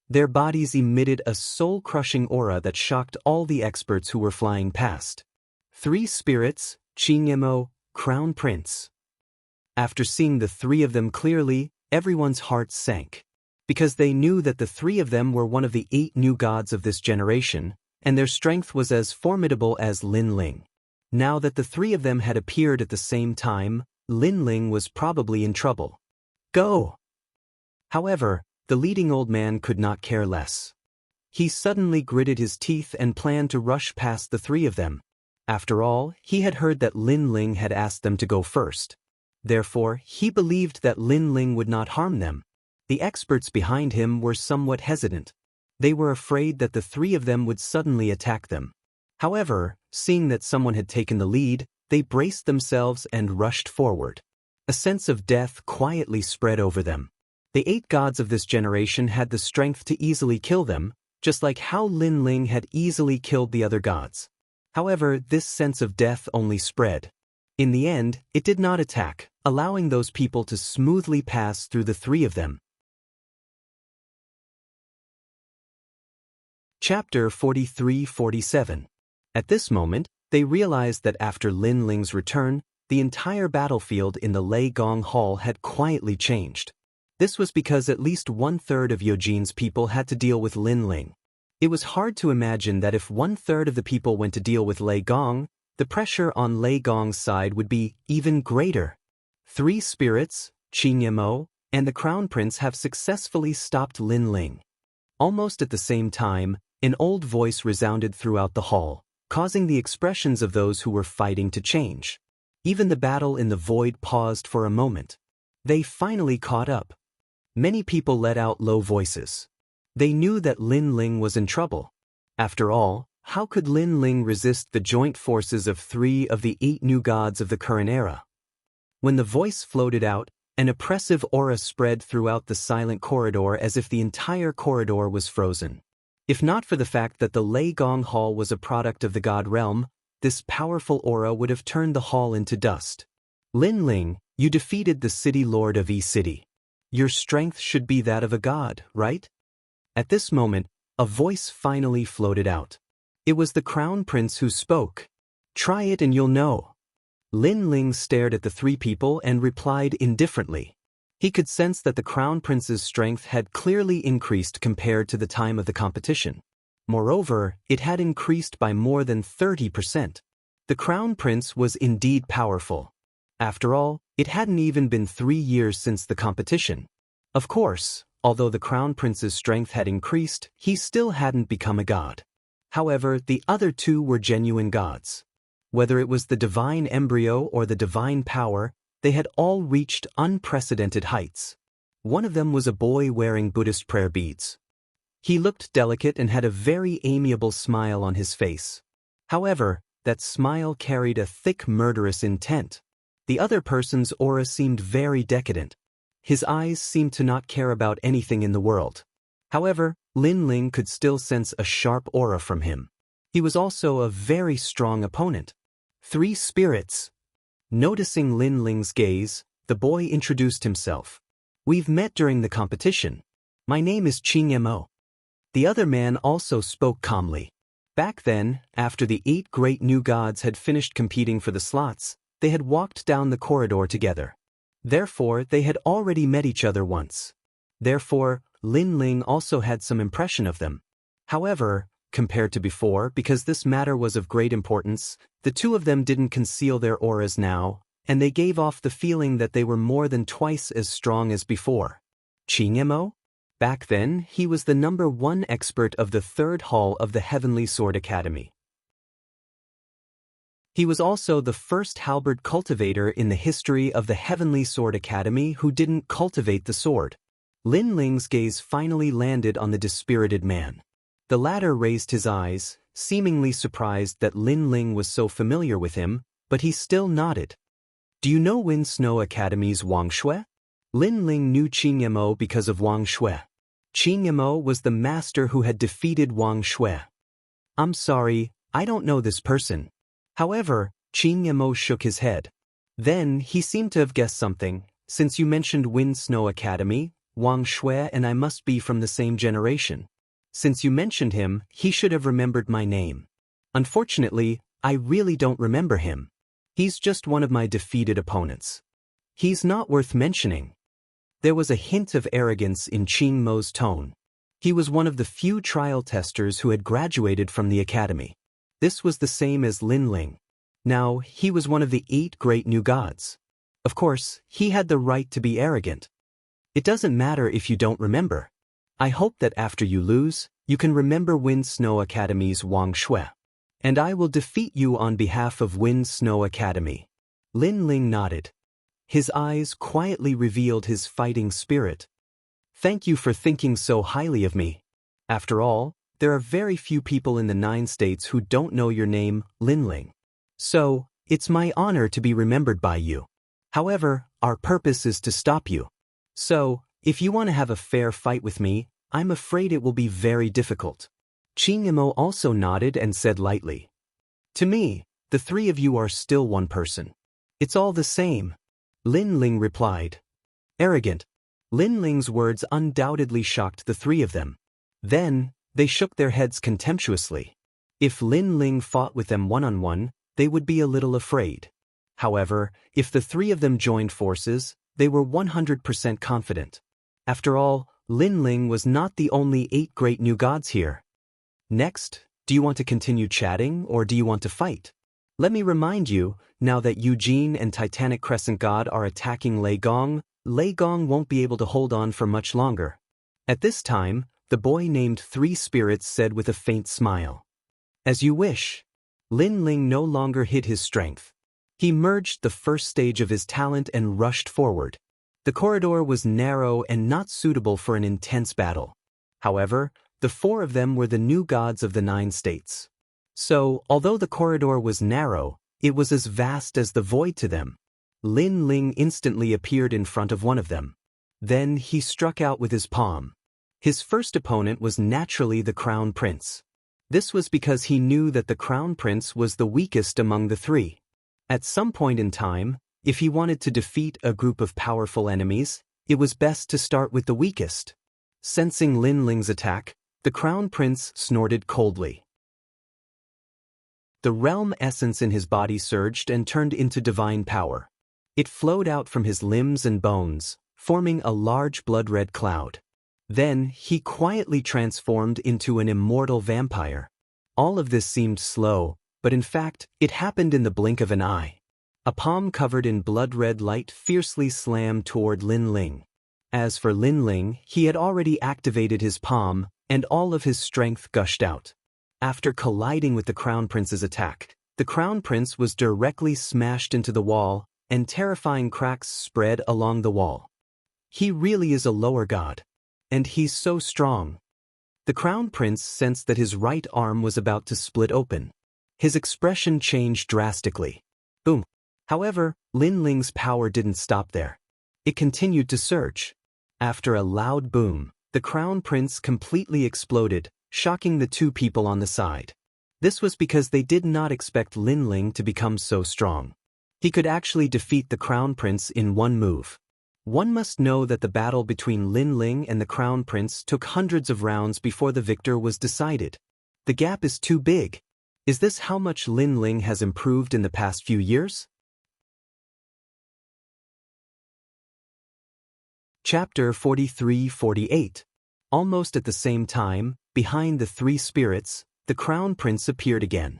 S1: Their bodies emitted a soul-crushing aura that shocked all the experts who were flying past. 3 spirits, Qingyemo, Crown Prince. After seeing the 3 of them clearly, everyone's hearts sank. Because they knew that the 3 of them were one of the 8 new gods of this generation, and their strength was as formidable as Lin Ling. Now that the 3 of them had appeared at the same time, Lin Ling was probably in trouble. Go! However, the leading old man could not care less. He suddenly gritted his teeth and planned to rush past the 3 of them. After all, he had heard that Lin Ling had asked them to go first. Therefore, he believed that Lin Ling would not harm them. The experts behind him were somewhat hesitant. They were afraid that the 3 of them would suddenly attack them. However, seeing that someone had taken the lead, they braced themselves and rushed forward. A sense of death quietly spread over them. The 8 gods of this generation had the strength to easily kill them, just like how Lin Ling had easily killed the other gods. However, this sense of death only spread. In the end, it did not attack, allowing those people to smoothly pass through the 3 of them. Chapter 43-47. At this moment, they realized that after Lin Ling's return, the entire battlefield in the Lei Gong Hall had quietly changed. This was because at least 1/3 of Yojin's people had to deal with Lin Ling. It was hard to imagine that if 1/3 of the people went to deal with Lei Gong, the pressure on Lei Gong's side would be even greater. 3 spirits, Qingyemo, and the Crown Prince have successfully stopped Lin Ling. Almost at the same time, an old voice resounded throughout the hall, causing the expressions of those who were fighting to change. Even the battle in the void paused for a moment. They finally caught up. Many people let out low voices. They knew that Lin Ling was in trouble. After all, how could Lin Ling resist the joint forces of 3 of the 8 new gods of the current era? When the voice floated out, an oppressive aura spread throughout the silent corridor as if the entire corridor was frozen. If not for the fact that the Lei Gong Hall was a product of the god realm, this powerful aura would have turned the hall into dust. Lin Ling, you defeated the city lord of E-City. Your strength should be that of a god, right? At this moment, a voice finally floated out. It was the Crown Prince who spoke. Try it and you'll know. Lin Ling stared at the 3 people and replied indifferently. He could sense that the Crown Prince's strength had clearly increased compared to the time of the competition. Moreover, it had increased by more than 30%. The Crown Prince was indeed powerful. After all, it hadn't even been 3 years since the competition. Of course, although the Crown Prince's strength had increased, he still hadn't become a god. However, the other two were genuine gods. Whether it was the divine embryo or the divine power, they had all reached unprecedented heights. One of them was a boy wearing Buddhist prayer beads. He looked delicate and had a very amiable smile on his face. However, that smile carried a thick murderous intent. The other person's aura seemed very decadent. His eyes seemed to not care about anything in the world. However, Lin Ling could still sense a sharp aura from him. He was also a very strong opponent. 3 spirits. Noticing Lin Ling's gaze, the boy introduced himself. We've met during the competition. My name is Ching Mo. The other man also spoke calmly. Back then, after the 8 great new gods had finished competing for the slots, they had walked down the corridor together. Therefore, they had already met each other once. Therefore, Lin Ling also had some impression of them. However, compared to before, because this matter was of great importance, the two of them didn't conceal their auras now, and they gave off the feeling that they were more than twice as strong as before. Ching Mo? Back then, he was the #1 expert of the 3rd Hall of the Heavenly Sword Academy. He was also the first halberd cultivator in the history of the Heavenly Sword Academy who didn't cultivate the sword. Lin Ling's gaze finally landed on the dispirited man. The latter raised his eyes, seemingly surprised that Lin Ling was so familiar with him, but he still nodded. Do you know Wind Snow Academy's Wang Shui? Lin Ling knew Ching Mo because of Wang Shui. Ching Mo was the master who had defeated Wang Shui. I'm sorry, I don't know this person. However, Ching Mo shook his head. Then, he seemed to have guessed something. Since you mentioned Wind Snow Academy, Wang Shui and I must be from the same generation. Since you mentioned him, he should have remembered my name. Unfortunately, I really don't remember him. He's just one of my defeated opponents. He's not worth mentioning. There was a hint of arrogance in Ching Mo's tone. He was one of the few trial testers who had graduated from the academy. This was the same as Lin Ling. Now, he was one of the 8 great new gods. Of course, he had the right to be arrogant. It doesn't matter if you don't remember. I hope that after you lose, you can remember Wind Snow Academy's Wang Shui. And I will defeat you on behalf of Wind Snow Academy. Lin Ling nodded. His eyes quietly revealed his fighting spirit. Thank you for thinking so highly of me. After all, there are very few people in the 9 states who don't know your name, Lin Ling. So, it's my honor to be remembered by you. However, our purpose is to stop you. So, if you want to have a fair fight with me, I'm afraid it will be very difficult. Ching Mo also nodded and said lightly. To me, the 3 of you are still one person. It's all the same. Lin Ling replied. Arrogant. Lin Ling's words undoubtedly shocked the 3 of them. Then, they shook their heads contemptuously. If Lin Ling fought with them one-on-one, they would be a little afraid. However, if the 3 of them joined forces, they were 100% confident. After all, Lin Ling was not the only 8 great new gods here. Next, do you want to continue chatting or do you want to fight? Let me remind you, now that Eugene and Titanic Crescent God are attacking Lei Gong won't be able to hold on for much longer. At this time, the boy named 3 spirits said with a faint smile. As you wish. Lin Ling no longer hid his strength. He merged the first stage of his talent and rushed forward. The corridor was narrow and not suitable for an intense battle. However, the 4 of them were the new gods of the 9 states. So, although the corridor was narrow, it was as vast as the void to them. Lin Ling instantly appeared in front of one of them. Then he struck out with his palm. His first opponent was naturally the Crown Prince. This was because he knew that the Crown Prince was the weakest among the 3. At some point in time, if he wanted to defeat a group of powerful enemies, it was best to start with the weakest. Sensing Lin Ling's attack, the Crown Prince snorted coldly. The realm essence in his body surged and turned into divine power. It flowed out from his limbs and bones, forming a large blood-red cloud. Then, he quietly transformed into an immortal vampire. All of this seemed slow, but in fact, it happened in the blink of an eye. A palm covered in blood-red light fiercely slammed toward Lin Ling. As for Lin Ling, he had already activated his palm, and all of his strength gushed out. After colliding with the Crown Prince's attack, the Crown Prince was directly smashed into the wall, and terrifying cracks spread along the wall. He really is a lower god. And he's so strong. The Crown Prince sensed that his right arm was about to split open. His expression changed drastically. Boom. However, Lin Ling's power didn't stop there. It continued to surge. After a loud boom, the Crown Prince completely exploded, shocking the two people on the side. This was because they did not expect Lin Ling to become so strong. He could actually defeat the Crown Prince in one move. One must know that the battle between Lin Ling and the Crown Prince took hundreds of rounds before the victor was decided. The gap is too big. Is this how much Lin Ling has improved in the past few years? Chapter 43-48. Almost at the same time, behind the three spirits, the Crown Prince appeared again.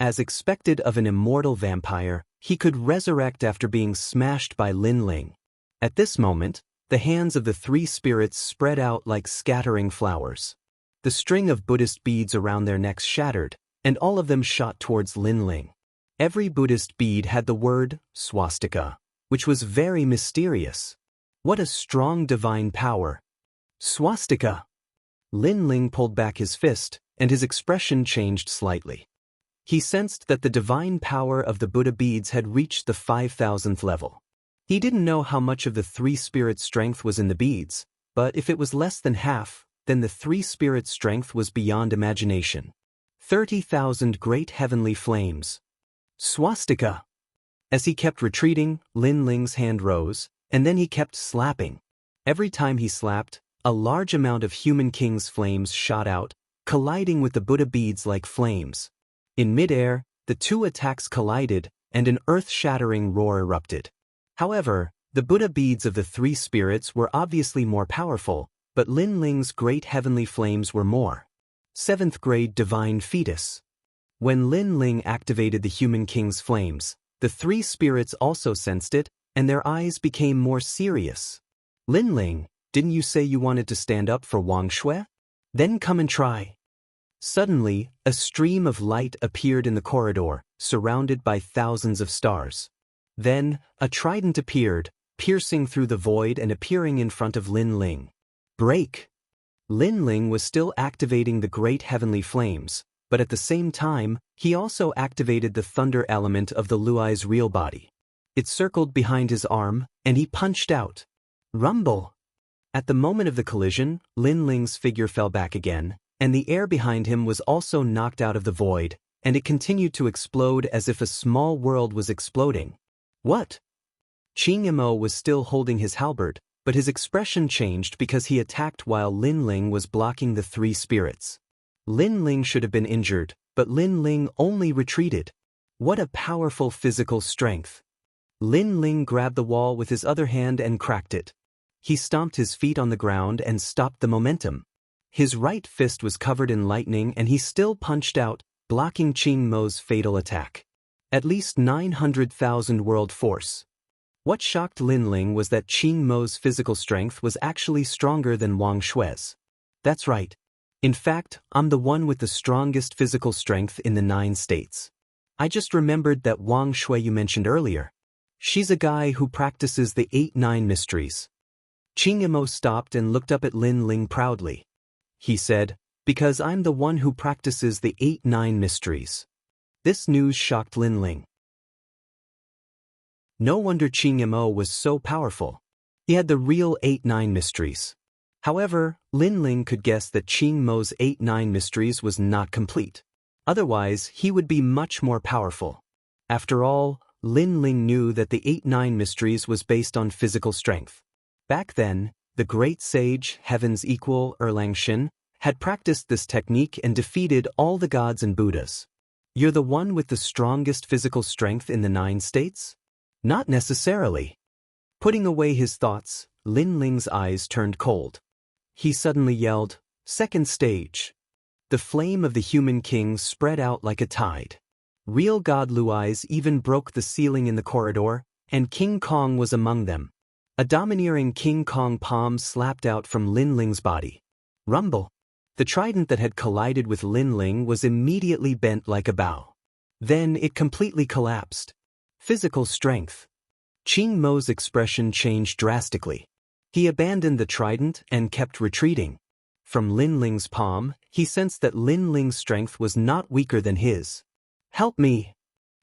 S1: As expected of an immortal vampire, he could resurrect after being smashed by Lin Ling. At this moment, the hands of the three spirits spread out like scattering flowers. The string of Buddhist beads around their necks shattered, and all of them shot towards Lin Ling. Every Buddhist bead had the word swastika, which was very mysterious. What a strong divine power! Swastika! Lin Ling pulled back his fist, and his expression changed slightly. He sensed that the divine power of the Buddha beads had reached the 5,000th level. He didn't know how much of the three spirits' strength was in the beads, but if it was less than half, then the three spirits' strength was beyond imagination. 30,000 great heavenly flames. Swastika! As he kept retreating, Lin Ling's hand rose, and then he kept slapping. Every time he slapped, a large amount of Human King's flames shot out, colliding with the Buddha beads like flames. In midair, the two attacks collided, and an earth-shattering roar erupted. However, the Buddha beads of the three spirits were obviously more powerful, but Lin Ling's great heavenly flames were more. 7th grade divine fetus. When Lin Ling activated the Human King's flames, the three spirits also sensed it, and their eyes became more serious. Lin Ling, didn't you say you wanted to stand up for Wang Shui? Then come and try. Suddenly, a stream of light appeared in the corridor, surrounded by thousands of stars. Then, a trident appeared, piercing through the void and appearing in front of Lin Ling. Break! Lin Ling was still activating the great heavenly flames, but at the same time, he also activated the thunder element of the Luai's real body. It circled behind his arm, and he punched out. Rumble! At the moment of the collision, Lin Ling's figure fell back again, and the air behind him was also knocked out of the void, and it continued to explode as if a small world was exploding. What? Qing Mo was still holding his halberd, but his expression changed because he attacked while Lin Ling was blocking the three spirits. Lin Ling should have been injured, but Lin Ling only retreated. What a powerful physical strength! Lin Ling grabbed the wall with his other hand and cracked it. He stomped his feet on the ground and stopped the momentum. His right fist was covered in lightning and he still punched out, blocking Qing Mo's fatal attack. At least 900,000 world force. What shocked Lin Ling was that Qing Mo's physical strength was actually stronger than Wang Shui's. That's right. In fact, I'm the one with the strongest physical strength in the 9 states. I just remembered that Wang Shui you mentioned earlier. She's a guy who practices the 8-9 mysteries. Qing Mo stopped and looked up at Lin Ling proudly. He said, because I'm the one who practices the 8-9 mysteries. This news shocked Lin Ling. No wonder Qing Mo was so powerful. He had the real 8-9 mysteries. However, Lin Ling could guess that Qing Mo's 8-9 mysteries was not complete. Otherwise, he would be much more powerful. After all, Lin Ling knew that the 8-9 mysteries was based on physical strength. Back then, the great sage, Heaven's equal, Erlangshun, had practiced this technique and defeated all the gods and Buddhas. You're the one with the strongest physical strength in the 9 states? Not necessarily. Putting away his thoughts, Lin Ling's eyes turned cold. He suddenly yelled, "Second stage." The flame of the Human King spread out like a tide. Real God Luai's even broke the ceiling in the corridor, and King Kong was among them. A domineering King Kong palm slapped out from Lin Ling's body. Rumble. The trident that had collided with Lin Ling was immediately bent like a bow. Then it completely collapsed. Physical strength. Qing Mo's expression changed drastically. He abandoned the trident and kept retreating. From Lin Ling's palm, he sensed that Lin Ling's strength was not weaker than his. "Help me!"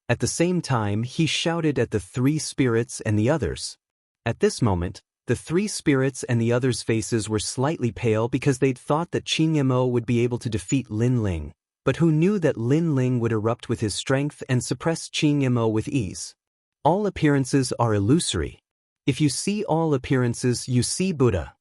S1: At the same time, he shouted at the three spirits and the others. At this moment, the three spirits and the others' faces were slightly pale because they'd thought that Qing Mo would be able to defeat Lin Ling, but who knew that Lin Ling would erupt with his strength and suppress Qing Mo with ease. All appearances are illusory. If you see all appearances, you see Buddha.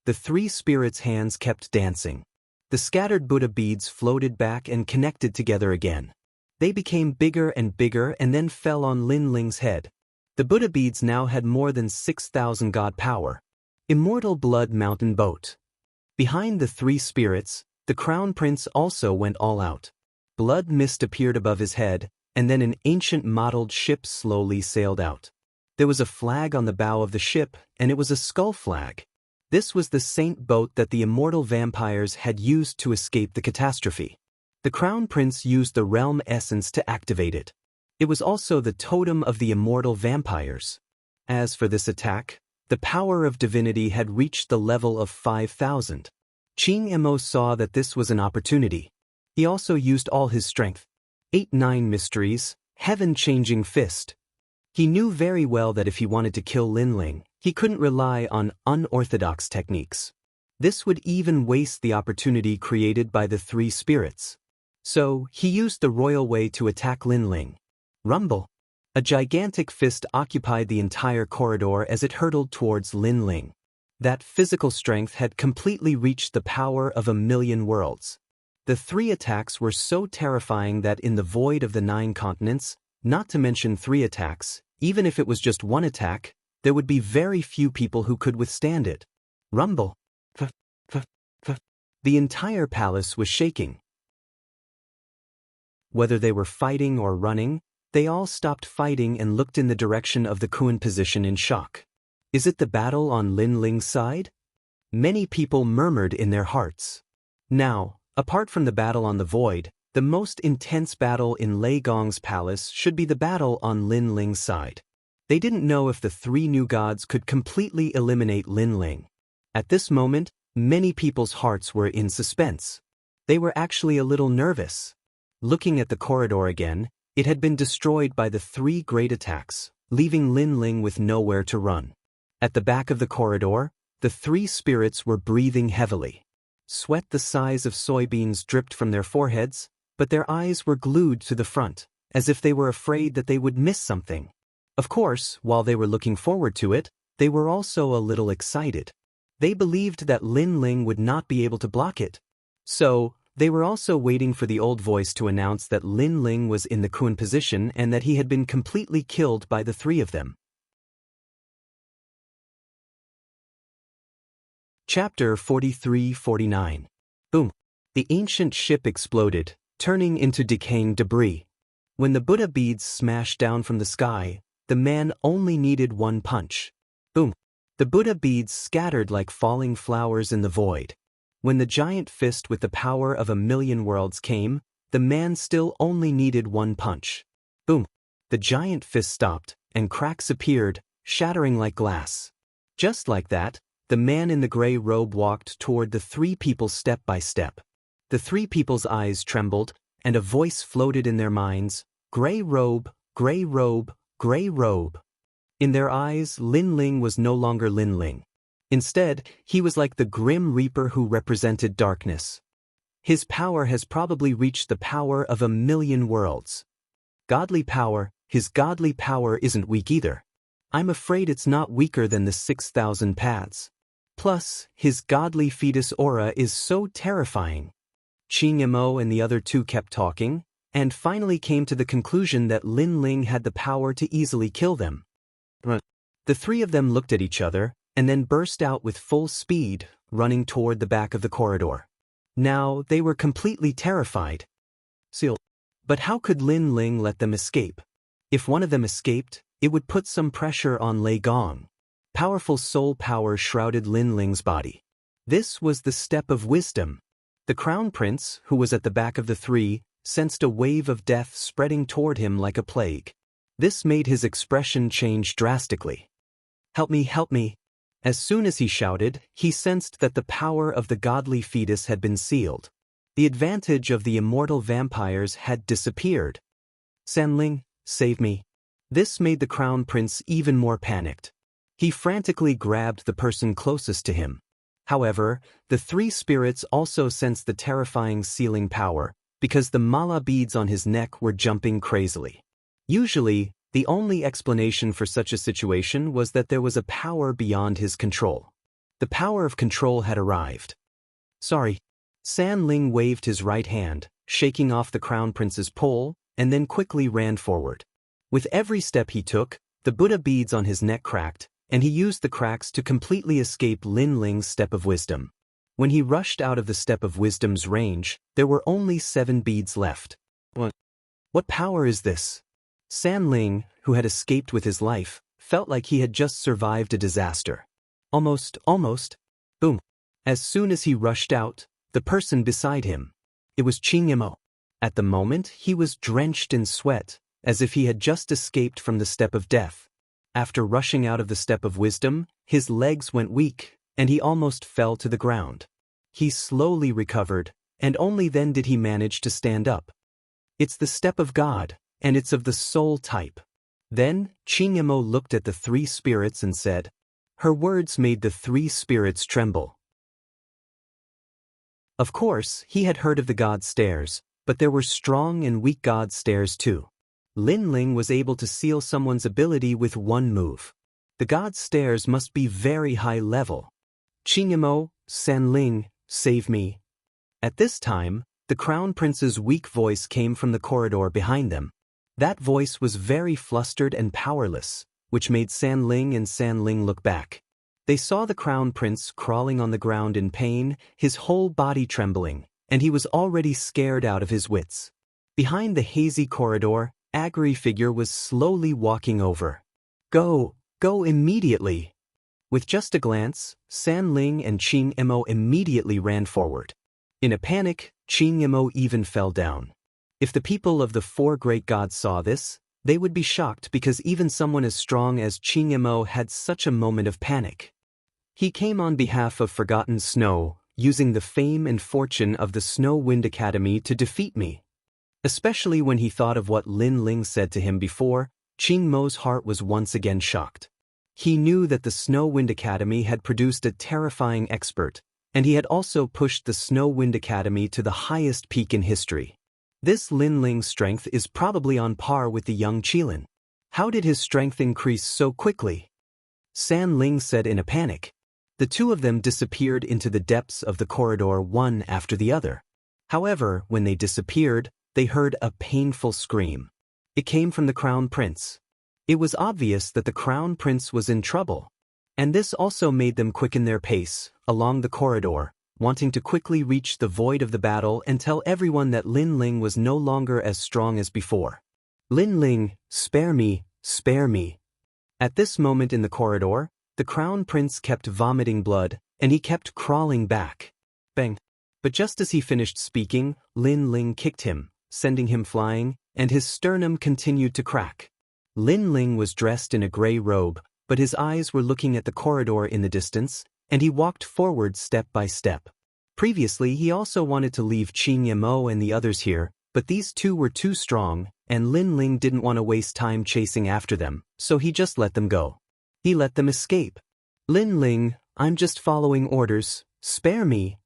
S1: The three spirits' hands kept dancing. The scattered Buddha beads floated back and connected together again. They became bigger and bigger and then fell on Lin Ling's head. The Buddha beads now had more than 6,000 god power. Immortal Blood Mountain Boat. Behind the three spirits, the Crown Prince also went all out. Blood mist appeared above his head, and then an ancient mottled ship slowly sailed out. There was a flag on the bow of the ship, and it was a skull flag. This was the saint boat that the immortal vampires had used to escape the catastrophe. The Crown Prince used the realm essence to activate it. It was also the totem of the immortal vampires. As for this attack, the power of divinity had reached the level of 5,000. Qing Mo saw that this was an opportunity. He also used all his strength. 8-9 mysteries, heaven-changing fist. He knew very well that if he wanted to kill Lin Ling, he couldn't rely on unorthodox techniques. This would even waste the opportunity created by the three spirits. So, he used the royal way to attack Lin Ling. Rumble. A gigantic fist occupied the entire corridor as it hurtled towards Lin Ling. That physical strength had completely reached the power of 1,000,000 worlds. The three attacks were so terrifying that in the void of the 9 continents, not to mention 3 attacks, even if it was just one attack, there would be very few people who could withstand it. Rumble. The entire palace was shaking. Whether they were fighting or running, they all stopped fighting and looked in the direction of the Kuan position in shock. Is it the battle on Lin Ling's side? Many people murmured in their hearts. Now, apart from the battle on the void, the most intense battle in Lei Gong's palace should be the battle on Lin Ling's side. They didn't know if the 3 new gods could completely eliminate Lin Ling. At this moment, many people's hearts were in suspense. They were actually a little nervous. Looking at the corridor again, it had been destroyed by the 3 great attacks, leaving Lin Ling with nowhere to run. At the back of the corridor, the 3 spirits were breathing heavily. Sweat the size of soybeans dripped from their foreheads, but their eyes were glued to the front, as if they were afraid that they would miss something. Of course, while they were looking forward to it, they were also a little excited. They believed that Lin Ling would not be able to block it. So, they were also waiting for the old voice to announce that Lin Ling was in the Kuan position and that he had been completely killed by the 3 of them. Chapter 43-49. Boom. The ancient ship exploded, turning into decaying debris. When the Buddha beads smashed down from the sky, the man only needed 1 punch. Boom. The Buddha beads scattered like falling flowers in the void. When the giant fist with the power of 1,000,000 worlds came, the man still only needed 1 punch. Boom. The giant fist stopped, and cracks appeared, shattering like glass. Just like that, the man in the gray robe walked toward the 3 people step by step. The 3 people's eyes trembled, and a voice floated in their minds, "Gray robe, gray robe, gray robe." In their eyes, Lin Ling was no longer Lin Ling. Instead, he was like the Grim Reaper who represented darkness. His power has probably reached the power of 1,000,000 worlds. Godly power, his godly power isn't weak either. I'm afraid it's not weaker than the 6,000 paths. Plus, his godly fetus aura is so terrifying. Qing Mo and the other 2 kept talking, and finally came to the conclusion that Lin Ling had the power to easily kill them. The 3 of them looked at each other, and then burst out with full speed, running toward the back of the corridor. Now, they were completely terrified. But how could Lin Ling let them escape? If one of them escaped, it would put some pressure on Lei Gong. Powerful soul power shrouded Lin Ling's body. This was the step of wisdom. The crown prince, who was at the back of the three, sensed a wave of death spreading toward him like a plague. This made his expression change drastically. "Help me, help me." As soon as he shouted, he sensed that the power of the godly fetus had been sealed. The advantage of the immortal vampires had disappeared. "Sanling, save me." This made the crown prince even more panicked. He frantically grabbed the person closest to him. However, the three spirits also sensed the terrifying sealing power, because the mala beads on his neck were jumping crazily. Usually, the only explanation for such a situation was that there was a power beyond his control. The power of control had arrived. "Sorry." Sanling waved his right hand, shaking off the crown prince's pole, and then quickly ran forward. With every step he took, the Buddha beads on his neck cracked, and he used the cracks to completely escape Lin Ling's step of wisdom. When he rushed out of the step of wisdom's range, there were only 7 beads left. What power is this? Sanling, who had escaped with his life, felt like he had just survived a disaster. Almost. Boom. As soon as he rushed out, the person beside him. It was Qingyemo. At the moment, he was drenched in sweat, as if he had just escaped from the step of death. After rushing out of the step of wisdom, his legs went weak, and he almost fell to the ground. He slowly recovered, and only then did he manage to stand up. "It's the step of God, and it's of the soul type." Then, Qingyemo looked at the 3 spirits and said. Her words made the 3 spirits tremble. Of course, he had heard of the God stairs, but there were strong and weak God stairs too. Lin Ling was able to seal someone's ability with one move. The God stairs must be very high level. "Qingyemo, Sanling, save me." At this time, the crown prince's weak voice came from the corridor behind them. That voice was very flustered and powerless, which made Sanling and Sanling look back. They saw the crown prince crawling on the ground in pain, his whole body trembling, and he was already scared out of his wits. Behind the hazy corridor, Agri figure was slowly walking over. Go immediately." With just a glance, Sanling and Qingyemo immediately ran forward. In a panic, Qingyemo even fell down. If the people of the 4 great gods saw this, they would be shocked because even someone as strong as Qingyemo had such a moment of panic. He came on behalf of Forgotten Snow, using the fame and fortune of the Snow Wind Academy to defeat me. Especially when he thought of what Lin Ling said to him before, Qingmo's heart was once again shocked. He knew that the Snow Wind Academy had produced a terrifying expert, and he had also pushed the Snow Wind Academy to the highest peak in history. This Lin Ling's strength is probably on par with the young Qilin. How did his strength increase so quickly? Sanling said in a panic. The 2 of them disappeared into the depths of the corridor one after the other. However, when they disappeared, they heard a painful scream. It came from the crown prince. It was obvious that the crown prince was in trouble. And this also made them quicken their pace, along the corridor, wanting to quickly reach the void of the battle and tell everyone that Lin Ling was no longer as strong as before. "Lin Ling, spare me, spare me." At this moment in the corridor, the crown prince kept vomiting blood, and he kept crawling back. Bang! But just as he finished speaking, Lin Ling kicked him, sending him flying, and his sternum continued to crack. Lin Ling was dressed in a gray robe, but his eyes were looking at the corridor in the distance, and he walked forward step by step. Previously, he also wanted to leave Qingyemo and the others here, but these 2 were too strong, and Lin Ling didn't want to waste time chasing after them, so he just let them go. He let them escape. "Lin Ling, I'm just following orders, spare me."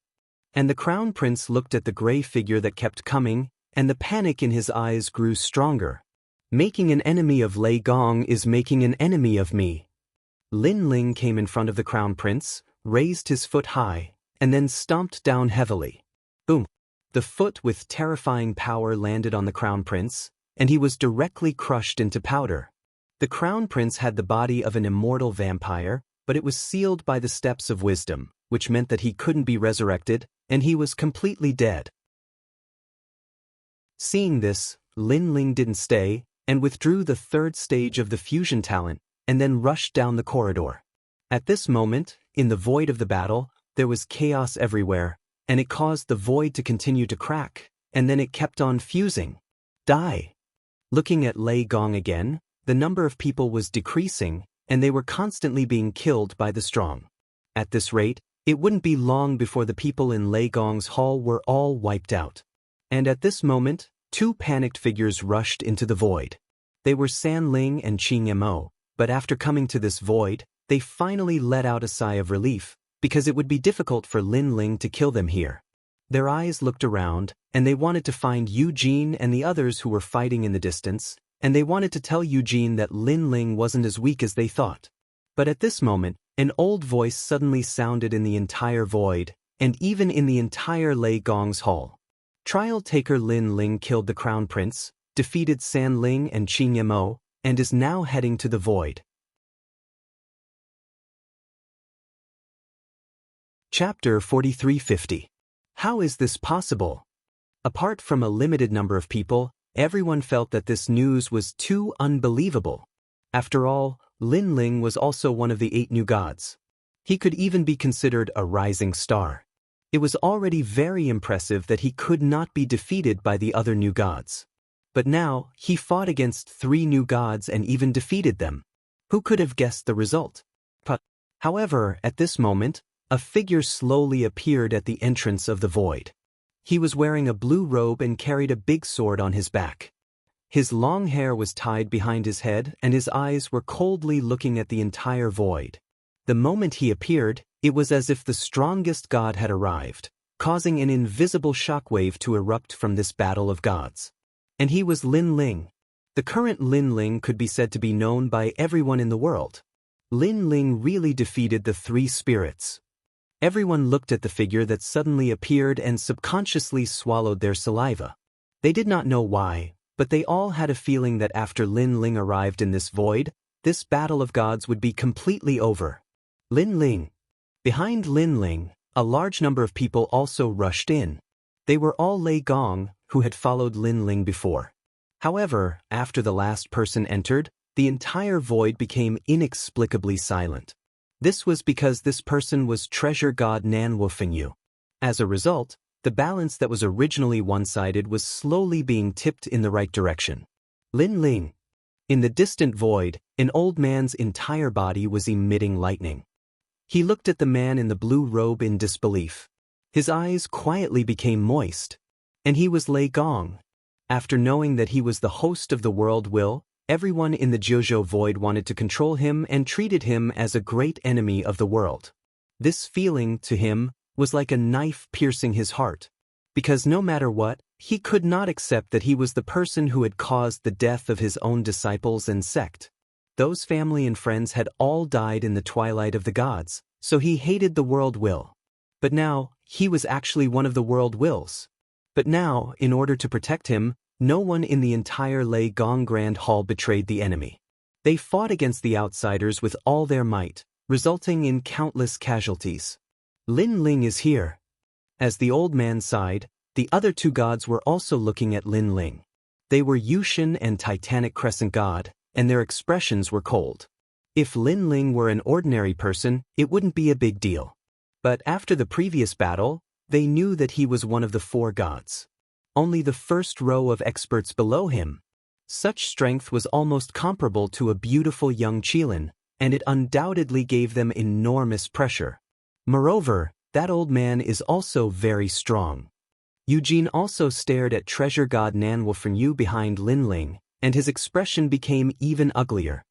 S1: And the crown prince looked at the gray figure that kept coming, and the panic in his eyes grew stronger. "Making an enemy of Lei Gong is making an enemy of me." Lin Ling came in front of the crown prince, raised his foot high, and then stomped down heavily. Boom! The foot with terrifying power landed on the crown prince, and he was directly crushed into powder. The crown prince had the body of an immortal vampire, but it was sealed by the steps of wisdom, which meant that he couldn't be resurrected, and he was completely dead. Seeing this, Lin Ling didn't stay, and withdrew the 3rd stage of the fusion talent, and then rushed down the corridor. At this moment, in the void of the battle, there was chaos everywhere, and it caused the void to continue to crack, and then it kept on fusing. Die. Looking at Lei Gong again, the number of people was decreasing, and they were constantly being killed by the strong. At this rate, it wouldn't be long before the people in Lei Gong's hall were all wiped out. And at this moment, two panicked figures rushed into the void. They were San Ling and Qing Mo, but after coming to this void, they finally let out a sigh of relief, because it would be difficult for Lin Ling to kill them here. Their eyes looked around, and they wanted to find Eugene and the others who were fighting in the distance, and they wanted to tell Eugene that Lin Ling wasn't as weak as they thought. But at this moment, an old voice suddenly sounded in the entire void, and even in the entire Lei Gong's hall. Trial taker Lin Ling killed the crown prince, defeated San Ling and Qing Mo, and is now heading to the void. Chapter 4350. How is this possible? Apart from a limited number of people, everyone felt that this news was too unbelievable. After all, Lin Ling was also one of the 8 new gods. He could even be considered a rising star. It was already very impressive that he could not be defeated by the other new gods. But now, he fought against 3 new gods and even defeated them. Who could have guessed the result? However, at this moment, a figure slowly appeared at the entrance of the void. He was wearing a blue robe and carried a big sword on his back. His long hair was tied behind his head and his eyes were coldly looking at the entire void. The moment he appeared, it was as if the strongest god had arrived, causing an invisible shockwave to erupt from this battle of gods. And he was Lin Ling. The current Lin Ling could be said to be known by everyone in the world. Lin Ling really defeated the 3 spirits. Everyone looked at the figure that suddenly appeared and subconsciously swallowed their saliva. They did not know why, but they all had a feeling that after Lin Ling arrived in this void, this battle of gods would be completely over. Lin Ling. Behind Lin Ling, a large number of people also rushed in. They were all Lei Gong, who had followed Lin Ling before. However, after the last person entered, the entire void became inexplicably silent. This was because this person was treasure god Nan Wufengyu. As a result, the balance that was originally one-sided was slowly being tipped in the right direction. Lin Ling. In the distant void, an old man's entire body was emitting lightning. He looked at the man in the blue robe in disbelief. His eyes quietly became moist. And he was Lei Gong. After knowing that he was the host of the world will, everyone in the Jiuzhou void wanted to control him and treated him as a great enemy of the world. This feeling, to him, was like a knife piercing his heart. Because no matter what, he could not accept that he was the person who had caused the death of his own disciples and sect. Those family and friends had all died in the twilight of the gods, so he hated the world will. But now, he was actually one of the world wills. But now, in order to protect him, no one in the entire Lei Gong Grand Hall betrayed the enemy. They fought against the outsiders with all their might, resulting in countless casualties. Lin Ling is here. As the old man sighed, the other 2 gods were also looking at Lin Ling. They were Yushin and Titanic Crescent God, and their expressions were cold. If Lin Ling were an ordinary person, it wouldn't be a big deal. But after the previous battle, they knew that he was one of the 4 gods. Only the first row of experts below him. Such strength was almost comparable to a beautiful young Qilin, and it undoubtedly gave them enormous pressure. Moreover, that old man is also very strong. Eugene also stared at treasure god Nan Wufengyu behind Lin Ling, and his expression became even uglier.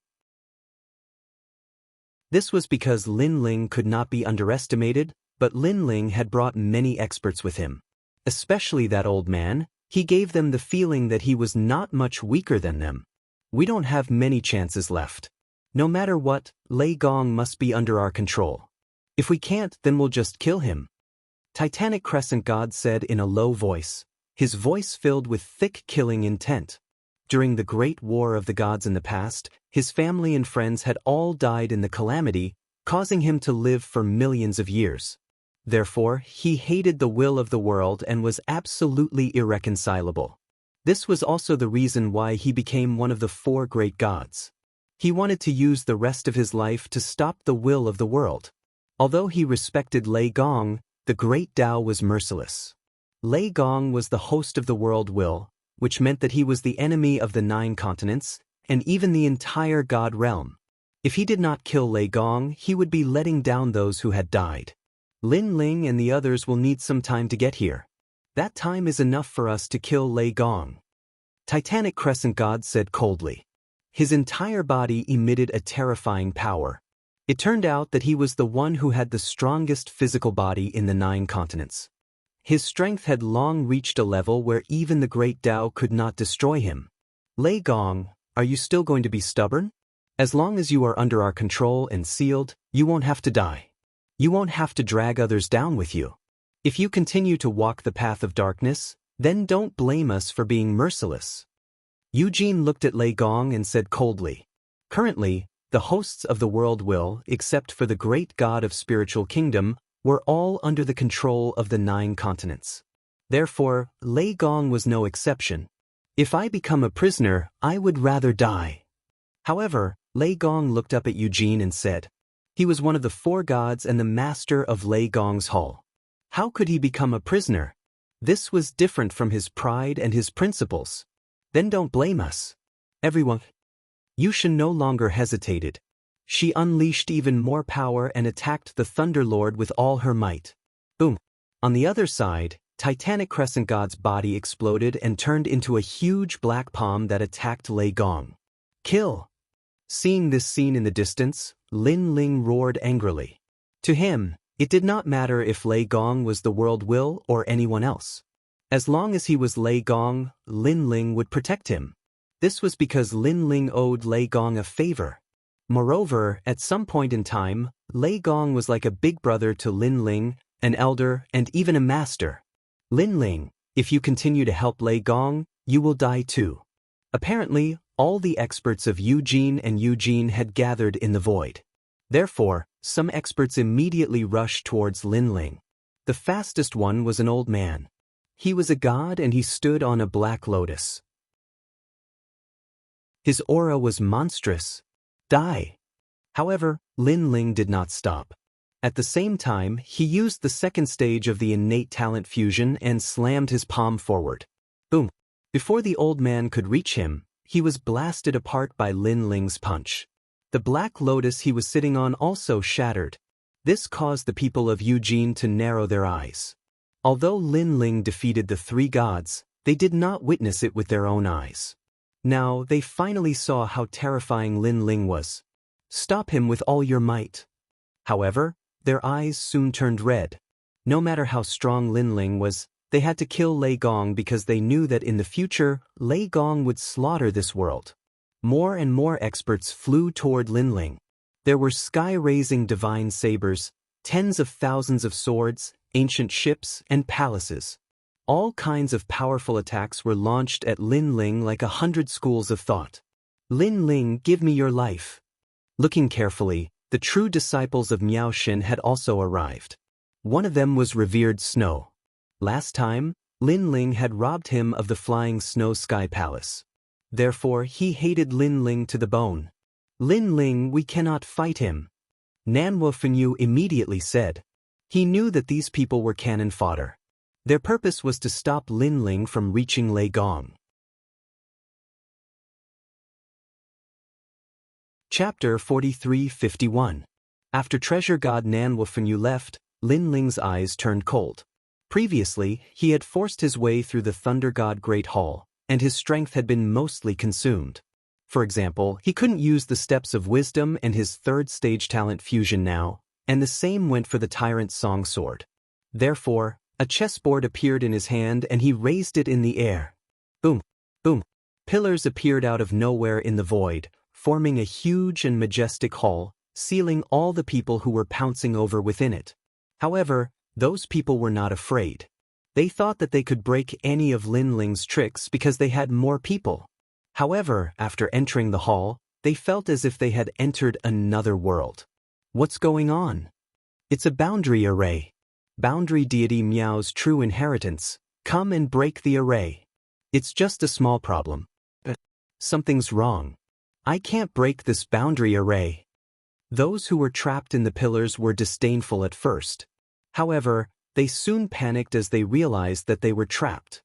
S1: This was because Lin Ling could not be underestimated, but Lin Ling had brought many experts with him. Especially that old man, he gave them the feeling that he was not much weaker than them. We don't have many chances left. No matter what, Lei Gong must be under our control. If we can't, then we'll just kill him. Titanic Crescent God said in a low voice, his voice filled with thick killing intent. During the great war of the gods in the past, his family and friends had all died in the calamity, causing him to live for millions of years. Therefore, he hated the will of the world and was absolutely irreconcilable. This was also the reason why he became one of the 4 great gods. He wanted to use the rest of his life to stop the will of the world. Although he respected Lei Gong, the great Tao was merciless. Lei Gong was the host of the world will, which meant that he was the enemy of the 9 continents, and even the entire God realm. If he did not kill Lei Gong, he would be letting down those who had died. Lin Ling and the others will need some time to get here. That time is enough for us to kill Lei Gong. Titanic Crescent God said coldly. His entire body emitted a terrifying power. It turned out that he was the one who had the strongest physical body in the 9 continents. His strength had long reached a level where even the great Tao could not destroy him. Lei Gong, are you still going to be stubborn? As long as you are under our control and sealed, you won't have to die. You won't have to drag others down with you. If you continue to walk the path of darkness, then don't blame us for being merciless. Eugene looked at Lei Gong and said coldly, currently, the hosts of the world will, except for the great God of spiritual kingdom, were all under the control of the 9 continents. Therefore, Lei Gong was no exception. If I become a prisoner, I would rather die. However, Lei Gong looked up at Eugene and said, he was one of the 4 gods and the master of Lei Gong's hall. How could he become a prisoner? This was different from his pride and his principles. Then don't blame us. Everyone. Yushin no longer hesitated. She unleashed even more power and attacked the Thunder Lord with all her might. Boom. On the other side, Titanic Crescent God's body exploded and turned into a huge black palm that attacked Lei Gong. Kill! Seeing this scene in the distance, Lin Ling roared angrily. To him, it did not matter if Lei Gong was the world will or anyone else. As long as he was Lei Gong, Lin Ling would protect him. This was because Lin Ling owed Lei Gong a favor. Moreover, at some point in time, Lei Gong was like a big brother to Lin Ling, an elder, and even a master. Lin Ling, if you continue to help Lei Gong, you will die too. Apparently, all the experts of Eugene and Eugene had gathered in the void. Therefore, some experts immediately rushed towards Lin Ling. The fastest one was an old man. He was a god and he stood on a black lotus. His aura was monstrous. Die! However, Lin Ling did not stop. At the same time, he used the second stage of the innate talent fusion and slammed his palm forward. Boom! Before the old man could reach him, he was blasted apart by Lin Ling's punch. The black lotus he was sitting on also shattered. This caused the people of Eugene to narrow their eyes. Although Lin Ling defeated the 3 gods, they did not witness it with their own eyes. Now they finally saw how terrifying Lin Ling was. Stop him with all your might. However, their eyes soon turned red. No matter how strong Lin Ling was, they had to kill Lei Gong because they knew that in the future, Lei Gong would slaughter this world. More and more experts flew toward Lin Ling. There were sky-raising divine sabers, tens of thousands of swords, ancient ships, and palaces. All kinds of powerful attacks were launched at Lin Ling like 100 schools of thought. Lin Ling, give me your life. Looking carefully, the true disciples of Miao Xin had also arrived. One of them was revered Snow. Last time, Lin Ling had robbed him of the flying snow sky palace. Therefore, he hated Lin Ling to the bone. Lin Ling, we cannot fight him. Nanwo Fenyu immediately said. He knew that these people were cannon fodder. Their purpose was to stop Lin Ling from reaching Lei Gong. Chapter 43-51. After treasure god Nanwo Fenyu left, Lin Ling's eyes turned cold. Previously, he had forced his way through the Thunder God Great Hall, and his strength had been mostly consumed. For example, he couldn't use the steps of wisdom and his 3rd stage talent fusion now, and the same went for the Tyrant Song Sword. Therefore, a chessboard appeared in his hand and he raised it in the air. Boom! Boom! Pillars appeared out of nowhere in the void, forming a huge and majestic hall, sealing all the people who were pouncing over within it. However, those people were not afraid. They thought that they could break any of Lin Ling's tricks because they had more people. However, after entering the hall, they felt as if they had entered another world. What's going on? It's a boundary array. Boundary deity Miao's true inheritance. Come and break the array. It's just a small problem. Something's wrong. I can't break this boundary array. Those who were trapped in the pillars were disdainful at first. However, they soon panicked as they realized that they were trapped.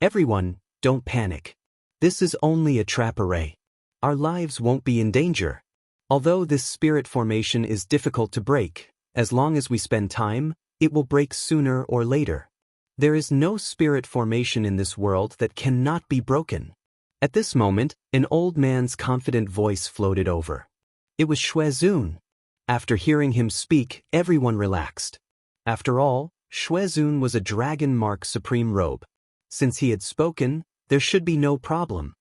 S1: Everyone, don't panic. This is only a trap array. Our lives won't be in danger. Although this spirit formation is difficult to break, as long as we spend time, it will break sooner or later. There is no spirit formation in this world that cannot be broken. At this moment, an old man's confident voice floated over. It was Shuezun. After hearing him speak, everyone relaxed. After all, Shuezun was a dragon-mark supreme robe. Since he had spoken, there should be no problem.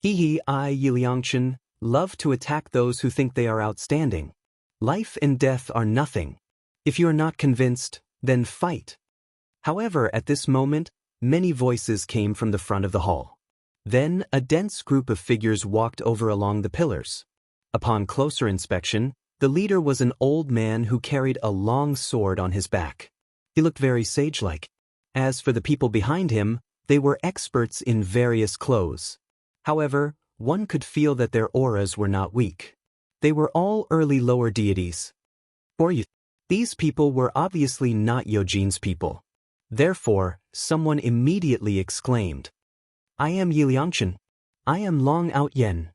S1: I Yiliangchen, love to attack those who think they are outstanding. Life and death are nothing. If you are not convinced, then fight. However, at this moment, many voices came from the front of the hall. Then, a dense group of figures walked over along the pillars. Upon closer inspection, the leader was an old man who carried a long sword on his back. He looked very sage-like. As for the people behind him, they were experts in various clothes. However, one could feel that their auras were not weak. They were all early lower deities. These people were obviously not Yojin's people. Therefore, someone immediately exclaimed, I am Yiliangchen. I am Long Out Yen.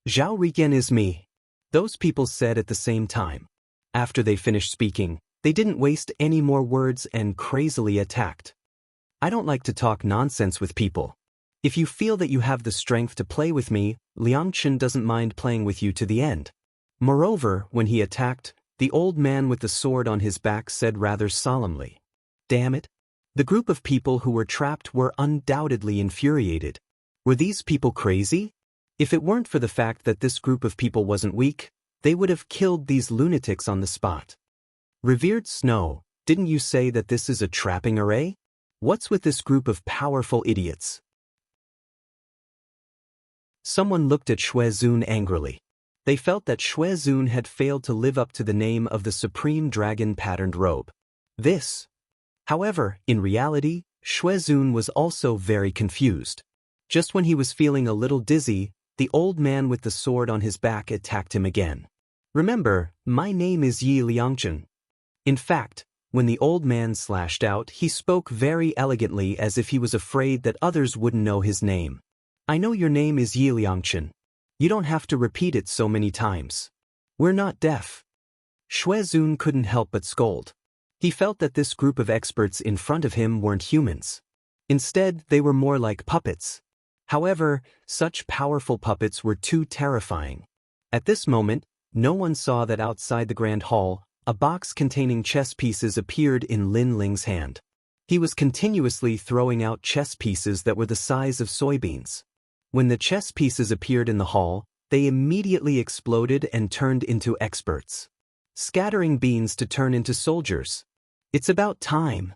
S1: Zhao Rigen is me. Those people said at the same time. After they finished speaking, they didn't waste any more words and crazily attacked. I don't like to talk nonsense with people. If you feel that you have the strength to play with me, Liangchen doesn't mind playing with you to the end. Moreover, when he attacked, the old man with the sword on his back said rather solemnly, Damn it. The group of people who were trapped were undoubtedly infuriated. Were these people crazy? If it weren't for the fact that this group of people wasn't weak, they would have killed these lunatics on the spot. Revered Snow, didn't you say that this is a trapping array? What's with this group of powerful idiots? Someone looked at Shuezun angrily. They felt that Shuezun had failed to live up to the name of the supreme dragon-patterned robe. However, in reality, Shuezun was also very confused. Just when he was feeling a little dizzy, the old man with the sword on his back attacked him again. Remember, my name is Yi Liangchen. In fact, when the old man slashed out, he spoke very elegantly as if he was afraid that others wouldn't know his name. I know your name is Yi Liangchen. You don't have to repeat it so many times. We're not deaf. Shuezun couldn't help but scold. He felt that this group of experts in front of him weren't humans. Instead, they were more like puppets. However, such powerful puppets were too terrifying. At this moment, no one saw that outside the grand hall, a box containing chess pieces appeared in Lin Ling's hand. He was continuously throwing out chess pieces that were the size of soybeans. When the chess pieces appeared in the hall, they immediately exploded and turned into experts, scattering beans to turn into soldiers. It's about time.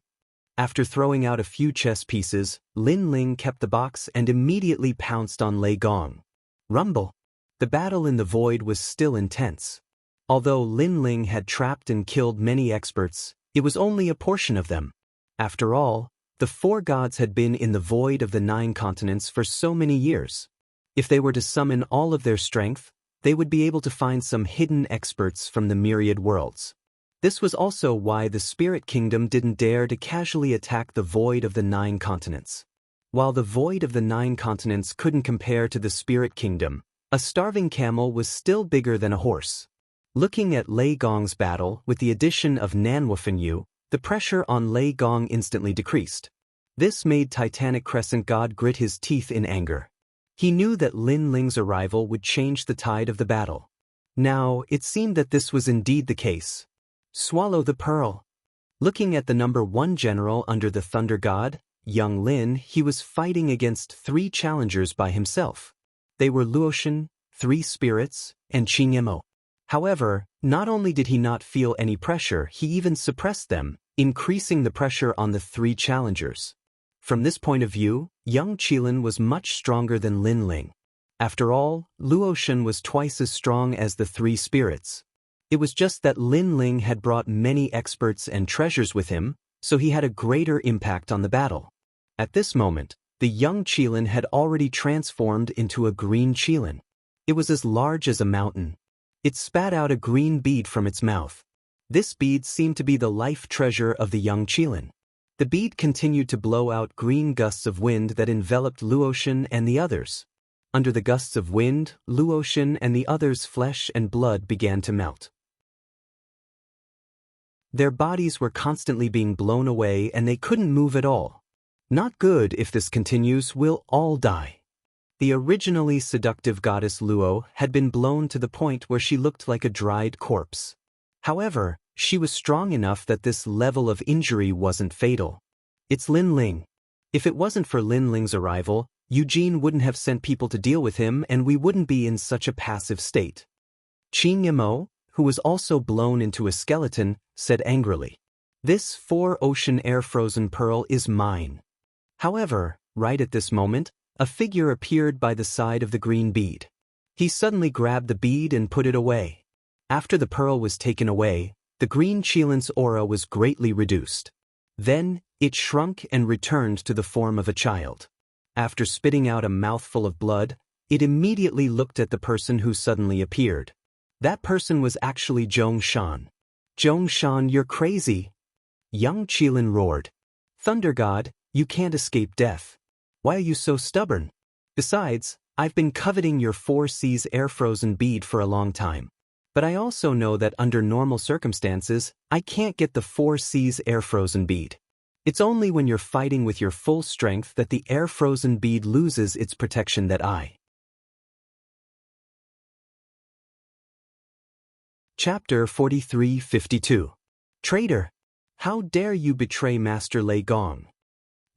S1: After throwing out a few chess pieces, Lin Ling kept the box and immediately pounced on Lei Gong. Rumble. The battle in the void was still intense. Although Lin Ling had trapped and killed many experts, it was only a portion of them. After all, the four gods had been in the void of the 9 continents for so many years. If they were to summon all of their strength, they would be able to find some hidden experts from the myriad worlds. This was also why the Spirit Kingdom didn't dare to casually attack the void of the 9 continents. While the void of the 9 continents couldn't compare to the Spirit Kingdom, a starving camel was still bigger than a horse. Looking at Lei Gong's battle with the addition of Nanwufenyu, the pressure on Lei Gong instantly decreased. This made Titanic Crescent God grit his teeth in anger. He knew that Lin Ling's arrival would change the tide of the battle. Now, it seemed that this was indeed the case. Swallow the pearl. Looking at the number 1 general under the Thunder God, young Lin, he was fighting against 3 challengers by himself. They were Luoshan, 3 spirits, and Qingemo. However, not only did he not feel any pressure, he even suppressed them, increasing the pressure on the 3 challengers. From this point of view, young Qilin was much stronger than Lin Ling. After all, Luoshan was twice as strong as the 3 spirits. It was just that Lin Ling had brought many experts and treasures with him, so he had a greater impact on the battle. At this moment, the young Qilin had already transformed into a green Qilin. It was as large as a mountain. It spat out a green bead from its mouth. This bead seemed to be the life treasure of the young Qilin. The bead continued to blow out green gusts of wind that enveloped Luotian and the others. Under the gusts of wind, Luotian and the others' flesh and blood began to melt. Their bodies were constantly being blown away and they couldn't move at all. Not good. If this continues, we'll all die. The originally seductive goddess Luo had been blown to the point where she looked like a dried corpse. However, she was strong enough that this level of injury wasn't fatal. It's Lin Ling. If it wasn't for Lin Ling's arrival, Eugene wouldn't have sent people to deal with him and we wouldn't be in such a passive state. Qin Yamo, who was also blown into a skeleton, said angrily, "This 4-ocean air-frozen pearl is mine." However, right at this moment, a figure appeared by the side of the green bead. He suddenly grabbed the bead and put it away. After the pearl was taken away, the green Qilin's aura was greatly reduced. Then, it shrunk and returned to the form of a child. After spitting out a mouthful of blood, it immediately looked at the person who suddenly appeared. That person was actually Zhong Shan. "Zhong Shan, you're crazy!" Young Qilin roared. "Thunder God, you can't escape death. Why are you so stubborn? Besides, I've been coveting your 4 seas air-frozen bead for a long time. But I also know that under normal circumstances, I can't get the 4 seas air-frozen bead. It's only when you're fighting with your full strength that the air-frozen bead loses its protection that I." Chapter 43-52. Traitor! How dare you betray Master Lei Gong?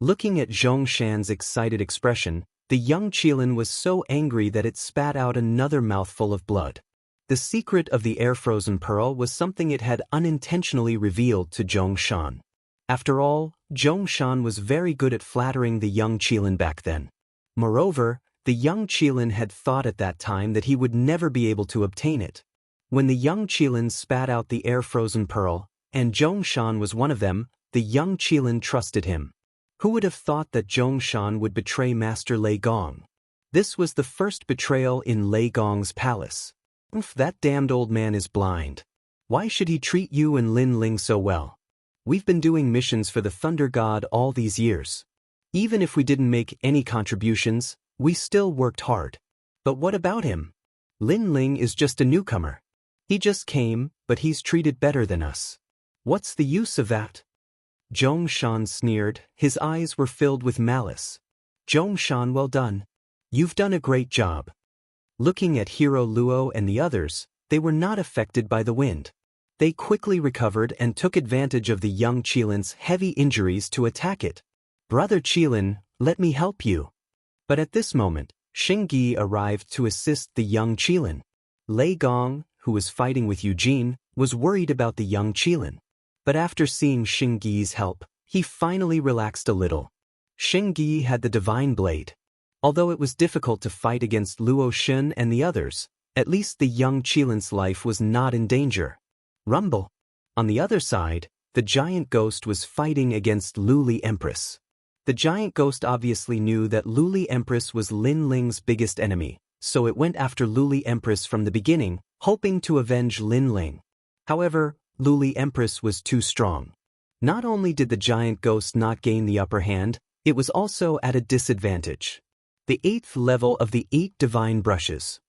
S1: Looking at Zhong Shan's excited expression, the young Qilin was so angry that it spat out another mouthful of blood. The secret of the air-frozen pearl was something it had unintentionally revealed to Zhong Shan. After all, Zhong Shan was very good at flattering the young Qilin back then. Moreover, the young Qilin had thought at that time that he would never be able to obtain it. When the young Qilin spat out the air-frozen pearl, and Zhong Shan was one of them, the young Qilin trusted him. Who would have thought that Zhong Shan would betray Master Lei Gong? This was the first betrayal in Lei Gong's palace. That damned old man is blind. Why should he treat you and Lin Ling so well? We've been doing missions for the Thunder God all these years. Even if we didn't make any contributions, we still worked hard. But what about him? Lin Ling is just a newcomer. He just came, but he's treated better than us. What's the use of that? Zhong Shan sneered, his eyes were filled with malice. Zhong Shan, well done. You've done a great job. Looking at Hero Luo and the others, they were not affected by the wind. They quickly recovered and took advantage of the young Qilin's heavy injuries to attack it. "Brother Qilin, let me help you." But at this moment, Xingyi arrived to assist the young Qilin. Lei Gong, who was fighting with Eugene, was worried about the young Qilin. But after seeing Xingyi's help, he finally relaxed a little. Xingyi had the divine blade. Although it was difficult to fight against Luo Xun and the others, at least the young Qilin's life was not in danger. Rumble. On the other side, the giant ghost was fighting against Luli Empress. The giant ghost obviously knew that Luli Empress was Lin Ling's biggest enemy, so it went after Luli Empress from the beginning, hoping to avenge Lin Ling. However, Luli Empress was too strong. Not only did the giant ghost not gain the upper hand, it was also at a disadvantage. The 8th level of the 8 divine brushes.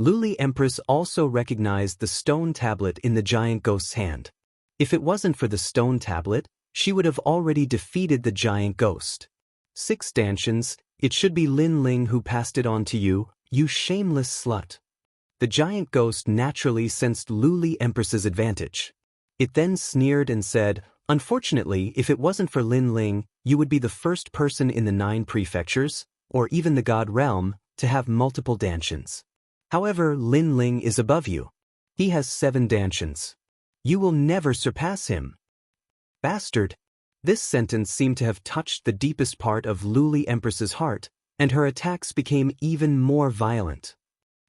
S1: Luli Empress also recognized the stone tablet in the giant ghost's hand. If it wasn't for the stone tablet, she would have already defeated the giant ghost. 6 stanchions, it should be Lin Ling who passed it on to you, you shameless slut. The giant ghost naturally sensed Luli Empress's advantage. It then sneered and said, "Unfortunately, if it wasn't for Lin Ling, you would be the first person in the 9 prefectures, or even the God realm, to have multiple dantians. However, Lin Ling is above you. He has 7 dantians. You will never surpass him." Bastard. This sentence seemed to have touched the deepest part of Luli Empress's heart, and her attacks became even more violent.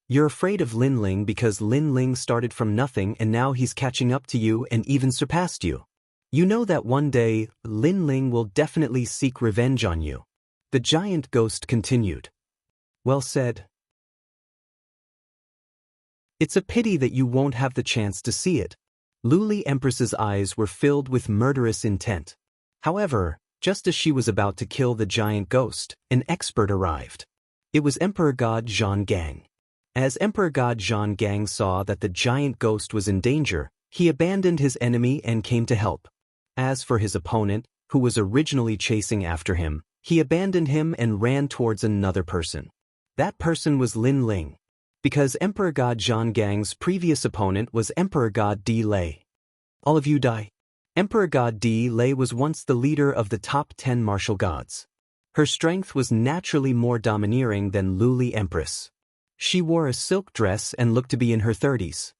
S1: You're afraid of Lin Ling because Lin Ling started from nothing and now he's catching up to you and even surpassed you. You know that one day, Lin Ling will definitely seek revenge on you. The giant ghost continued. Well said. It's a pity that you won't have the chance to see it. Luli Empress's eyes were filled with murderous intent. However, just as she was about to kill the giant ghost, an expert arrived. It was Emperor God Zhang Gang. As Emperor God Zhang Gang saw that the giant ghost was in danger, he abandoned his enemy and came to help. As for his opponent, who was originally chasing after him, he abandoned him and ran towards another person. That person was Lin Ling. Because Emperor God Zhang Gang's previous opponent was Emperor God Di Lei. All of you die. Emperor God Di Lei was once the leader of the top 10 martial gods. Her strength was naturally more domineering than Luli Empress. She wore a silk dress and looked to be in her 30s.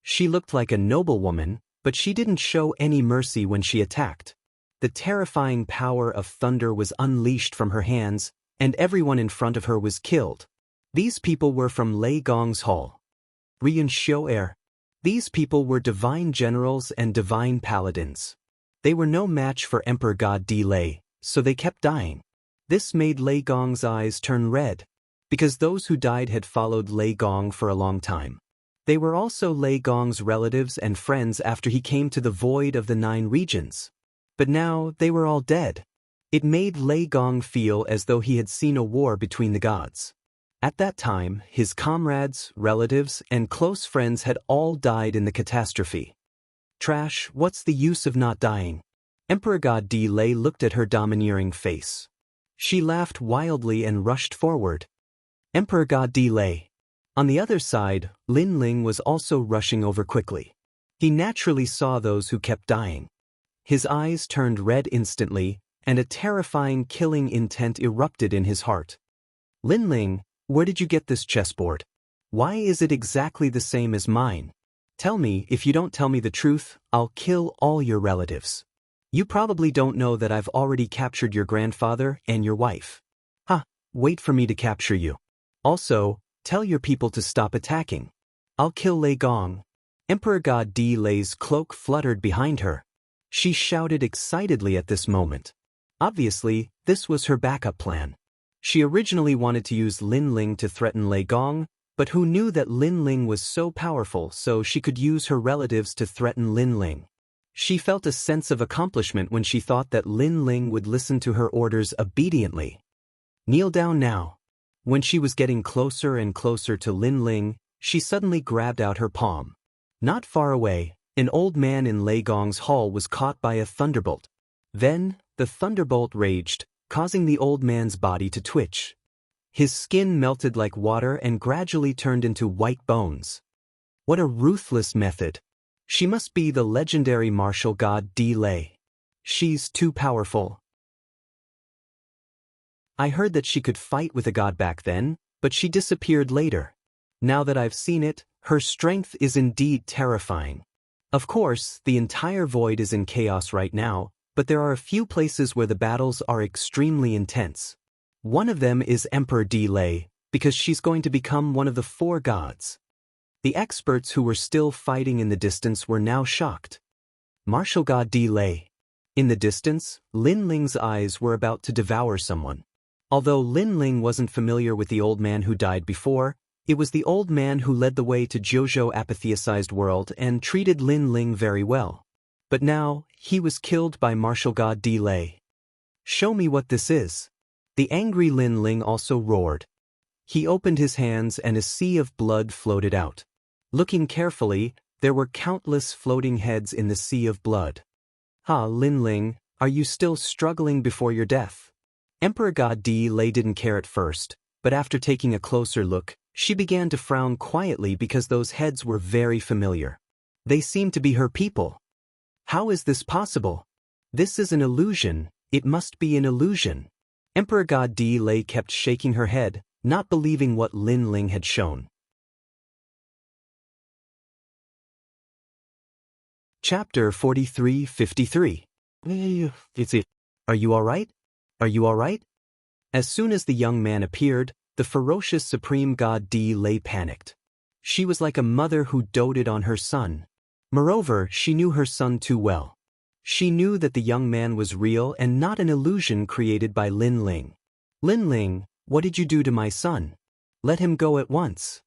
S1: She looked like a noblewoman, but she didn't show any mercy when she attacked. The terrifying power of thunder was unleashed from her hands, and everyone in front of her was killed. These people were from Lei Gong's hall. Rian Xiao. These people were divine generals and divine paladins. They were no match for Emperor God Di Lei, so they kept dying. This made Lei Gong's eyes turn red, because those who died had followed Lei Gong for a long time. They were also Lei Gong's relatives and friends after he came to the void of the 9 regions. But now they were all dead. It made Lei Gong feel as though he had seen a war between the gods. At that time, his comrades, relatives, and close friends had all died in the catastrophe. Trash, what's the use of not dying? Emperor God Di Lei looked at her domineering face. She laughed wildly and rushed forward. Emperor God Di Lei. On the other side, Lin Ling was also rushing over quickly. He naturally saw those who kept dying. His eyes turned red instantly, and a terrifying killing intent erupted in his heart. Lin Ling, where did you get this chessboard? Why is it exactly the same as mine? Tell me, if you don't tell me the truth, I'll kill all your relatives. You probably don't know that I've already captured your grandfather and your wife. Wait for me to capture you. Also, tell your people to stop attacking. I'll kill Lei Gong. Emperor God Di Lei's cloak fluttered behind her. She shouted excitedly at this moment. Obviously, this was her backup plan. She originally wanted to use Lin Ling to threaten Lei Gong, but who knew that Lin Ling was so powerful so she could use her relatives to threaten Lin Ling. She felt a sense of accomplishment when she thought that Lin Ling would listen to her orders obediently. Kneel down now. When she was getting closer and closer to Lin Ling, she suddenly grabbed out her palm. Not far away, an old man in Lei Gong's hall was caught by a thunderbolt. Then, the thunderbolt raged, causing the old man's body to twitch. His skin melted like water and gradually turned into white bones. What a ruthless method. She must be the legendary martial god Di Lei. She's too powerful. I heard that she could fight with a god back then, but she disappeared later. Now that I've seen it, her strength is indeed terrifying. Of course, the entire void is in chaos right now, but there are a few places where the battles are extremely intense. One of them is Emperor Di Lei, because she's going to become one of the 4 gods. The experts who were still fighting in the distance were now shocked. Martial god Di Lei. In the distance, Lin Ling's eyes were about to devour someone. Although Lin Ling wasn't familiar with the old man who died before, it was the old man who led the way to Jojo apatheicized world and treated Lin Ling very well. But now, he was killed by martial god Di Lei. Show me what this is. The angry Lin Ling also roared. He opened his hands and a sea of blood floated out. Looking carefully, there were countless floating heads in the sea of blood. Lin Ling, are you still struggling before your death? Emperor God Di Lei didn't care at first, but after taking a closer look, she began to frown quietly because those heads were very familiar. They seemed to be her people. How is this possible? This is an illusion, it must be an illusion. Emperor God Di Lei kept shaking her head, not believing what Lin Ling had shown. Chapter 43-53. Are you alright? Are you alright? As soon as the young man appeared, the ferocious supreme god Di Lei panicked. She was like a mother who doted on her son. Moreover, she knew her son too well. She knew that the young man was real and not an illusion created by Lin Ling. Lin Ling, what did you do to my son? Let him go at once.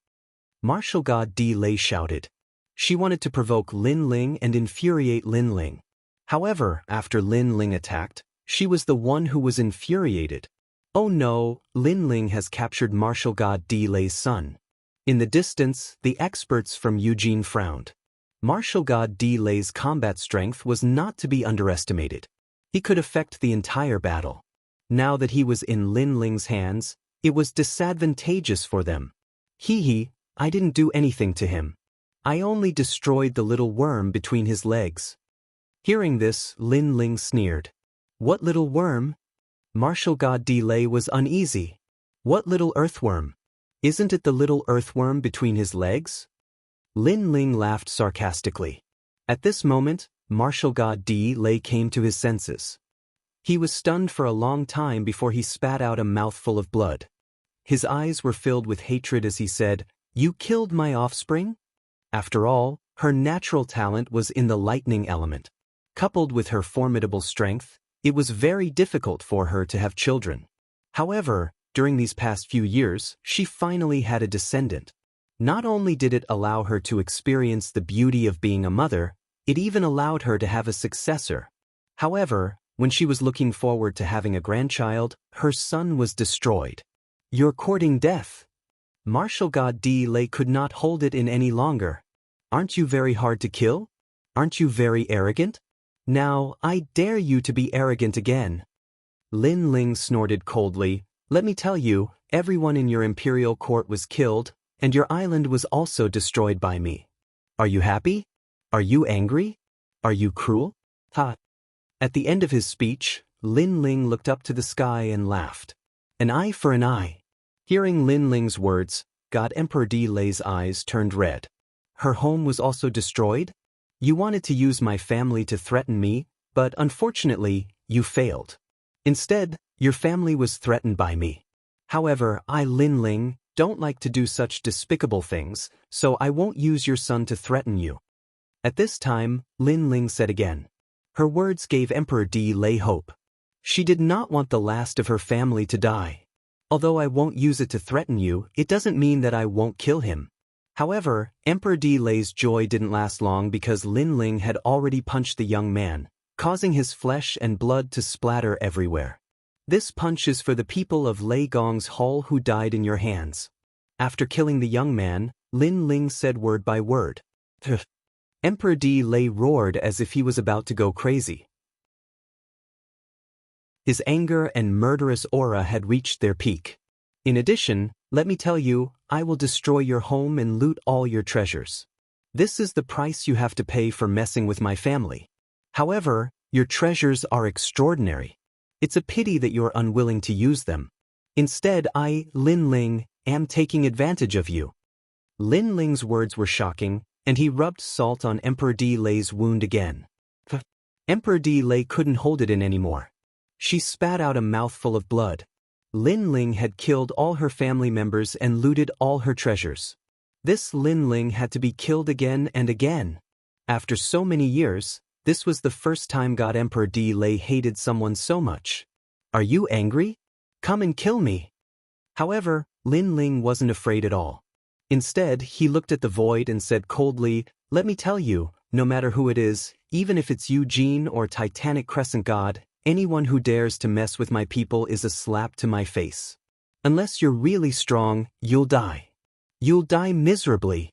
S1: Martial god Di Lei shouted. She wanted to provoke Lin Ling and infuriate Lin Ling. However, after Lin Ling attacked, she was the one who was infuriated. Oh no, Lin Ling has captured martial god Di Lei's son. In the distance, the experts from Eugene frowned. Martial god Di Lei's combat strength was not to be underestimated. He could affect the entire battle. Now that he was in Lin Ling's hands, it was disadvantageous for them. I didn't do anything to him. I only destroyed the little worm between his legs. Hearing this, Lin Ling sneered. What little worm? Martial god Di Lei was uneasy. What little earthworm? Isn't it the little earthworm between his legs? Lin Ling laughed sarcastically. At this moment, martial god Di Lei came to his senses. He was stunned for a long time before he spat out a mouthful of blood. His eyes were filled with hatred as he said, "You killed my offspring?" After all, her natural talent was in the lightning element. Coupled with her formidable strength, it was very difficult for her to have children. However, during these past few years, she finally had a descendant. Not only did it allow her to experience the beauty of being a mother, it even allowed her to have a successor. However, when she was looking forward to having a grandchild, her son was destroyed. You're courting death. Martial god Di Lei could not hold it in any longer. Aren't you very hard to kill? Aren't you very arrogant? Now, I dare you to be arrogant again. Lin Ling snorted coldly. Let me tell you, everyone in your imperial court was killed, and your island was also destroyed by me. Are you happy? Are you angry? Are you cruel? Ha! At the end of his speech, Lin Ling looked up to the sky and laughed. An eye for an eye. Hearing Lin Ling's words, God Emperor Di Lei's eyes turned red. Her home was also destroyed? You wanted to use my family to threaten me, but unfortunately, you failed. Instead, your family was threatened by me. However, I, Lin Ling, don't like to do such despicable things, so I won't use your son to threaten you. At this time, Lin Ling said again. Her words gave Emperor Di Lei hope. She did not want the last of her family to die. Although I won't use it to threaten you, it doesn't mean that I won't kill him. However, Emperor Di Lei's joy didn't last long because Lin Ling had already punched the young man, causing his flesh and blood to splatter everywhere. This punch is for the people of Lei Gong's hall who died in your hands. After killing the young man, Lin Ling said word by word. Emperor Di Lei roared as if he was about to go crazy. His anger and murderous aura had reached their peak. In addition, let me tell you, I will destroy your home and loot all your treasures. This is the price you have to pay for messing with my family. However, your treasures are extraordinary. It's a pity that you're unwilling to use them. Instead, I, Lin Ling, am taking advantage of you. Lin Ling's words were shocking, and he rubbed salt on Emperor Di Lei's wound again. Emperor Di Lei couldn't hold it in anymore. She spat out a mouthful of blood. Lin Ling had killed all her family members and looted all her treasures. This Lin Ling had to be killed again and again. After so many years, this was the first time God Emperor Di Lei hated someone so much. Are you angry? Come and kill me. However, Lin Ling wasn't afraid at all. Instead, he looked at the void and said coldly, let me tell you, no matter who it is, even if it's Eugene or Titanic Crescent God, anyone who dares to mess with my people is a slap to my face. Unless you're really strong, you'll die. You'll die miserably.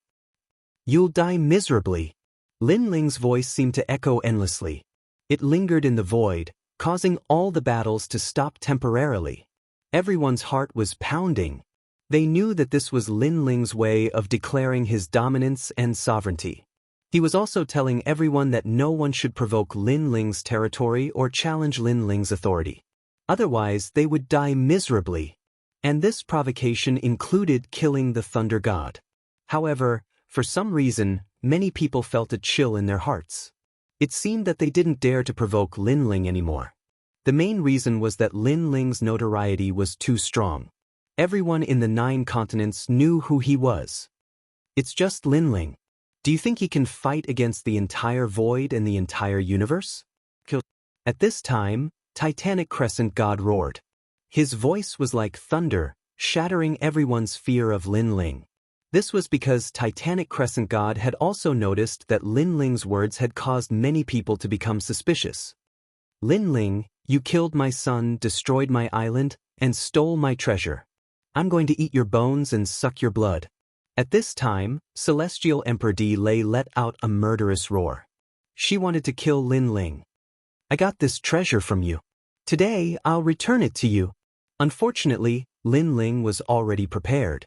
S1: You'll die miserably. Lin Ling's voice seemed to echo endlessly. It lingered in the void, causing all the battles to stop temporarily. Everyone's heart was pounding. They knew that this was Lin Ling's way of declaring his dominance and sovereignty. He was also telling everyone that no one should provoke Lin Ling's territory or challenge Lin Ling's authority. Otherwise, they would die miserably. And this provocation included killing the Thunder God. However, for some reason, many people felt a chill in their hearts. It seemed that they didn't dare to provoke Lin Ling anymore. The main reason was that Lin Ling's notoriety was too strong. Everyone in the 9 continents knew who he was. It's just Lin Ling. Do you think he can fight against the entire void and the entire universe? At this time, Titanic Crescent God roared. His voice was like thunder, shattering everyone's fear of Lin Ling. This was because Titanic Crescent God had also noticed that Lin Ling's words had caused many people to become suspicious. Lin Ling, you killed my son, destroyed my island, and stole my treasure. I'm going to eat your bones and suck your blood. At this time, Celestial Emperor Di Lei let out a murderous roar. She wanted to kill Lin Ling. I got this treasure from you. Today, I'll return it to you. Unfortunately, Lin Ling was already prepared.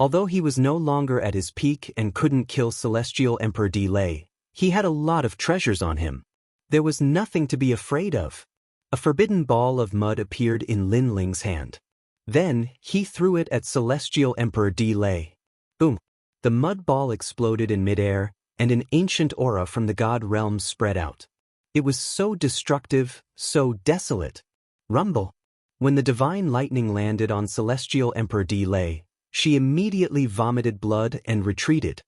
S1: Although he was no longer at his peak and couldn't kill Celestial Emperor Di Lei, he had a lot of treasures on him. There was nothing to be afraid of. A forbidden ball of mud appeared in Lin Ling's hand. Then, he threw it at Celestial Emperor Di Lei. Boom! The mud ball exploded in midair, and an ancient aura from the god realm spread out. It was so destructive, so desolate. Rumble! When the divine lightning landed on Celestial Emperor Di Lei, she immediately vomited blood and retreated.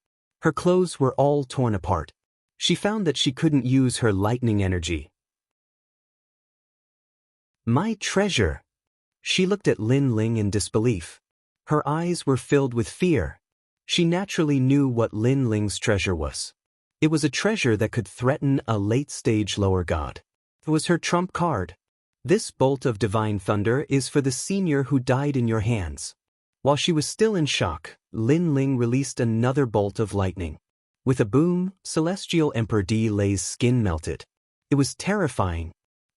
S1: Her clothes were all torn apart. She found that she couldn't use her lightning energy. My treasure! She looked at Lin Ling in disbelief. Her eyes were filled with fear. She naturally knew what Lin Ling's treasure was. It was a treasure that could threaten a late-stage lower god. It was her trump card. This bolt of divine thunder is for the senior who died in your hands. While she was still in shock, Lin Ling released another bolt of lightning. With a boom, Celestial Emperor Di Lei's skin melted. It was terrifying.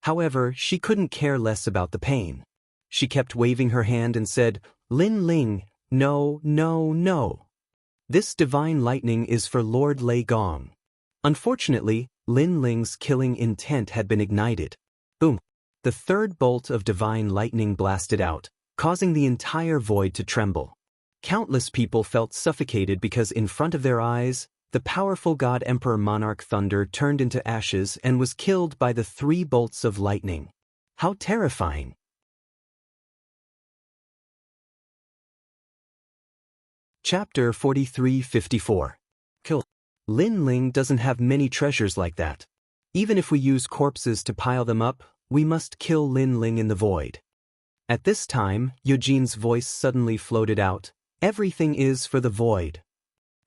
S1: However, she couldn't care less about the pain. She kept waving her hand and said, Lin Ling, no, no, no. This divine lightning is for Lord Lei Gong. Unfortunately, Lin Ling's killing intent had been ignited. Boom! The third bolt of divine lightning blasted out, causing the entire void to tremble. Countless people felt suffocated because in front of their eyes, the powerful God Emperor Monarch Thunder turned into ashes and was killed by the 3 bolts of lightning. How terrifying! Chapter 43-54. Kill. Lin Ling doesn't have many treasures like that. Even if we use corpses to pile them up, we must kill Lin Ling in the void. At this time, Eugene's voice suddenly floated out, everything is for the void.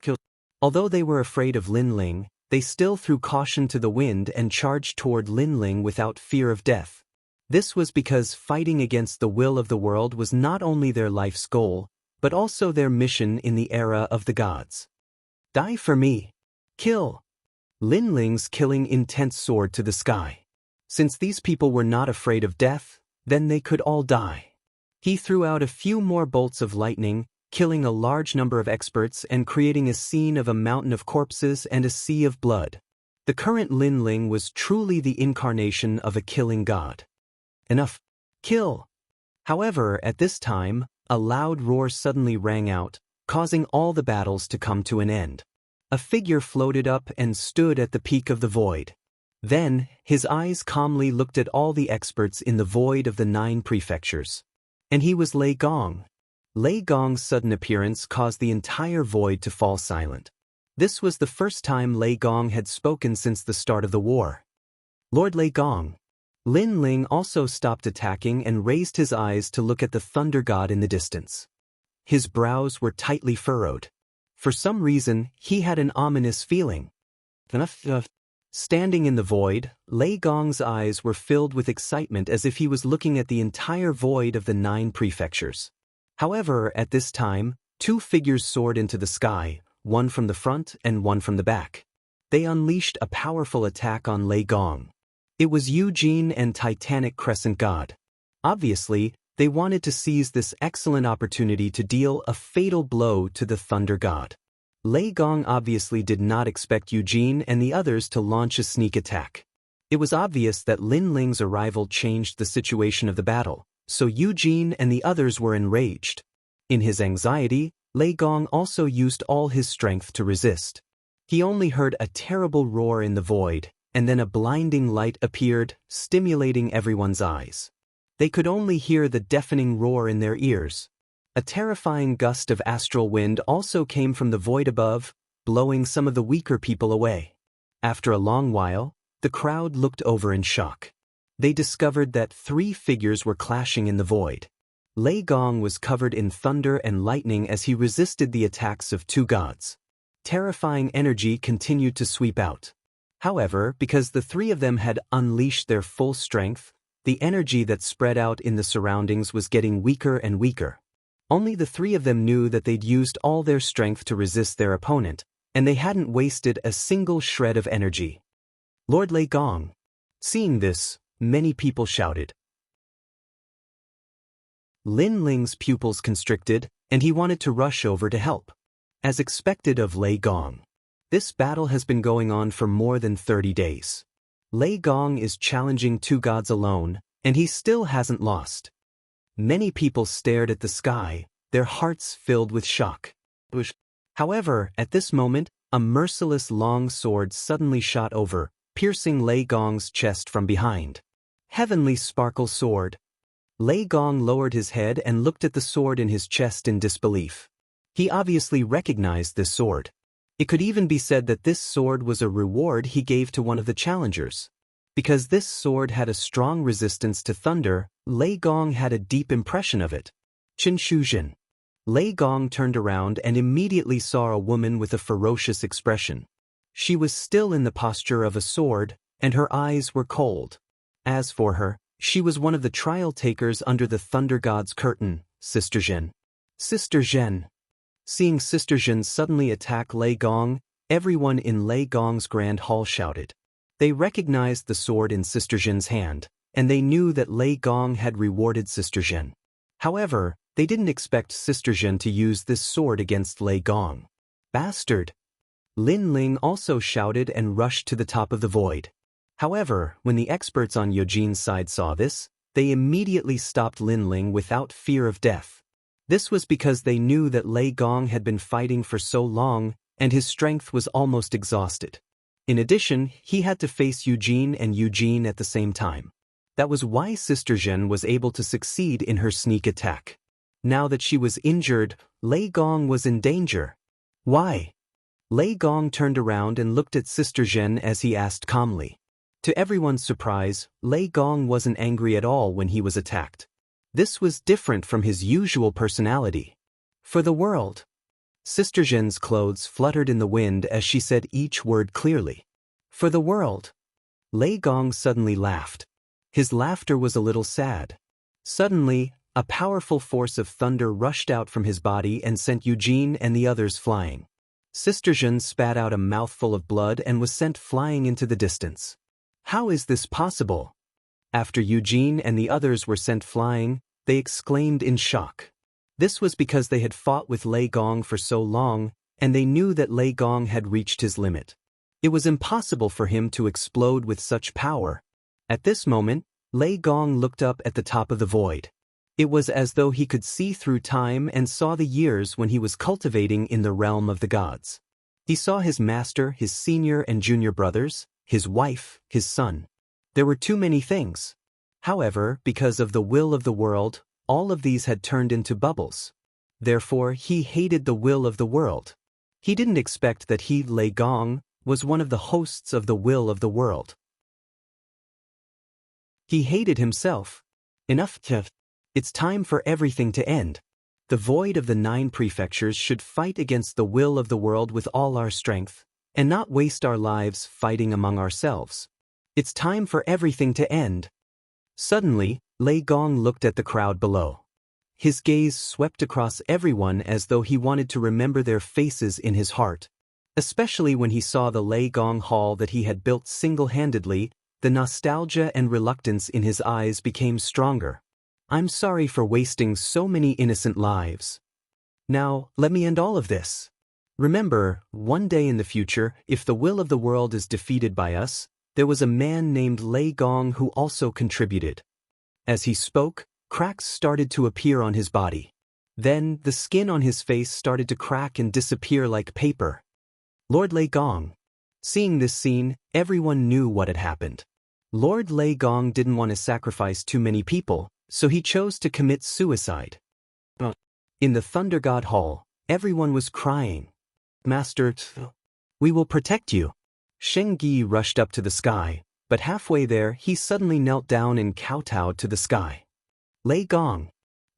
S1: Kill. Although they were afraid of Lin Ling, they still threw caution to the wind and charged toward Lin Ling without fear of death. This was because fighting against the will of the world was not only their life's goal, but also their mission in the era of the gods. Die for me. Kill. Lin Ling's killing intent soared to the sky. Since these people were not afraid of death, then they could all die. He threw out a few more bolts of lightning, killing a large number of experts and creating a scene of a mountain of corpses and a sea of blood. The current Lin Ling was truly the incarnation of a killing god. Enough. Kill. However, at this time, a loud roar suddenly rang out, causing all the battles to come to an end. A figure floated up and stood at the peak of the void. Then, his eyes calmly looked at all the experts in the void of the 9 prefectures. And he was Lei Gong. Lei Gong's sudden appearance caused the entire void to fall silent. This was the first time Lei Gong had spoken since the start of the war. Lord Lei Gong. Lin Ling also stopped attacking and raised his eyes to look at the thunder god in the distance. His brows were tightly furrowed. For some reason, he had an ominous feeling. Standing in the void, Lei Gong's eyes were filled with excitement as if he was looking at the entire void of the 9 prefectures. However, at this time, 2 figures soared into the sky, one from the front and one from the back. They unleashed a powerful attack on Lei Gong. It was Eugene and Titanic Crescent God. Obviously, they wanted to seize this excellent opportunity to deal a fatal blow to the Thunder God. Lei Gong obviously did not expect Eugene and the others to launch a sneak attack. It was obvious that Lin Ling's arrival changed the situation of the battle, so Eugene and the others were enraged. In his anxiety, Lei Gong also used all his strength to resist. He only heard a terrible roar in the void, and then a blinding light appeared, stimulating everyone's eyes. They could only hear the deafening roar in their ears. A terrifying gust of astral wind also came from the void above, blowing some of the weaker people away. After a long while, the crowd looked over in shock. They discovered that 3 figures were clashing in the void. Lei Gong was covered in thunder and lightning as he resisted the attacks of two gods. Terrifying energy continued to sweep out. However, because the three of them had unleashed their full strength, the energy that spread out in the surroundings was getting weaker and weaker. Only the three of them knew that they'd used all their strength to resist their opponent, and they hadn't wasted a single shred of energy. Lord Lei Gong. Seeing this, many people shouted. Lin Ling's pupils constricted, and he wanted to rush over to help. As expected of Lei Gong. This battle has been going on for more than 30 days. Lei Gong is challenging two gods alone, and he still hasn't lost. Many people stared at the sky, their hearts filled with shock. However, at this moment, a merciless long sword suddenly shot over, piercing Lei Gong's chest from behind. Heavenly sparkle sword. Lei Gong lowered his head and looked at the sword in his chest in disbelief. He obviously recognized this sword. It could even be said that this sword was a reward he gave to one of the challengers. Because this sword had a strong resistance to thunder, Lei Gong had a deep impression of it. Qin Shuzhen. Lei Gong turned around and immediately saw a woman with a ferocious expression. She was still in the posture of a sword, and her eyes were cold. As for her, she was one of the trial takers under the Thunder God's curtain, Sister Zhen. Sister Zhen. Seeing Sister Zhen suddenly attack Lei Gong, everyone in Lei Gong's grand hall shouted. They recognized the sword in Sister Zhen's hand, and they knew that Lei Gong had rewarded Sister Zhen. However, they didn't expect Sister Zhen to use this sword against Lei Gong. Bastard! Lin Ling also shouted and rushed to the top of the void. However, when the experts on Yojin's side saw this, they immediately stopped Lin Ling without fear of death. This was because they knew that Lei Gong had been fighting for so long, and his strength was almost exhausted. In addition, he had to face Eugene and Eugene at the same time. That was why Sister Zhen was able to succeed in her sneak attack. Now that she was injured, Lei Gong was in danger. Why? Lei Gong turned around and looked at Sister Zhen as he asked calmly. To everyone's surprise, Lei Gong wasn't angry at all when he was attacked. This was different from his usual personality. For the world. Sister Zhen's clothes fluttered in the wind as she said each word clearly. For the world. Lei Gong suddenly laughed. His laughter was a little sad. Suddenly, a powerful force of thunder rushed out from his body and sent Eugene and the others flying. Sister Zhen spat out a mouthful of blood and was sent flying into the distance. How is this possible? After Eugene and the others were sent flying, they exclaimed in shock. This was because they had fought with Lei Gong for so long, and they knew that Lei Gong had reached his limit. It was impossible for him to explode with such power. At this moment, Lei Gong looked up at the top of the void. It was as though he could see through time and saw the years when he was cultivating in the realm of the gods. He saw his master, his senior and junior brothers, his wife, his son. There were too many things. However, because of the will of the world, all of these had turned into bubbles. Therefore, he hated the will of the world. He didn't expect that he, Lei Gong, was one of the hosts of the will of the world. He hated himself. Enough. It's time for everything to end. The void of the 9 prefectures should fight against the will of the world with all our strength, and not waste our lives fighting among ourselves. It's time for everything to end. Suddenly, Lei Gong looked at the crowd below. His gaze swept across everyone as though he wanted to remember their faces in his heart. Especially when he saw the Lei Gong Hall that he had built single-handedly, the nostalgia and reluctance in his eyes became stronger. I'm sorry for wasting so many innocent lives. Now, let me end all of this. Remember, one day in the future, if the will of the world is defeated by us, there was a man named Lei Gong who also contributed. As he spoke, cracks started to appear on his body. Then, the skin on his face started to crack and disappear like paper. Lord Lei Gong. Seeing this scene, everyone knew what had happened. Lord Lei Gong didn't want to sacrifice too many people, so he chose to commit suicide. In the Thunder God Hall, everyone was crying. Master, we will protect you. Sheng Yi rushed up to the sky, but halfway there he suddenly knelt down and kowtowed to the sky. Lei Gong.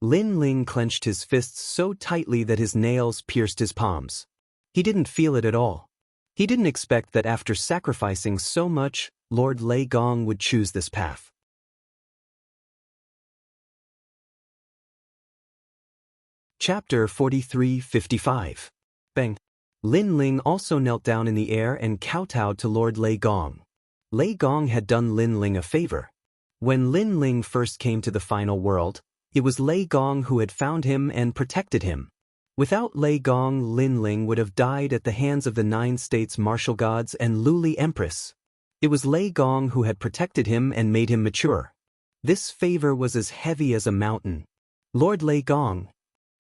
S1: Lin Ling clenched his fists so tightly that his nails pierced his palms. He didn't feel it at all. He didn't expect that after sacrificing so much, Lord Lei Gong would choose this path. Chapter 43-55. Bang. Lin Ling also knelt down in the air and kowtowed to Lord Lei Gong. Lei Gong had done Lin Ling a favor. When Lin Ling first came to the final world, it was Lei Gong who had found him and protected him. Without Lei Gong, Lin Ling would have died at the hands of the 9 states martial gods and Luli Empress. It was Lei Gong who had protected him and made him mature. This favor was as heavy as a mountain. Lord Lei Gong.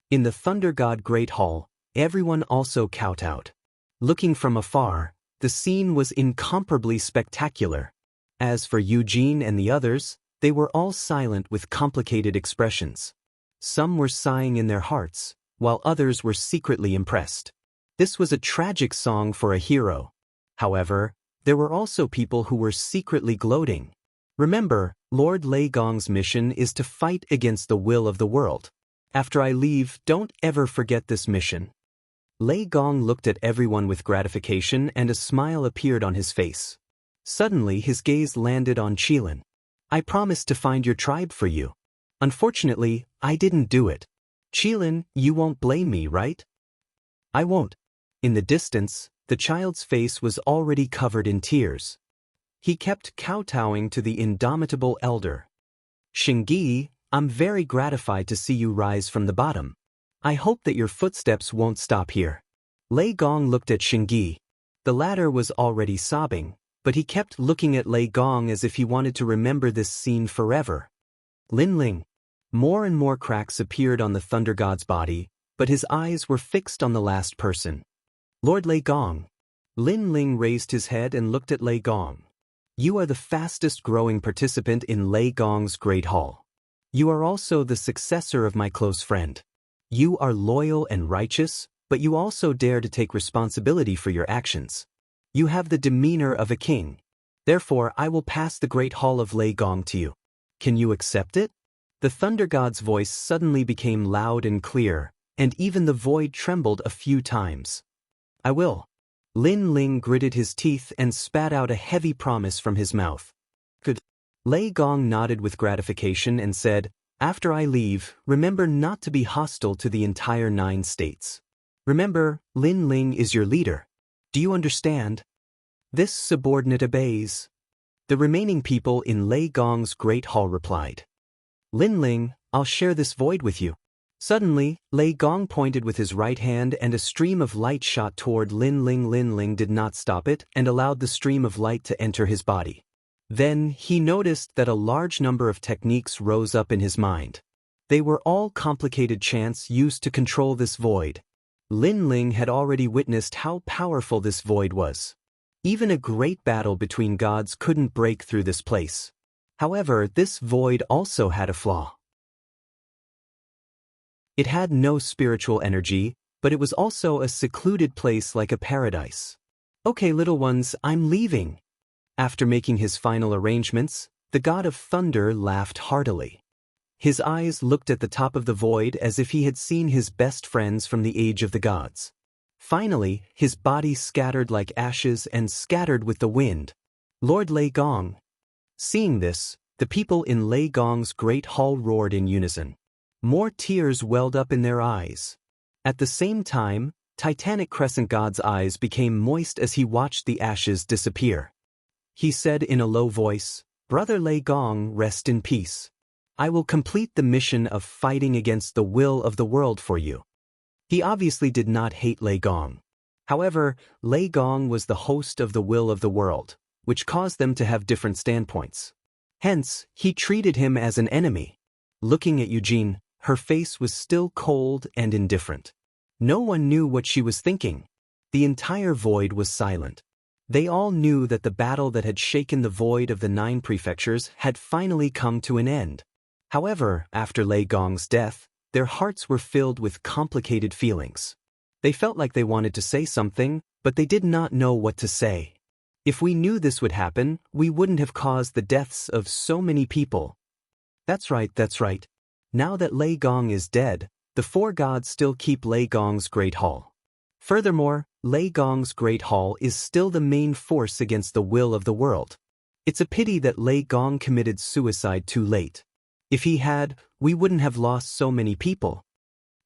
S1: In the Thunder God Great Hall, everyone also kowtowed. Looking from afar, the scene was incomparably spectacular. As for Eugene and the others, they were all silent with complicated expressions. Some were sighing in their hearts, while others were secretly impressed. This was a tragic song for a hero. However, there were also people who were secretly gloating. Remember, Lord Lei Gong's mission is to fight against the will of the world. After I leave, don't ever forget this mission. Lei Gong looked at everyone with gratification and a smile appeared on his face. Suddenly his gaze landed on Qilin. I promised to find your tribe for you. Unfortunately, I didn't do it. Qilin, you won't blame me, right? I won't. In the distance, the child's face was already covered in tears. He kept kowtowing to the indomitable elder. Xingyi, I'm very gratified to see you rise from the bottom. I hope that your footsteps won't stop here. Lei Gong looked at Xingyi. The latter was already sobbing, but he kept looking at Lei Gong as if he wanted to remember this scene forever. Lin Ling. More and more cracks appeared on the Thunder God's body, but his eyes were fixed on the last person. Lord Lei Gong. Lin Ling raised his head and looked at Lei Gong. You are the fastest growing participant in Lei Gong's Great Hall. You are also the successor of my close friend. You are loyal and righteous, but you also dare to take responsibility for your actions. You have the demeanor of a king. Therefore, I will pass the Great Hall of Lei Gong to you. Can you accept it? The Thunder God's voice suddenly became loud and clear, and even the void trembled a few times. I will. Lin Ling gritted his teeth and spat out a heavy promise from his mouth. Good. Lei Gong nodded with gratification and said, After I leave, remember not to be hostile to the entire 9 states. Remember, Lin Ling is your leader. Do you understand? This subordinate obeys. The remaining people in Lei Gong's Great Hall replied. Lin Ling, I'll share this void with you. Suddenly, Lei Gong pointed with his right hand and a stream of light shot toward Lin Ling. Lin Ling did not stop it and allowed the stream of light to enter his body. Then, he noticed that a large number of techniques rose up in his mind. They were all complicated chants used to control this void. Lin Ling had already witnessed how powerful this void was. Even a great battle between gods couldn't break through this place. However, this void also had a flaw. It had no spiritual energy, but it was also a secluded place like a paradise. Okay, little ones, I'm leaving. After making his final arrangements, the god of thunder laughed heartily. His eyes looked at the top of the void as if he had seen his best friends from the age of the gods. Finally, his body scattered like ashes and scattered with the wind. Lord Lei Gong. Seeing this, the people in Lei Gong's great hall roared in unison. More tears welled up in their eyes. At the same time, Titanic Crescent God's eyes became moist as he watched the ashes disappear. He said in a low voice, Brother Lei Gong, rest in peace. I will complete the mission of fighting against the will of the world for you. He obviously did not hate Lei Gong. However, Lei Gong was the host of the will of the world, which caused them to have different standpoints. Hence, he treated him as an enemy. Looking at Eugene, her face was still cold and indifferent. No one knew what she was thinking. The entire void was silent. They all knew that the battle that had shaken the void of the 9 prefectures had finally come to an end. However, after Lei Gong's death, their hearts were filled with complicated feelings. They felt like they wanted to say something, but they did not know what to say. If we knew this would happen, we wouldn't have caused the deaths of so many people. That's right, that's right. Now that Lei Gong is dead, the four gods still keep Lei Gong's Great Hall. Furthermore, Lei Gong's Great Hall is still the main force against the will of the world. It's a pity that Lei Gong committed suicide too late. If he had, we wouldn't have lost so many people.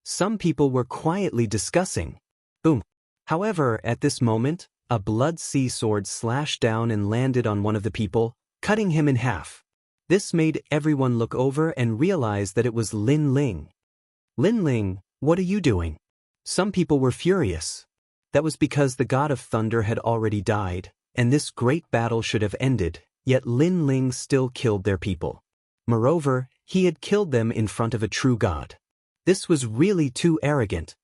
S1: Some people were quietly discussing. Boom. However, at this moment, a blood sea sword slashed down and landed on one of the people, cutting him in half. This made everyone look over and realize that it was Lin Ling. Lin Ling, what are you doing? Some people were furious. That was because the god of thunder had already died, and this great battle should have ended, yet Lin Ling still killed their people. Moreover, he had killed them in front of a true god. This was really too arrogant.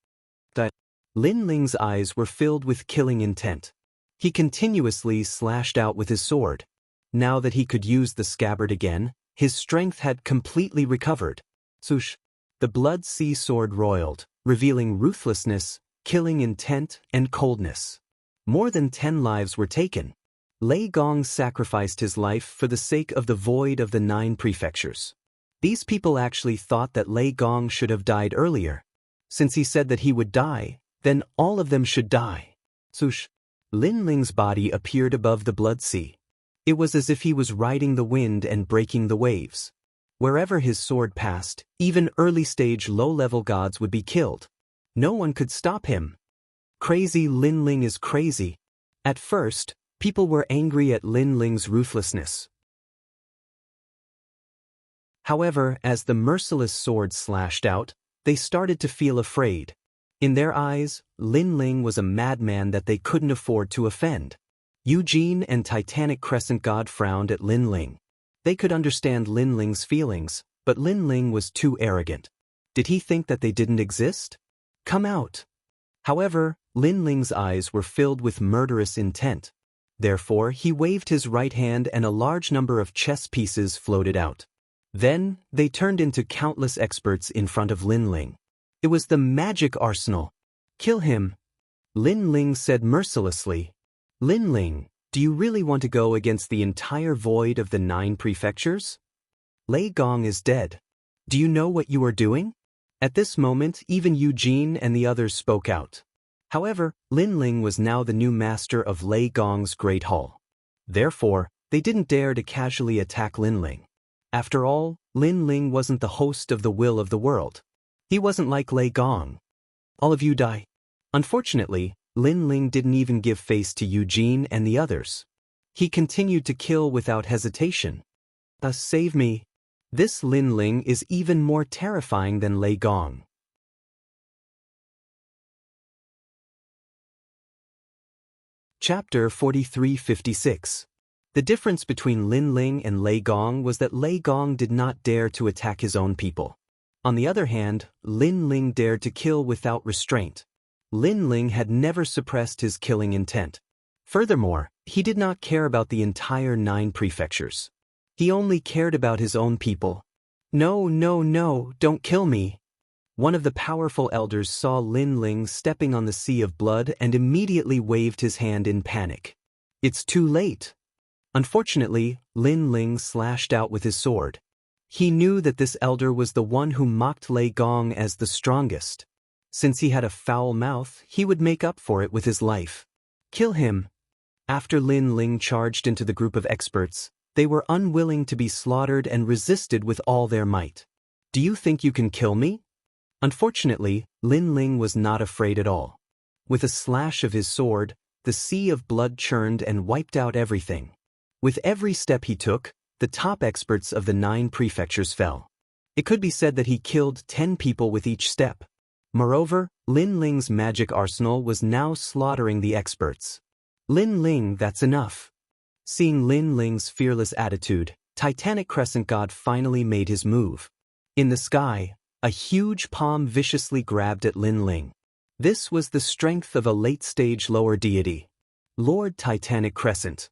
S1: Lin Ling's eyes were filled with killing intent. He continuously slashed out with his sword. Now that he could use the scabbard again, his strength had completely recovered. Swoosh! The blood sea sword roiled, revealing ruthlessness, killing intent, and coldness. More than 10 lives were taken. Lei Gong sacrificed his life for the sake of the void of the 9 prefectures. These people actually thought that Lei Gong should have died earlier. Since he said that he would die, then all of them should die. Swoosh! Lin Ling's body appeared above the blood sea. It was as if he was riding the wind and breaking the waves. Wherever his sword passed, even early-stage low-level gods would be killed. No one could stop him. Crazy Lin Ling is crazy. At first, people were angry at Lin Ling's ruthlessness. However, as the merciless sword slashed out, they started to feel afraid. In their eyes, Lin Ling was a madman that they couldn't afford to offend. Eugene and Titanic Crescent God frowned at Lin Ling. They could understand Lin Ling's feelings, but Lin Ling was too arrogant. Did he think that they didn't exist? Come out! However, Lin Ling's eyes were filled with murderous intent. Therefore, he waved his right hand and a large number of chess pieces floated out. Then, they turned into countless experts in front of Lin Ling. It was the magic arsenal. Kill him! Lin Ling said mercilessly. Lin Ling, do you really want to go against the entire void of the 9 prefectures? Lei Gong is dead. Do you know what you are doing? At this moment, even Eugene and the others spoke out. However, Lin Ling was now the new master of Lei Gong's Great Hall. Therefore, they didn't dare to casually attack Lin Ling. After all, Lin Ling wasn't the host of the will of the world. He wasn't like Lei Gong. All of you die. Unfortunately, Lin Ling didn't even give face to Eugene and the others. He continued to kill without hesitation. Save me. This Lin Ling is even more terrifying than Lei Gong. Chapter 4356. The difference between Lin Ling and Lei Gong was that Lei Gong did not dare to attack his own people. On the other hand, Lin Ling dared to kill without restraint. Lin Ling had never suppressed his killing intent. Furthermore, he did not care about the entire 9 prefectures. He only cared about his own people. No, no, no, don't kill me. One of the powerful elders saw Lin Ling stepping on the sea of blood and immediately waved his hand in panic. It's too late. Unfortunately, Lin Ling slashed out with his sword. He knew that this elder was the one who mocked Lei Gong as the strongest. Since he had a foul mouth, he would make up for it with his life. Kill him. After Lin Ling charged into the group of experts, they were unwilling to be slaughtered and resisted with all their might. Do you think you can kill me? Unfortunately, Lin Ling was not afraid at all. With a slash of his sword, the sea of blood churned and wiped out everything. With every step he took, the top experts of the 9 prefectures fell. It could be said that he killed 10 people with each step. Moreover, Lin Ling's magic arsenal was now slaughtering the experts. Lin Ling, that's enough. Seeing Lin Ling's fearless attitude, Titanic Crescent God finally made his move. In the sky, a huge palm viciously grabbed at Lin Ling. This was the strength of a late-stage lower deity, Lord Titanic Crescent.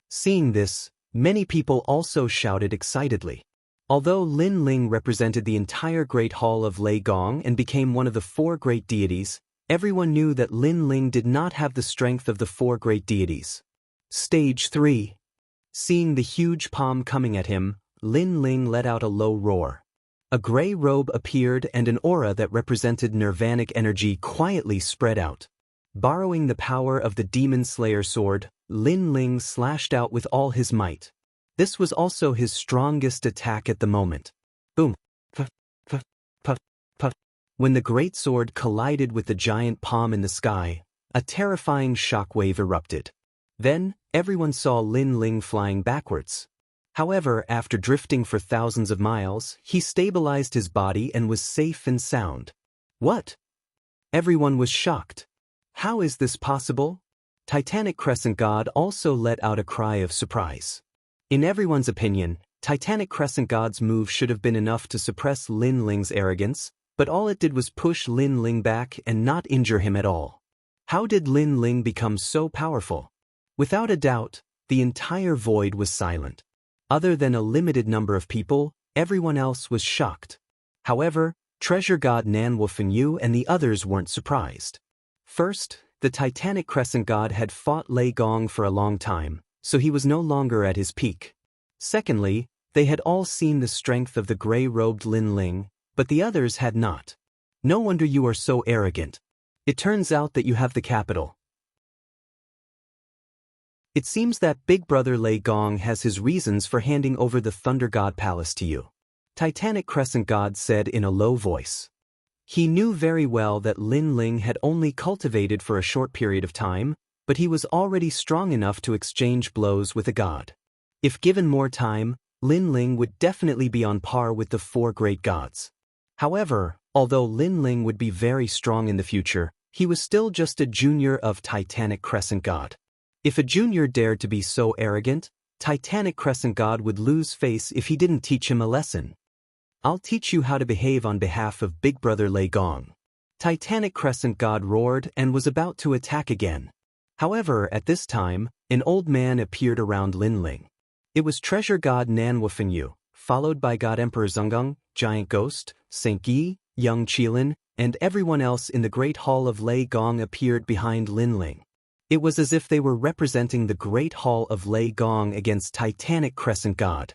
S1: Seeing this, many people also shouted excitedly. Although Lin Ling represented the entire Great Hall of Lei Gong and became one of the 4 great deities, everyone knew that Lin Ling did not have the strength of the 4 great deities. Stage 3. Seeing the huge palm coming at him, Lin Ling let out a low roar. A gray robe appeared and an aura that represented nirvanic energy quietly spread out. Borrowing the power of the Demon Slayer sword, Lin Ling slashed out with all his might. This was also his strongest attack at the moment. Boom. Puff, puff, puff, puff. When the great sword collided with the giant palm in the sky, a terrifying shockwave erupted. Then, everyone saw Lin Ling flying backwards. However, after drifting for thousands of miles, he stabilized his body and was safe and sound. What? Everyone was shocked. How is this possible? Titanic Crescent God also let out a cry of surprise. In everyone's opinion, Titanic Crescent God's move should have been enough to suppress Lin Ling's arrogance, but all it did was push Lin Ling back and not injure him at all. How did Lin Ling become so powerful? Without a doubt, the entire void was silent. Other than a limited number of people, everyone else was shocked. However, Treasure God Nanwo Fengyu and the others weren't surprised. First, the Titanic Crescent God had fought Lei Gong for a long time, so he was no longer at his peak. Secondly, they had all seen the strength of the gray-robed Lin Ling, but the others had not. No wonder you are so arrogant. It turns out that you have the capital. It seems that Big Brother Lei Gong has his reasons for handing over the Thunder God Palace to you. Titanic Crescent God said in a low voice. He knew very well that Lin Ling had only cultivated for a short period of time, but he was already strong enough to exchange blows with a god. If given more time, Lin Ling would definitely be on par with the four great gods. However, although Lin Ling would be very strong in the future, he was still just a junior of Titanic Crescent God. If a junior dared to be so arrogant, Titanic Crescent God would lose face if he didn't teach him a lesson. I'll teach you how to behave on behalf of Big Brother Lei Gong. Titanic Crescent God roared and was about to attack again. However, at this time, an old man appeared around Lin Ling. It was Treasure God Nanwo Fengyu, followed by God Emperor Zhonggang, Giant Ghost, Saint Yi, Young Qilin, and everyone else in the Great Hall of Lei Gong appeared behind Lin Ling. It was as if they were representing the Great Hall of Lei Gong against Titanic Crescent God.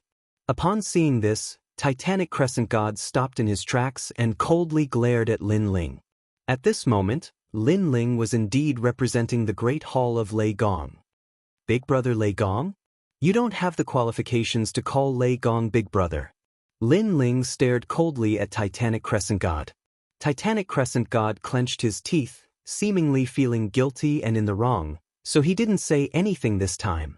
S1: Upon seeing this, Titanic Crescent God stopped in his tracks and coldly glared at Lin Ling. At this moment, Lin Ling was indeed representing the Great Hall of Lei Gong. Big Brother Lei Gong? You don't have the qualifications to call Lei Gong Big Brother. Lin Ling stared coldly at Titanic Crescent God. Titanic Crescent God clenched his teeth, seemingly feeling guilty and in the wrong, so he didn't say anything this time.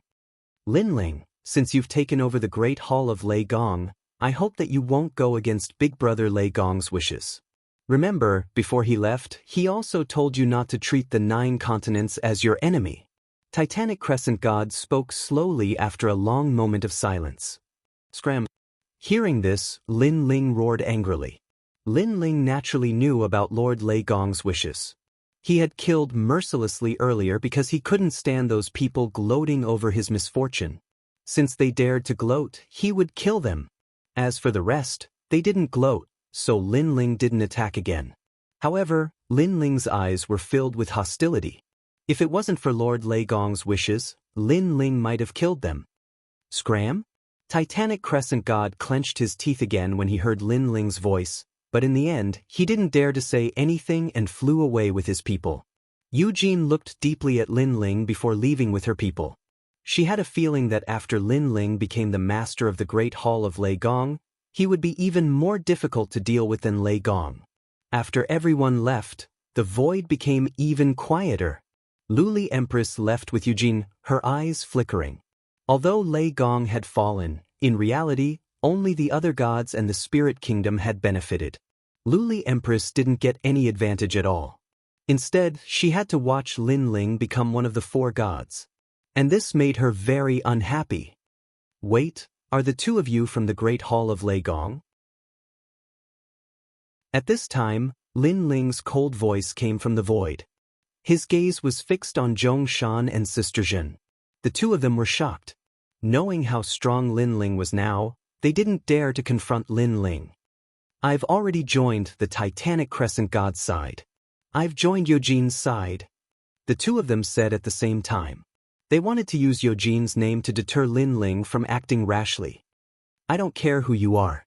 S1: Lin Ling, since you've taken over the Great Hall of Lei Gong, I hope that you won't go against Big Brother Lei Gong's wishes. Remember, before he left, he also told you not to treat the 9 continents as your enemy. Titanic Crescent God spoke slowly after a long moment of silence. Scram. Hearing this, Lin Ling roared angrily. Lin Ling naturally knew about Lord Lei Gong's wishes. He had killed mercilessly earlier because he couldn't stand those people gloating over his misfortune. Since they dared to gloat, he would kill them. As for the rest, they didn't gloat, so Lin Ling didn't attack again. However, Lin Ling's eyes were filled with hostility. If it wasn't for Lord Lei Gong's wishes, Lin Ling might have killed them. Scram? Titanic Crescent God clenched his teeth again when he heard Lin Ling's voice, but in the end, he didn't dare to say anything and flew away with his people. Eugene looked deeply at Lin Ling before leaving with her people. She had a feeling that after Lin Ling became the master of the Great Hall of Lei Gong, he would be even more difficult to deal with than Lei Gong. After everyone left, the void became even quieter. Luli Empress left with Eugene, her eyes flickering. Although Lei Gong had fallen, in reality, only the other gods and the Spirit Kingdom had benefited. Luli Empress didn't get any advantage at all. Instead, she had to watch Lin Ling become one of the 4 gods. And this made her very unhappy. Wait, are the 2 of you from the Great Hall of Lei Gong? At this time, Lin Ling's cold voice came from the void. His gaze was fixed on Zhong Shan and Sister Zhen. The 2 of them were shocked. Knowing how strong Lin Ling was now, they didn't dare to confront Lin Ling. I've already joined the Titanic Crescent God's side. I've joined Eugene's side. The 2 of them said at the same time. They wanted to use Eugene's name to deter Lin Ling from acting rashly. I don't care who you are.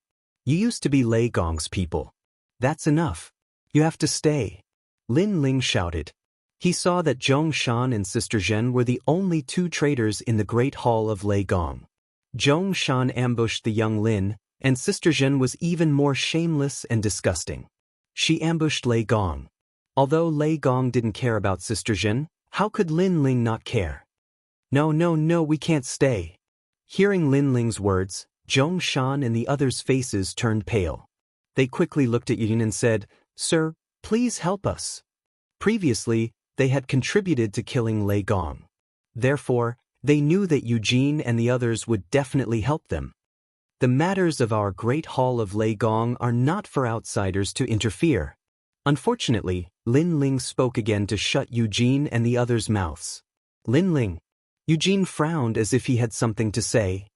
S1: You used to be Lei Gong's people. That's enough. You have to stay. Lin Ling shouted. He saw that Zhong Shan and Sister Zhen were the only two traitors in the Great Hall of Lei Gong. Zhong Shan ambushed the young Lin, and Sister Zhen was even more shameless and disgusting. She ambushed Lei Gong. Although Lei Gong didn't care about Sister Zhen, how could Lin Ling not care? No, no, no, we can't stay. Hearing Lin Ling's words, Zhong Shan and the others' faces turned pale. They quickly looked at Yin and said, "Sir, please help us." Previously, they had contributed to killing Lei Gong. Therefore, they knew that Eugene and the others would definitely help them. The matters of our Great Hall of Lei Gong are not for outsiders to interfere. Unfortunately, Lin Ling spoke again to shut Eugene and the others' mouths. Lin Ling. Eugene frowned as if he had something to say.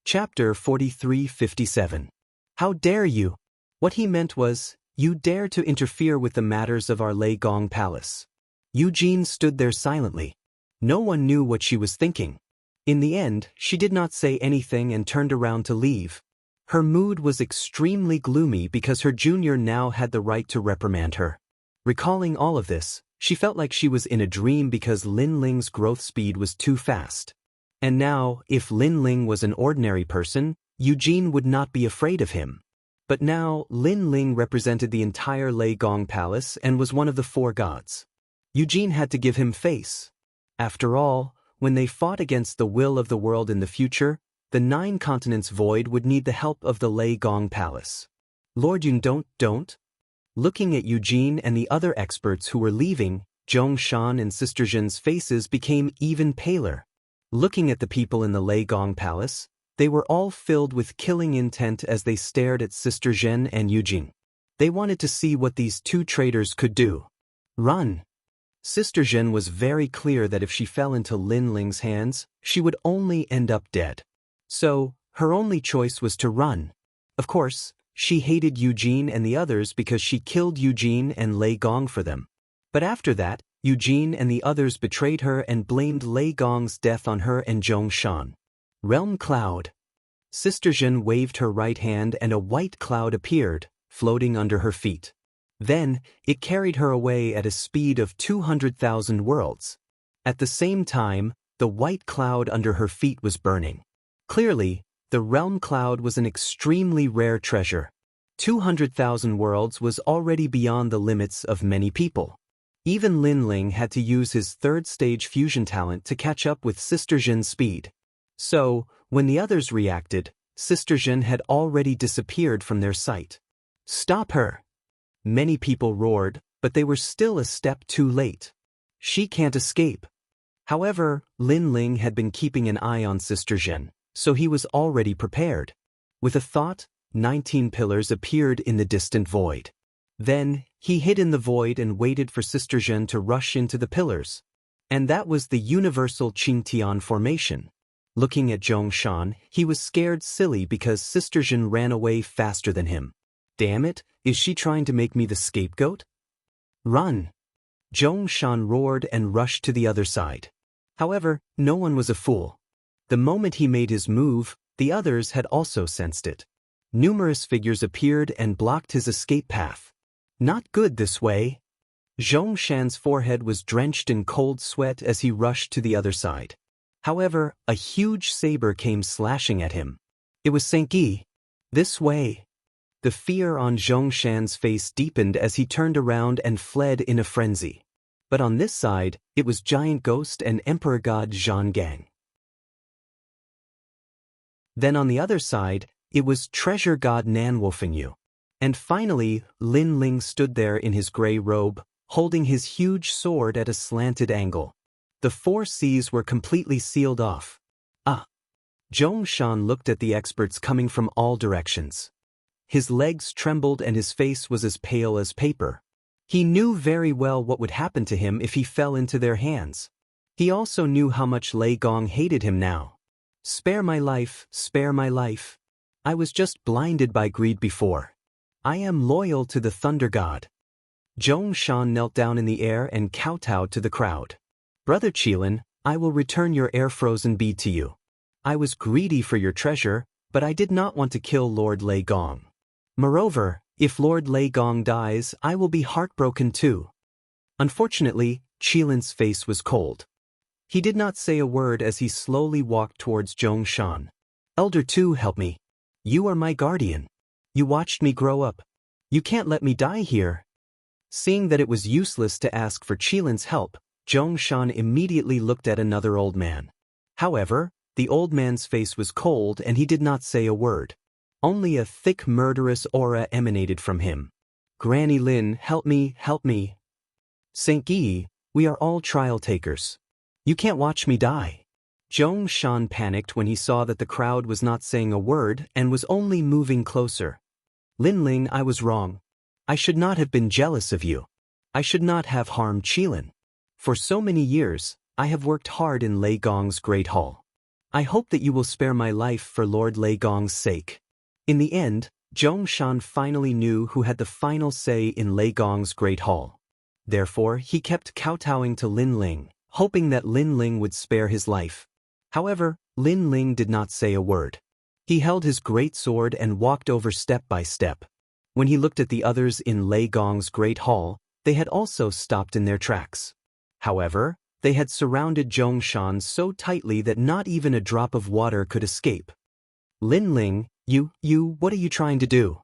S1: Chapter 43:57. How dare you? What he meant was, you dare to interfere with the matters of our Lei Gong palace. Eugene stood there silently. No one knew what she was thinking. In the end, she did not say anything and turned around to leave. Her mood was extremely gloomy because her junior now had the right to reprimand her. Recalling all of this, she felt like she was in a dream because Lin Ling's growth speed was too fast. And now, if Lin Ling was an ordinary person, Eugene would not be afraid of him. But now, Lin Ling represented the entire Lei Gong palace and was one of the four gods. Eugene had to give him face. After all, when they fought against the will of the world in the future, the 9 continents void would need the help of the Lei Gong palace. Lord Yun, don't. Looking at Eugene and the other experts who were leaving, Zhong Shan and Sister Zhen's faces became even paler. Looking at the people in the Lei Gong palace, they were all filled with killing intent as they stared at Sister Zhen and Eugene. They wanted to see what these two traitors could do. Run! Sister Zhen was very clear that if she fell into Lin Ling's hands, she would only end up dead. So, her only choice was to run. Of course, she hated Eugene and the others because she killed Eugene and Lei Gong for them. But after that, Eugene and the others betrayed her and blamed Lei Gong's death on her and Zhong Shan. Realm Cloud. Sister Zhen waved her right hand and a white cloud appeared, floating under her feet. Then, it carried her away at a speed of 200,000 worlds. At the same time, the white cloud under her feet was burning. Clearly, the realm cloud was an extremely rare treasure. 200,000 worlds was already beyond the limits of many people. Even Lin Ling had to use his 3rd stage fusion talent to catch up with Sister Zhen's speed. So, when the others reacted, Sister Zhen had already disappeared from their sight. Stop her! Many people roared, but they were still a step too late. She can't escape. However, Lin Ling had been keeping an eye on Sister Zhen, so he was already prepared. With a thought, 19 pillars appeared in the distant void. Then, he hid in the void and waited for Sister Zhen to rush into the pillars. And that was the universal Qingtian formation. Looking at Zhong Shan, he was scared silly because Sister Zhen ran away faster than him. Damn it, is she trying to make me the scapegoat? Run! Zhong Shan roared and rushed to the other side. However, no one was a fool. The moment he made his move, the others had also sensed it. Numerous figures appeared and blocked his escape path. Not good this way. Zhong Shan's forehead was drenched in cold sweat as he rushed to the other side. However, a huge saber came slashing at him. It was Senki. This way. The fear on Zhong Shan's face deepened as he turned around and fled in a frenzy. But on this side, it was Giant Ghost and Emperor God Zhang Gang. Then on the other side, it was Treasure God Nan Wolfengyu. And finally, Lin Ling stood there in his gray robe, holding his huge sword at a slanted angle. The 4 seas were completely sealed off. Zhong Shan looked at the experts coming from all directions. His legs trembled and his face was as pale as paper. He knew very well what would happen to him if he fell into their hands. He also knew how much Lei Gong hated him now. Spare my life, spare my life. I was just blinded by greed before. I am loyal to the Thunder God. Zhong Shan knelt down in the air and kowtowed to the crowd. Brother Qilin, I will return your air-frozen bead to you. I was greedy for your treasure, but I did not want to kill Lord Lei Gong. Moreover, if Lord Lei Gong dies, I will be heartbroken too." Unfortunately, Qilin's face was cold. He did not say a word as he slowly walked towards Zhong Shan. "Elder Tu, help me. You are my guardian. You watched me grow up. You can't let me die here." Seeing that it was useless to ask for Qilin's help, Zhong Shan immediately looked at another old man. However, the old man's face was cold and he did not say a word. Only a thick murderous aura emanated from him. "Granny Lin, help me, help me. Saint Yi, we are all trial takers. You can't watch me die." Zhong Shan panicked when he saw that the crowd was not saying a word and was only moving closer. "Lin Ling, I was wrong. I should not have been jealous of you. I should not have harmed Qilin. For so many years, I have worked hard in Lei Gong's Great Hall. I hope that you will spare my life for Lord Lei Gong's sake." In the end, Zhong Shan finally knew who had the final say in Lei Gong's Great Hall. Therefore, he kept kowtowing to Lin Ling, hoping that Lin Ling would spare his life. However, Lin Ling did not say a word. He held his great sword and walked over step by step. When he looked at the others in Lei Gong's Great Hall, they had also stopped in their tracks. However, they had surrounded Zhong Shan so tightly that not even a drop of water could escape. "Lin Ling, what are you trying to do?"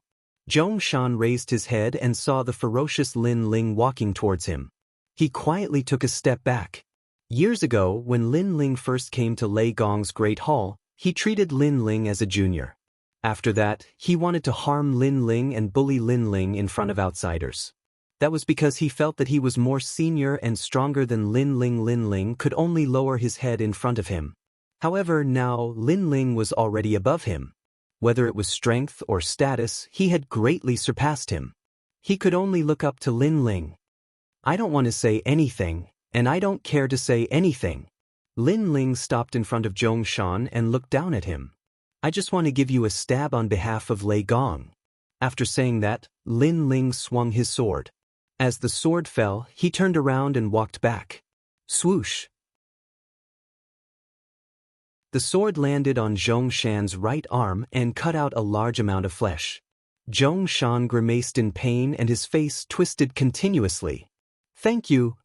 S1: Zhong Shan raised his head and saw the ferocious Lin Ling walking towards him. He quietly took a step back. Years ago, when Lin Ling first came to Lei Gong's Great Hall, he treated Lin Ling as a junior. After that, he wanted to harm Lin Ling and bully Lin Ling in front of outsiders. That was because he felt that he was more senior and stronger than Lin Ling. Lin Ling could only lower his head in front of him. However, now Lin Ling was already above him. Whether it was strength or status, he had greatly surpassed him. He could only look up to Lin Ling. "I don't want to say anything, and I don't care to say anything." Lin Ling stopped in front of Zhong Shan and looked down at him. "I just want to give you a stab on behalf of Lei Gong." After saying that, Lin Ling swung his sword. As the sword fell, he turned around and walked back. Swoosh! The sword landed on Zhong Shan's right arm and cut out a large amount of flesh. Zhong Shan grimaced in pain and his face twisted continuously. Thank you.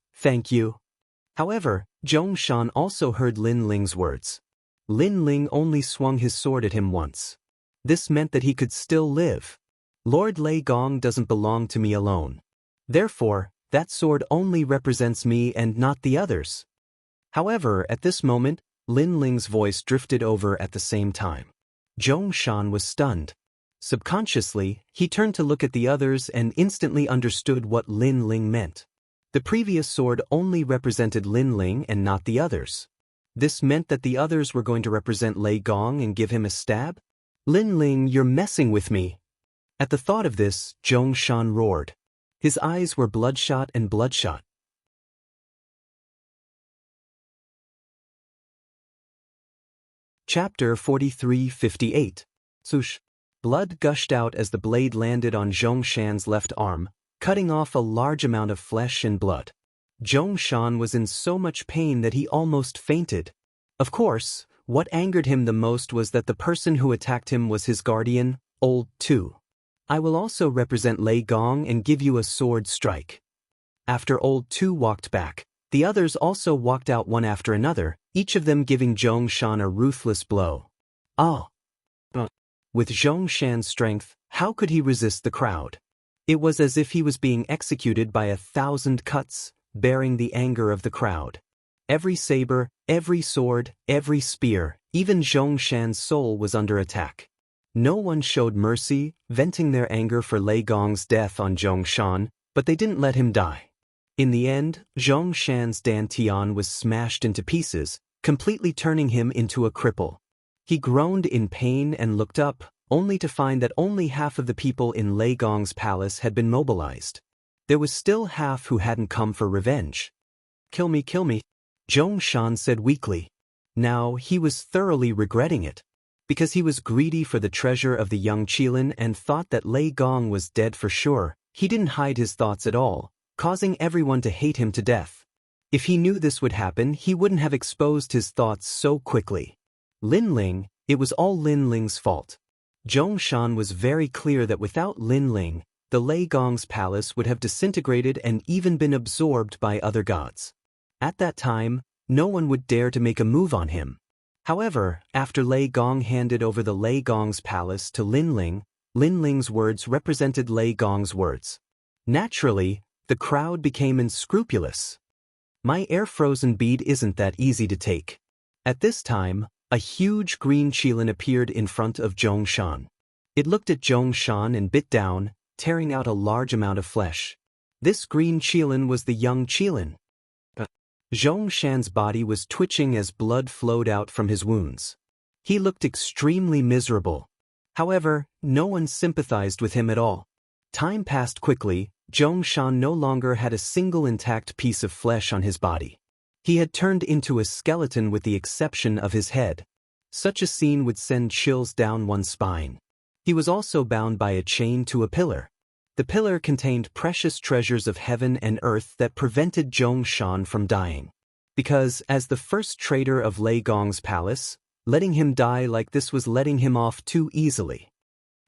S1: However, Zhong Shan also heard Lin Ling's words. Lin Ling only swung his sword at him once. This meant that he could still live. Lord Lei Gong doesn't belong to me alone. Therefore, that sword only represents me and not the others. However, at this moment, Lin Ling's voice drifted over at the same time. Zhong Shan was stunned. Subconsciously, he turned to look at the others and instantly understood what Lin Ling meant. The previous sword only represented Lin Ling and not the others. This meant that the others were going to represent Lei Gong and give him a stab? "Lin Ling, you're messing with me." At the thought of this, Zhong Shan roared. His eyes were bloodshot and bloodshot. Chapter 43:58. Swoosh. Blood gushed out as the blade landed on Zhong Shan's left arm, cutting off a large amount of flesh and blood. Zhong Shan was in so much pain that he almost fainted. Of course, what angered him the most was that the person who attacked him was his guardian, Old Tu. "I will also represent Lei Gong and give you a sword strike." After Old Tu walked back, the others also walked out one after another, each of them giving Zhong Shan a ruthless blow. With Zhong Shan's strength, how could he resist the crowd? It was as if he was being executed by 1,000 cuts, bearing the anger of the crowd. Every saber, every sword, every spear, even Zhong Shan's soul was under attack. No one showed mercy, venting their anger for Lei Gong's death on Zhong Shan, but they didn't let him die. In the end, Zhong Shan's dantian was smashed into pieces, completely turning him into a cripple. He groaned in pain and looked up, only to find that only half of the people in Lei Gong's palace had been mobilized. There was still half who hadn't come for revenge. Kill me, Zhong Shan said weakly. Now he was thoroughly regretting it. Because he was greedy for the treasure of the young Qilin and thought that Lei Gong was dead for sure, he didn't hide his thoughts at all, causing everyone to hate him to death. If he knew this would happen, he wouldn't have exposed his thoughts so quickly. Lin Ling, it was all Lin Ling's fault. Zhongshan was very clear that without Lin Ling, the Lei Gong's palace would have disintegrated and even been absorbed by other gods. At that time, no one would dare to make a move on him. However, after Lei Gong handed over the Lei Gong's palace to Lin Ling's words represented Lei Gong's words. Naturally, the crowd became unscrupulous. My air-frozen bead isn't that easy to take. At this time, a huge green qilin appeared in front of Zhongshan. It looked at Zhongshan and bit down, tearing out a large amount of flesh. This green qilin was the young qilin. Zhongshan's body was twitching as blood flowed out from his wounds. He looked extremely miserable. However, no one sympathized with him at all. Time passed quickly. Zhongshan no longer had a single intact piece of flesh on his body. He had turned into a skeleton with the exception of his head. Such a scene would send chills down one's spine. He was also bound by a chain to a pillar. The pillar contained precious treasures of heaven and earth that prevented Zhongshan from dying. Because, as the first trader of Lei Gong's palace, letting him die like this was letting him off too easily.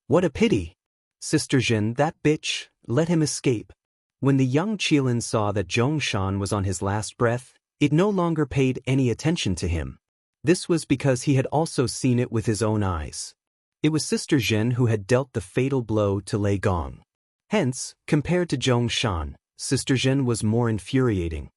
S1: What a pity! Sister Jin, that bitch, let him escape. When the young qilin saw that Zhongshan was on his last breath, it no longer paid any attention to him. This was because he had also seen it with his own eyes. It was Sister Jin who had dealt the fatal blow to Lei Gong. Hence, compared to Zhongshan, Sister Jin was more infuriating.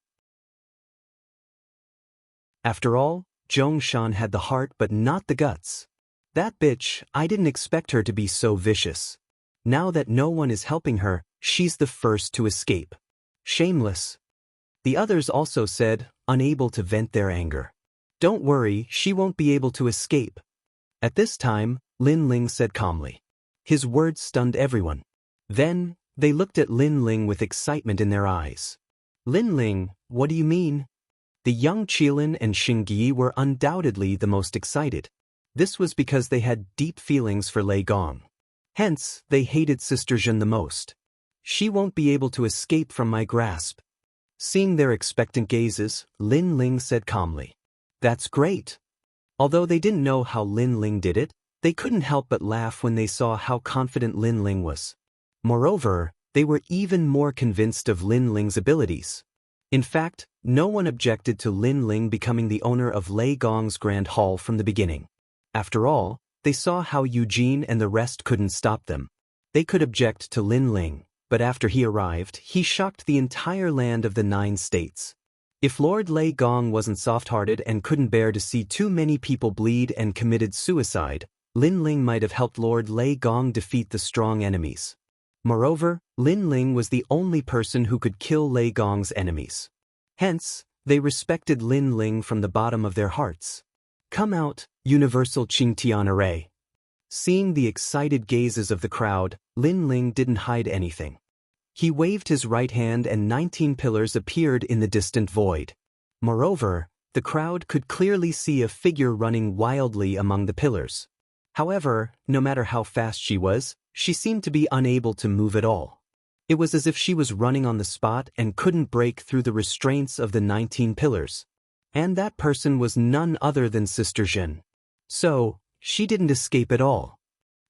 S1: After all, Zhongshan had the heart but not the guts. That bitch, I didn't expect her to be so vicious. Now that no one is helping her, she's the first to escape. Shameless. The others also said, unable to vent their anger. Don't worry, she won't be able to escape. At this time, Lin Ling said calmly. His words stunned everyone. Then, they looked at Lin Ling with excitement in their eyes. Lin Ling, what do you mean? The young qilin and Xingyi were undoubtedly the most excited. This was because they had deep feelings for Lei Gong. Hence, they hated Sister Jin the most. She won't be able to escape from my grasp. Seeing their expectant gazes, Lin Ling said calmly. That's great. Although they didn't know how Lin Ling did it, they couldn't help but laugh when they saw how confident Lin Ling was. Moreover, they were even more convinced of Lin Ling's abilities. In fact, no one objected to Lin Ling becoming the owner of Lei Gong's Grand Hall from the beginning. After all, they saw how Eugene and the rest couldn't stop them. They could object to Lin Ling, but after he arrived, he shocked the entire land of the 9 states. If Lord Lei Gong wasn't soft-hearted and couldn't bear to see too many people bleed and committed suicide, Lin Ling might have helped Lord Lei Gong defeat the strong enemies. Moreover, Lin Ling was the only person who could kill Lei Gong's enemies. Hence, they respected Lin Ling from the bottom of their hearts. Come out, Universal Qingtian Array. Seeing the excited gazes of the crowd, Lin Ling didn't hide anything. He waved his right hand and 19 pillars appeared in the distant void. Moreover, the crowd could clearly see a figure running wildly among the pillars. However, no matter how fast she seemed to be unable to move at all. It was as if she was running on the spot and couldn't break through the restraints of the 19 pillars. And that person was none other than Sister Jin. So, she didn't escape at all.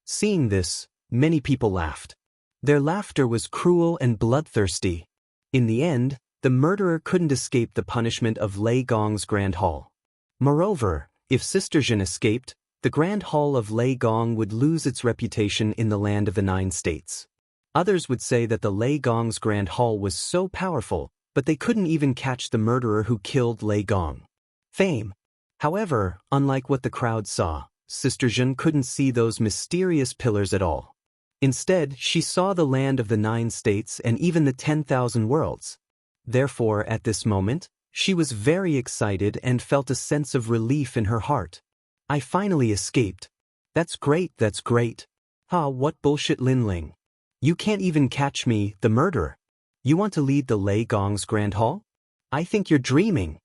S1: Seeing this, many people laughed. Their laughter was cruel and bloodthirsty. In the end, the murderer couldn't escape the punishment of Lei Gong's Grand Hall. Moreover, if Sister Jin escaped, the Grand Hall of Lei Gong would lose its reputation in the land of the 9 states. Others would say that the Lei Gong's Grand Hall was so powerful, but they couldn't even catch the murderer who killed Lei Gong. Fame. However, unlike what the crowd saw, Sister Jin couldn't see those mysterious pillars at all. Instead, she saw the land of the 9 states and even the 10,000 worlds. Therefore, at this moment, she was very excited and felt a sense of relief in her heart. I finally escaped. That's great, that's great. What bullshit, Lin Ling. You can't even catch me, the murderer. You want to lead the Lei Gong's Grand Hall? I think you're dreaming.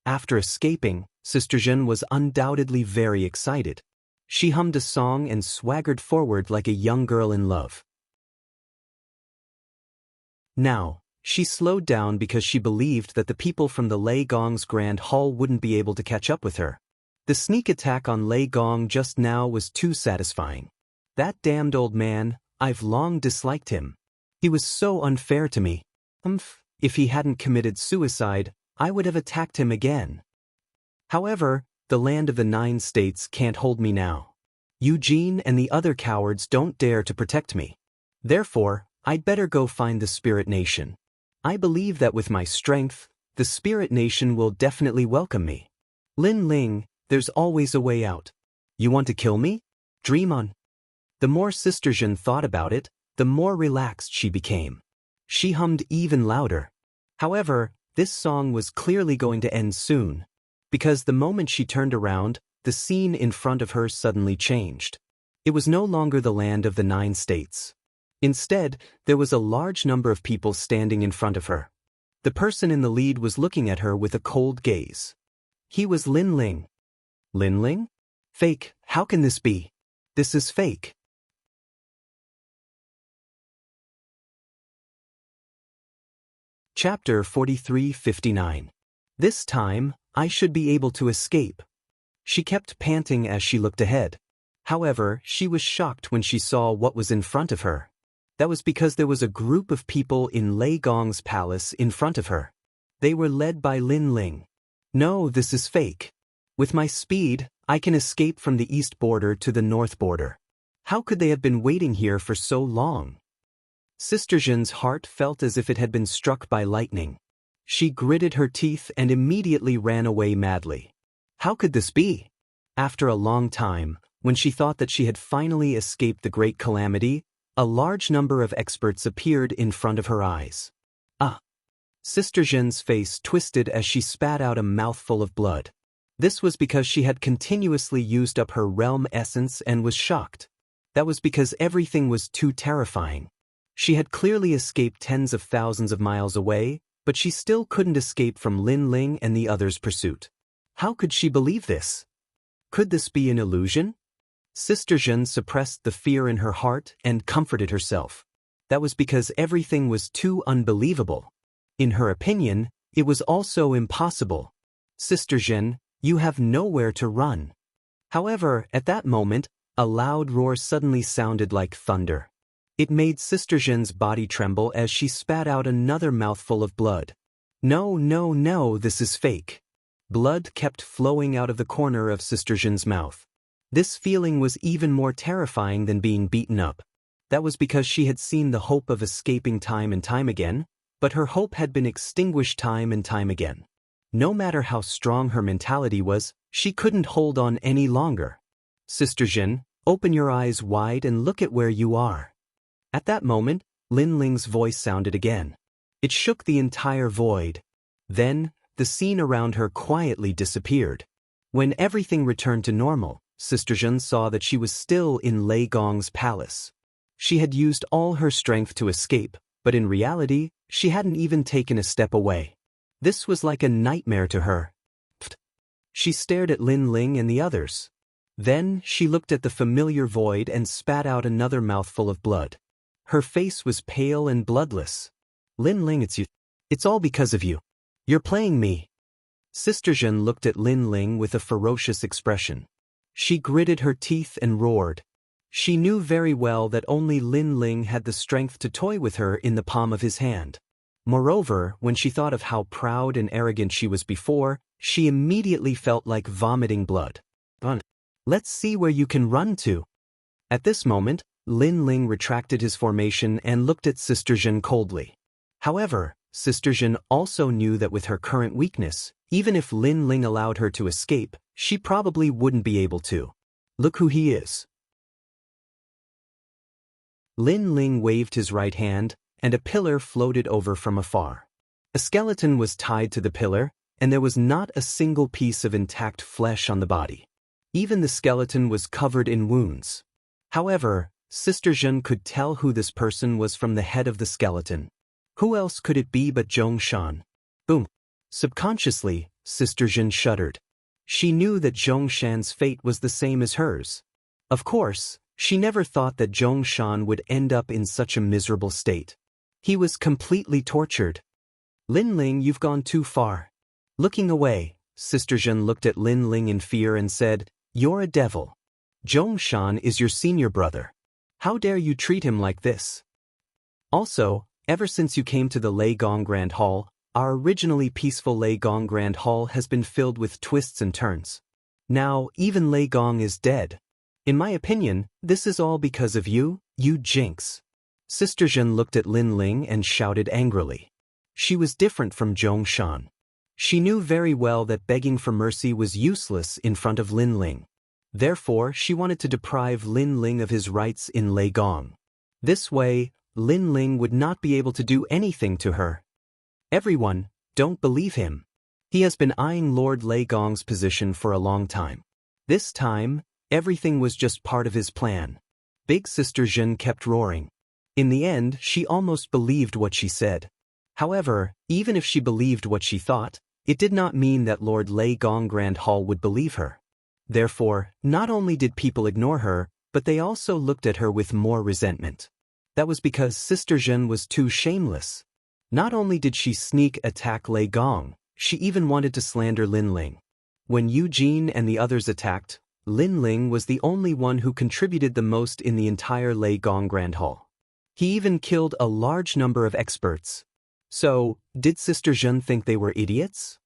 S1: After escaping, Sister Jin was undoubtedly very excited. She hummed a song and swaggered forward like a young girl in love. Now, She slowed down because she believed that the people from the Lei Gong's Grand Hall wouldn't be able to catch up with her. The sneak attack on Lei Gong just now was too satisfying. That damned old man, I've long disliked him. He was so unfair to me. If he hadn't committed suicide, I would have attacked him again. However, the land of the 9 states can't hold me now. Eugene and the other cowards don't dare to protect me. Therefore, I'd better go find the Spirit Nation. I believe that with my strength, the Spirit Nation will definitely welcome me. Lin Ling, there's always a way out. You want to kill me? Dream on. The more Sister Zhen thought about it, the more relaxed she became. She hummed even louder. However, this song was clearly going to end soon, because the moment she turned around, the scene in front of her suddenly changed. It was no longer the land of the 9 states. Instead, there was a large number of people standing in front of her. The person in the lead was looking at her with a cold gaze. He was Lin Ling. Lin Ling? Fake, how can this be? This is fake. Chapter 43:59. This time, I should be able to escape. She kept panting as she looked ahead. However, she was shocked when she saw what was in front of her. That was because there was a group of people in Lei Gong's palace in front of her. They were led by Lin Ling. No, this is fake. With my speed, I can escape from the east border to the north border. How could they have been waiting here for so long? Sister Zhen's heart felt as if it had been struck by lightning. She gritted her teeth and immediately ran away madly. How could this be? After a long time, when she thought that she had finally escaped the great calamity, a large number of experts appeared in front of her eyes. Sister Zhen's face twisted as she spat out a mouthful of blood. This was because she had continuously used up her realm essence and was shocked. That was because everything was too terrifying. She had clearly escaped tens of thousands of miles away, but she still couldn't escape from Lin Ling and the others' pursuit. How could she believe this? Could this be an illusion? Sister Zhen suppressed the fear in her heart and comforted herself. That was because everything was too unbelievable. In her opinion, it was also impossible. Sister Zhen, you have nowhere to run. However, at that moment, a loud roar suddenly sounded like thunder. It made Sister Zhen's body tremble as she spat out another mouthful of blood. No, no, no, this is fake. Blood kept flowing out of the corner of Sister Zhen's mouth. This feeling was even more terrifying than being beaten up. That was because she had seen the hope of escaping time and time again, but her hope had been extinguished time and time again. No matter how strong her mentality was, she couldn't hold on any longer. Sister Zhen, open your eyes wide and look at where you are. At that moment, Lin Ling's voice sounded again. It shook the entire void. Then, the scene around her quietly disappeared. When everything returned to normal, Sister Zhen saw that she was still in Lei Gong's palace. She had used all her strength to escape, but in reality, she hadn't even taken a step away. This was like a nightmare to her. She stared at Lin Ling and the others. Then, she looked at the familiar void and spat out another mouthful of blood. Her face was pale and bloodless. Lin Ling, it's you. It's all because of you. You're playing me. Sister Zhen looked at Lin Ling with a ferocious expression. She gritted her teeth and roared. She knew very well that only Lin Ling had the strength to toy with her in the palm of his hand. Moreover, when she thought of how proud and arrogant she was before, she immediately felt like vomiting blood. Let's see where you can run to. At this moment, Lin Ling retracted his formation and looked at Sister Zhen coldly. However, Sister Zhen also knew that with her current weakness, even if Lin Ling allowed her to escape, she probably wouldn't be able to. Look who he is. Lin Ling waved his right hand, and a pillar floated over from afar. A skeleton was tied to the pillar, and there was not a single piece of intact flesh on the body. Even the skeleton was covered in wounds. However, Sister Zhen could tell who this person was from the head of the skeleton. Who else could it be but Zhongshan? Boom. Subconsciously, Sister Zhen shuddered. She knew that Zhongshan's fate was the same as hers. Of course, she never thought that Zhongshan would end up in such a miserable state. He was completely tortured. Lin Ling, you've gone too far. Looking away, Sister Zhen looked at Lin Ling in fear and said, "You're a devil. Zhongshan is your senior brother. How dare you treat him like this? Also, ever since you came to the Lei Gong Grand Hall, our originally peaceful Lei Gong Grand Hall has been filled with twists and turns. Now, even Lei Gong is dead. In my opinion, this is all because of you, you jinx." Sister Zhen looked at Lin Ling and shouted angrily. She was different from Zhongshan. She knew very well that begging for mercy was useless in front of Lin Ling. Therefore, she wanted to deprive Lin Ling of his rights in Lei Gong. This way, Lin Ling would not be able to do anything to her. Everyone, don't believe him. He has been eyeing Lord Lei Gong's position for a long time. This time, everything was just part of his plan. Big Sister Zhen kept roaring. In the end, she almost believed what she said. However, even if she believed what she thought, it did not mean that Lord Lei Gong Grand Hall would believe her. Therefore, not only did people ignore her, but they also looked at her with more resentment. That was because Sister Zhen was too shameless. Not only did she sneak attack Lei Gong, she even wanted to slander Lin Ling. When Eugene and the others attacked, Lin Ling was the only one who contributed the most in the entire Lei Gong Grand Hall. He even killed a large number of experts. So, did Sister Zhen think they were idiots?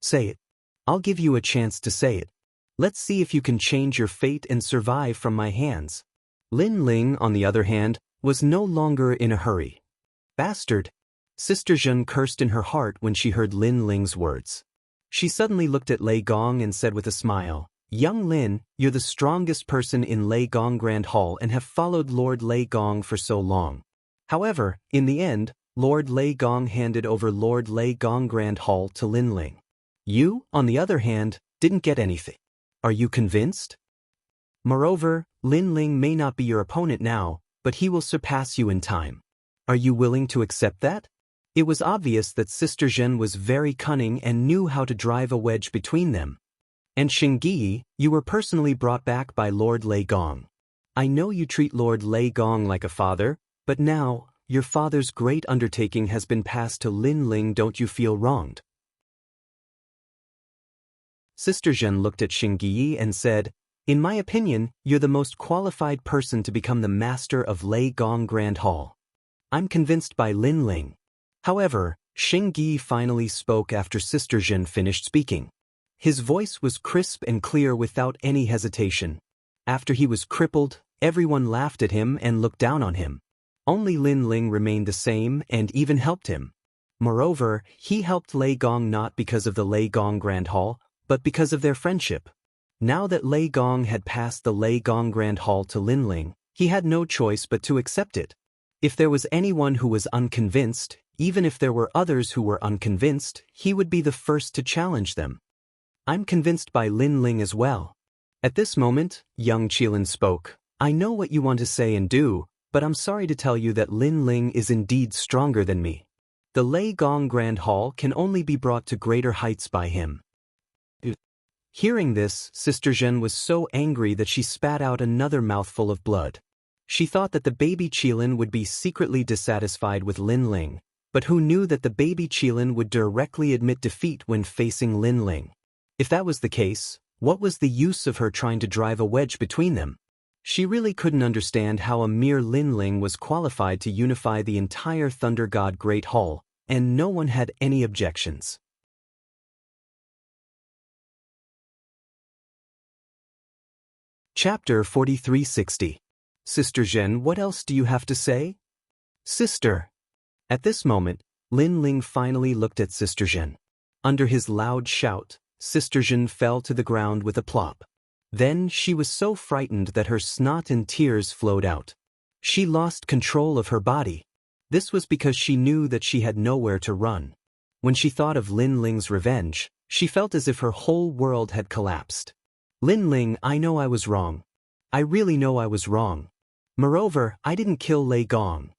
S1: Say it. I'll give you a chance to say it. Let's see if you can change your fate and survive from my hands. Lin Ling, on the other hand, was no longer in a hurry. Bastard! Sister Zhen cursed in her heart when she heard Lin Ling's words. She suddenly looked at Lei Gong and said with a smile, "Young Lin, you're the strongest person in Lei Gong Grand Hall and have followed Lord Lei Gong for so long." However, in the end, Lord Lei Gong handed over Lord Lei Gong Grand Hall to Lin Ling. You, on the other hand, didn't get anything. Are you convinced? Moreover, Lin Ling may not be your opponent now, but he will surpass you in time. Are you willing to accept that? It was obvious that Sister Zhen was very cunning and knew how to drive a wedge between them. And Xingyi, you were personally brought back by Lord Lei Gong. I know you treat Lord Lei Gong like a father, but now, your father's great undertaking has been passed to Lin Ling. Don't you feel wronged? Sister Zhen looked at Xingyi and said, "In my opinion, you're the most qualified person to become the master of Lei Gong Grand Hall. I'm convinced by Lin Ling." However, Xingyi finally spoke after Sister Zhen finished speaking. His voice was crisp and clear without any hesitation. After he was crippled, everyone laughed at him and looked down on him. Only Lin Ling remained the same and even helped him. Moreover, he helped Lei Gong not because of the Lei Gong Grand Hall, but because of their friendship. Now that Lei Gong had passed the Lei Gong Grand Hall to Lin Ling, he had no choice but to accept it. If there was anyone who was unconvinced, even if there were others who were unconvinced, he would be the first to challenge them. I'm convinced by Lin Ling as well. At this moment, young Qilin spoke. I know what you want to say and do, but I'm sorry to tell you that Lin Ling is indeed stronger than me. The Lei Gong Grand Hall can only be brought to greater heights by him. Hearing this, Sister Zhen was so angry that she spat out another mouthful of blood. She thought that the baby Qilin would be secretly dissatisfied with Lin Ling, but who knew that the baby Qilin would directly admit defeat when facing Lin Ling? If that was the case, what was the use of her trying to drive a wedge between them? She really couldn't understand how a mere Lin Ling was qualified to unify the entire Thunder God Great Hall, and no one had any objections. Chapter 4360. Sister Zhen, what else do you have to say? Sister. At this moment, Lin Ling finally looked at Sister Zhen. Under his loud shout, Sister Zhen fell to the ground with a plop. Then she was so frightened that her snot and tears flowed out. She lost control of her body. This was because she knew that she had nowhere to run. When she thought of Lin Ling's revenge, she felt as if her whole world had collapsed. Lin Ling, I know I was wrong. I really know I was wrong. Moreover, I didn't kill Lei Gong.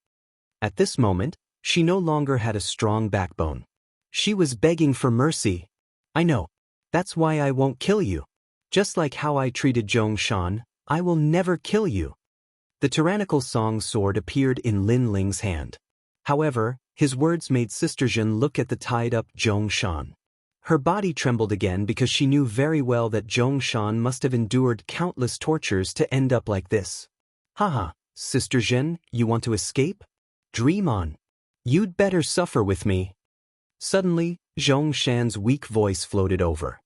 S1: At this moment, she no longer had a strong backbone. She was begging for mercy. I know. That's why I won't kill you. Just like how I treated Zhongshan, I will never kill you. The tyrannical song sword appeared in Lin Ling's hand. However, his words made Sister Jean look at the tied-up Zhong Shan. Her body trembled again because she knew very well that Zhong Shan must have endured countless tortures to end up like this. Haha, Sister Jean, you want to escape? Dream on. You'd better suffer with me. Suddenly, Zhong Shan's weak voice floated over.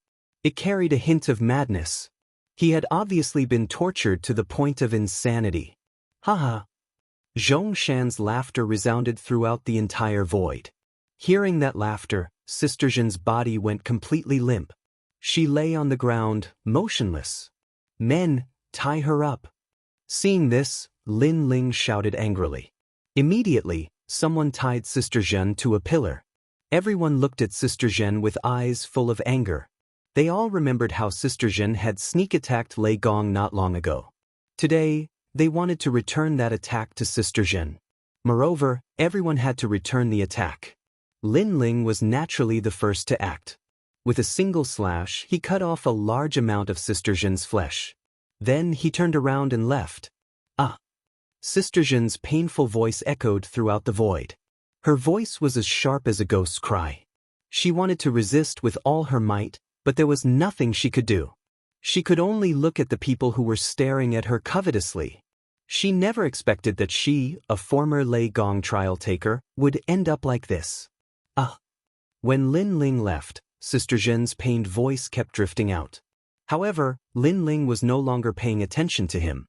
S1: It carried a hint of madness. He had obviously been tortured to the point of insanity. Haha. Zhong Shan's laughter resounded throughout the entire void. Hearing that laughter, Sister Jean's body went completely limp. She lay on the ground, motionless. Men, tie her up. Seeing this, Lin Ling shouted angrily. Immediately, someone tied Sister Jean to a pillar. Everyone looked at Sister Jean with eyes full of anger. They all remembered how Sister Jean had sneak-attacked Lei Gong not long ago. Today, they wanted to return that attack to Sister Jean. Moreover, everyone had to return the attack. Lin Ling was naturally the first to act. With a single slash, he cut off a large amount of Sister Jean's flesh. Then he turned around and left. Ah! Sister Jean's painful voice echoed throughout the void. Her voice was as sharp as a ghost's cry. She wanted to resist with all her might, but there was nothing she could do. She could only look at the people who were staring at her covetously. She never expected that she, a former Lei Gong trial taker, would end up like this. Ah! When Lin Ling left, Sister Jean's pained voice kept drifting out. However, Lin Ling was no longer paying attention to him.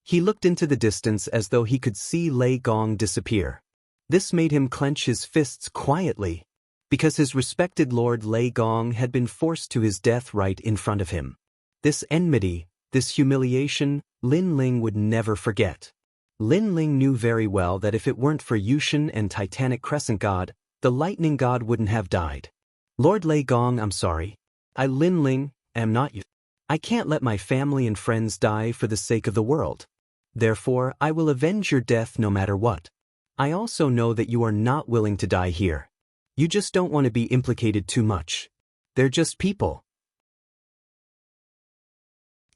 S1: He looked into the distance as though he could see Lei Gong disappear. This made him clench his fists quietly, because his respected Lord Lei Gong had been forced to his death right in front of him. This enmity, this humiliation, Lin Ling would never forget. Lin Ling knew very well that if it weren't for Yushin and Titanic Crescent God, the Lightning God wouldn't have died. Lord Lei Gong, I'm sorry. I, Lin Ling, am not you. I can't let my family and friends die for the sake of the world. Therefore, I will avenge your death no matter what. I also know that you are not willing to die here. You just don't want to be implicated too much. They're just people.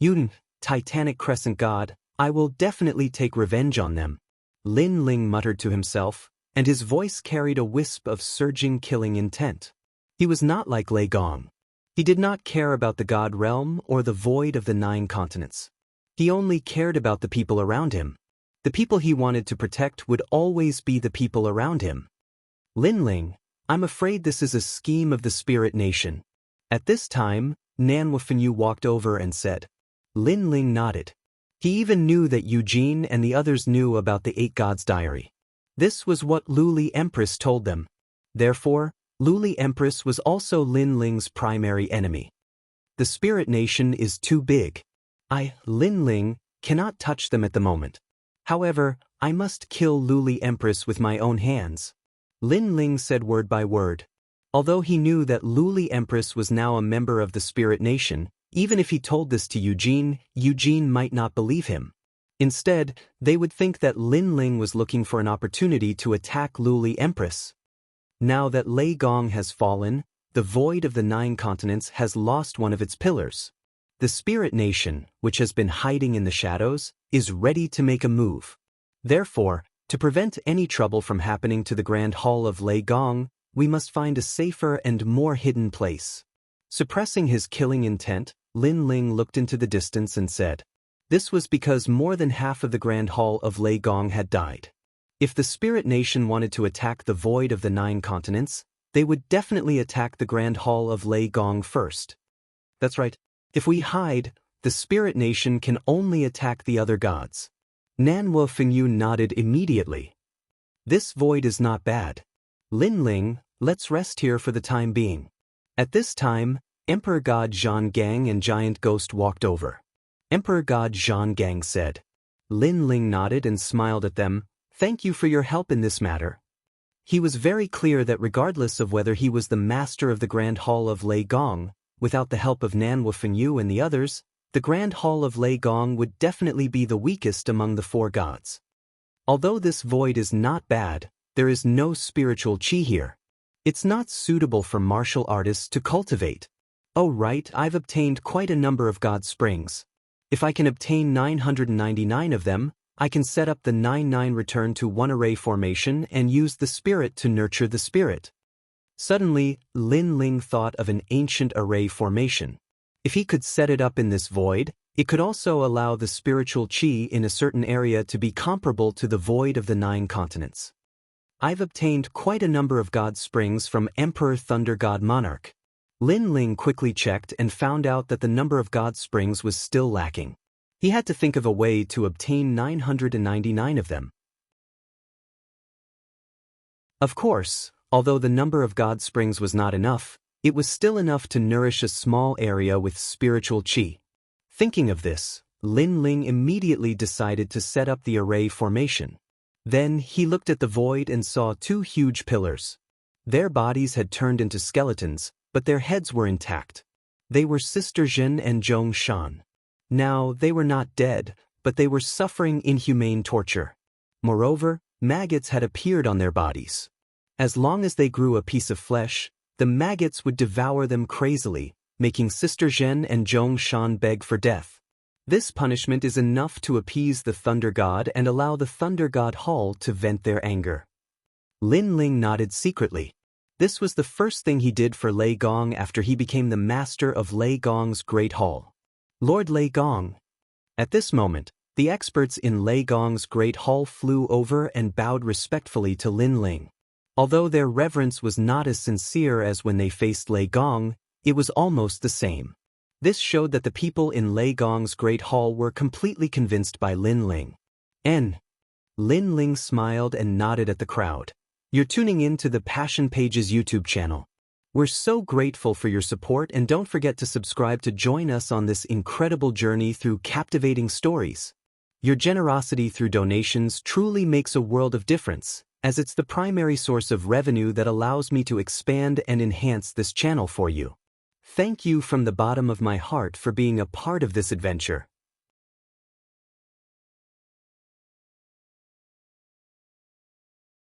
S1: Yun, Titanic Crescent God, I will definitely take revenge on them. Lin Ling muttered to himself, and his voice carried a wisp of surging killing intent. He was not like Lei Gong. He did not care about the God realm or the void of the 9 continents. He only cared about the people around him. The people he wanted to protect would always be the people around him. Lin Ling, I'm afraid this is a scheme of the Spirit Nation. At this time, Nan Wufenyu walked over and said. Lin Ling nodded. He even knew that Eugene and the others knew about the 8 Gods' diary. This was what Luli Empress told them. Therefore, Luli Empress was also Lin Ling's primary enemy. The Spirit Nation is too big. I, Lin Ling, cannot touch them at the moment. However, I must kill Luli Empress with my own hands. Lin Ling said word by word. Although he knew that Luli Empress was now a member of the Spirit Nation, even if he told this to Eugene, Eugene might not believe him. Instead, they would think that Lin Ling was looking for an opportunity to attack Luli Empress. Now that Lei Gong has fallen, the void of the 9 continents has lost one of its pillars. The Spirit Nation, which has been hiding in the shadows, is ready to make a move. Therefore, to prevent any trouble from happening to the Grand Hall of Lei Gong, we must find a safer and more hidden place. Suppressing his killing intent, Lin Ling looked into the distance and said, this was because more than half of the Grand Hall of Lei Gong had died. If the Spirit Nation wanted to attack the void of the 9 continents, they would definitely attack the Grand Hall of Lei Gong first. That's right. If we hide, the Spirit Nation can only attack the other gods. Nan Wufenyu nodded immediately. This void is not bad. Lin Ling, let's rest here for the time being. At this time, Emperor God Zhan Gang and Giant Ghost walked over. Emperor God Zhan Gang said. Lin Ling nodded and smiled at them. Thank you for your help in this matter. He was very clear that regardless of whether he was the master of the Grand Hall of Lei Gong, without the help of Nan Wufenyu and the others, the Grand Hall of Lei Gong would definitely be the weakest among the 4 gods. Although this void is not bad, there is no spiritual chi here. It's not suitable for martial artists to cultivate. Oh right, I've obtained quite a number of God springs. If I can obtain 999 of them, I can set up the 9-9 return to 1 array formation and use the spirit to nurture the spirit. Suddenly, Lin Ling thought of an ancient array formation. If he could set it up in this void, it could also allow the spiritual qi in a certain area to be comparable to the void of the 9 continents. I've obtained quite a number of god springs from Emperor Thunder God Monarch. Lin Ling quickly checked and found out that the number of god springs was still lacking. He had to think of a way to obtain 999 of them. Of course, although the number of god springs was not enough, it was still enough to nourish a small area with spiritual qi. Thinking of this, Lin Ling immediately decided to set up the array formation. Then he looked at the void and saw 2 huge pillars. Their bodies had turned into skeletons, but their heads were intact. They were Sister Jin and Zhong Shan. Now, they were not dead, but they were suffering inhumane torture. Moreover, maggots had appeared on their bodies. As long as they grew a piece of flesh, the maggots would devour them crazily, making Sister Zhen and Zhong Shan beg for death. This punishment is enough to appease the Thunder God and allow the Thunder God Hall to vent their anger. Lin Ling nodded secretly. This was the first thing he did for Lei Gong after he became the master of Lei Gong's Great Hall. Lord Lei Gong. At this moment, the experts in Lei Gong's Great Hall flew over and bowed respectfully to Lin Ling. Although their reverence was not as sincere as when they faced Lei Gong, it was almost the same. This showed that the people in Lei Gong's Great Hall were completely convinced by Lin Ling. Lin Ling smiled and nodded at the crowd. You're tuning in to the Passion Pages YouTube channel. We're so grateful for your support, and don't forget to subscribe to join us on this incredible journey through captivating stories. Your generosity through donations truly makes a world of difference, as it's the primary source of revenue that allows me to expand and enhance this channel for you. Thank you from the bottom of my heart for being a part of this adventure.